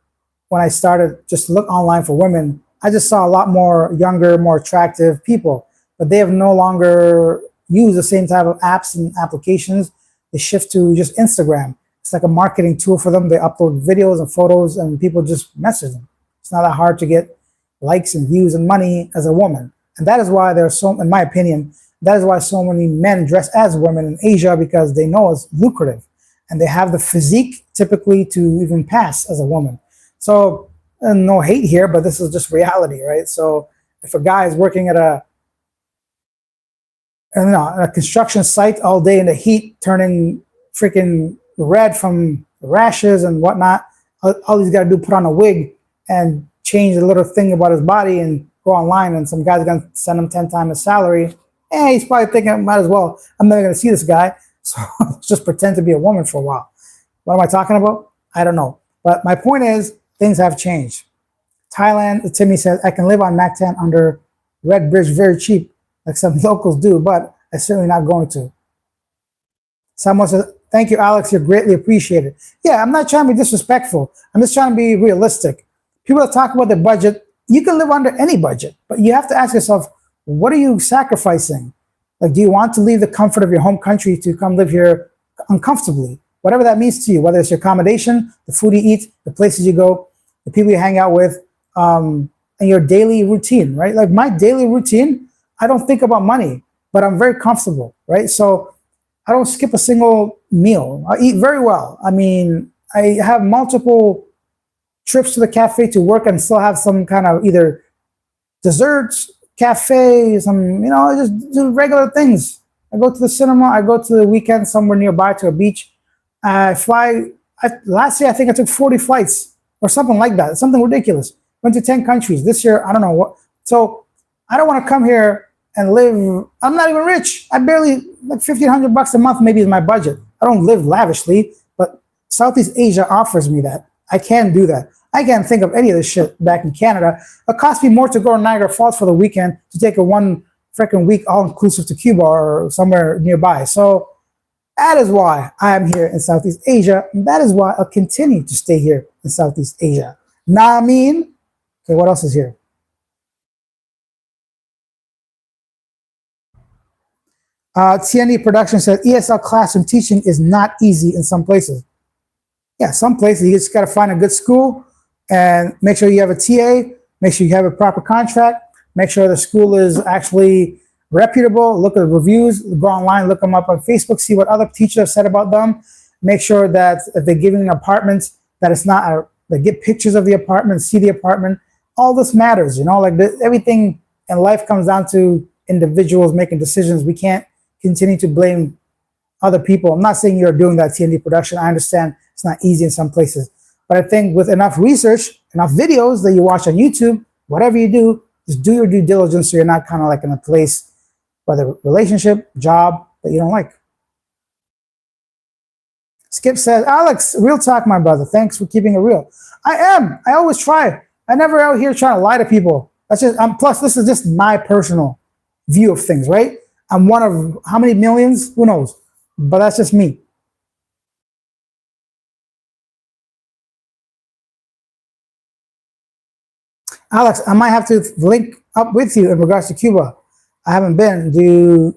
when I started just to look online for women, I just saw a lot more younger, more attractive people, but they have no longer used the same type of apps and applications. They shift to just Instagram. It's like a marketing tool for them. They upload videos and photos and people just message them. It's not that hard to get likes and views and money as a woman. And that is why there are so, in my opinion, that is why so many men dress as women in Asia, because they know it's lucrative and they have the physique typically to even pass as a woman. So no hate here, but this is just reality, right? So if a guy is working at a construction site all day in the heat, turning freaking red from rashes and whatnot, all he's got to do put on a wig and change a little thing about his body and go online, and some guy's going to send him 10 times his salary. He's probably thinking, might as well, I'm never going to see this guy, so let's just pretend to be a woman for a while. What am I talking about? I don't know. But my point is, things have changed. Thailand, Timmy says, I can live on Mactan under Red Bridge very cheap, like some locals do, but I'm certainly not going to. Someone says, thank you, Alex, you're greatly appreciated. Yeah, I'm not trying to be disrespectful. I'm just trying to be realistic. People that talk about their budget, you can live under any budget, but you have to ask yourself, what are you sacrificing? Like, do you want to leave the comfort of your home country to come live here uncomfortably? Whatever that means to you, whether it's your accommodation, the food you eat, the places you go, the people you hang out with, and your daily routine, right? Like my daily routine, I don't think about money, but I'm very comfortable, right? So I don't skip a single meal. I eat very well. I mean, I have multiple trips to the cafe to work and still have some kind of either desserts, cafe, some, just do regular things. I go to the cinema. I go to the weekend somewhere nearby to a beach. I fly. Last year, I think I took 40 flights or something like that. Something ridiculous. Went to 10 countries. This year, I don't know what. So I don't want to come here and live. I'm not even rich. I barely, like $1,500 a month maybe is my budget. I don't live lavishly, but Southeast Asia offers me that. I can do that. I can't think of any of this shit back in Canada. It cost me more to go to Niagara Falls for the weekend to take a one freaking week all-inclusive to Cuba or somewhere nearby. So that is why I am here in Southeast Asia, and that is why I'll continue to stay here in Southeast Asia. Nah, I mean, okay, what else is here? TND Production says ESL classroom teaching is not easy in some places. Yeah, some places you just got to find a good school and make sure you have a TA, make sure you have a proper contract, make sure the school is actually reputable, look at the reviews, go online, look them up on Facebook, see what other teachers have said about them, make sure that if they're giving an apartment, that it's not, they get pictures of the apartment, see the apartment. All this matters, everything in life comes down to individuals making decisions. We can't continue to blame other people. I'm not saying you're doing that TND Production. I understand it's not easy in some places. But I think with enough research, enough videos that you watch on YouTube, whatever you do, just do your due diligence so you're not kind of like in a place, whether relationship, job, that you don't like. Skip says, Alex, real talk, my brother. Thanks for keeping it real. I am. I always try. I never out here trying to lie to people. That's just, plus this is just my personal view of things, right? I'm one of how many millions? Who knows? But that's just me. Alex, I might have to link up with you in regards to Cuba. I haven't been to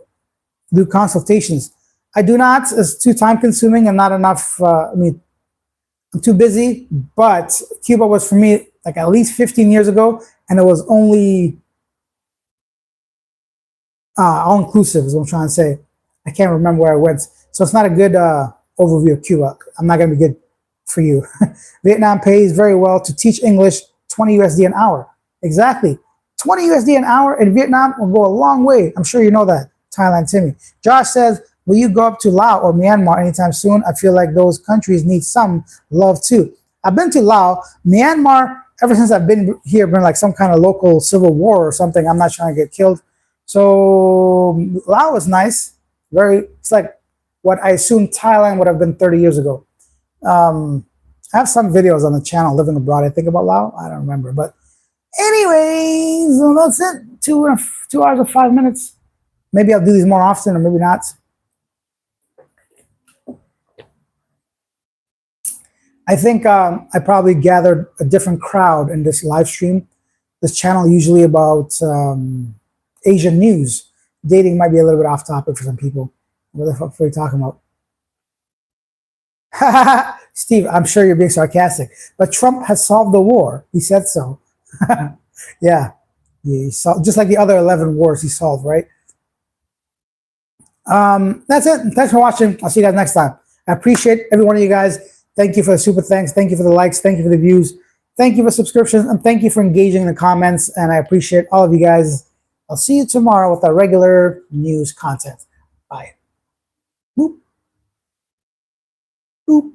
do consultations. I do not. It's too time consuming and not enough. I'm too busy, but Cuba was for me like at least 15 years ago, and it was only all-inclusive is what I'm trying to say. I can't remember where I went. So it's not a good overview of Cuba. I'm not going to be good for you. Vietnam pays very well to teach English, 20 USD an hour. Exactly. 20 USD an hour in Vietnam will go a long way. I'm sure you know that, Thailand Timmy. Josh says, Will you go up to Laos or Myanmar anytime soon? I feel like those countries need some love too. I've been to Laos. Myanmar, ever since I've been here, been like some kind of local civil war or something. I'm not trying to get killed. So Laos is nice. It's like what I assume Thailand would have been 30 years ago. I have some videos on the channel, Living Abroad, I think, about Laos. I don't remember. But anyways, so that's it. 2 hours and 5 minutes. Maybe I'll do these more often or maybe not. I think I probably gathered a different crowd in this live stream. This channel usually about Asian news. Dating might be a little bit off topic for some people. What the fuck are you talking about? Steve, I'm sure you're being sarcastic, but Trump has solved the war. He said so. Yeah, he solved, just like the other 11 wars he solved, right? That's it. Thanks for watching. I'll see you guys next time. I appreciate every one of you guys. Thank you for the super thanks. Thank you for the likes. Thank you for the views. Thank you for subscriptions. And thank you for engaging in the comments. And I appreciate all of you guys. I'll see you tomorrow with our regular news content. Bye. Boop. Boop.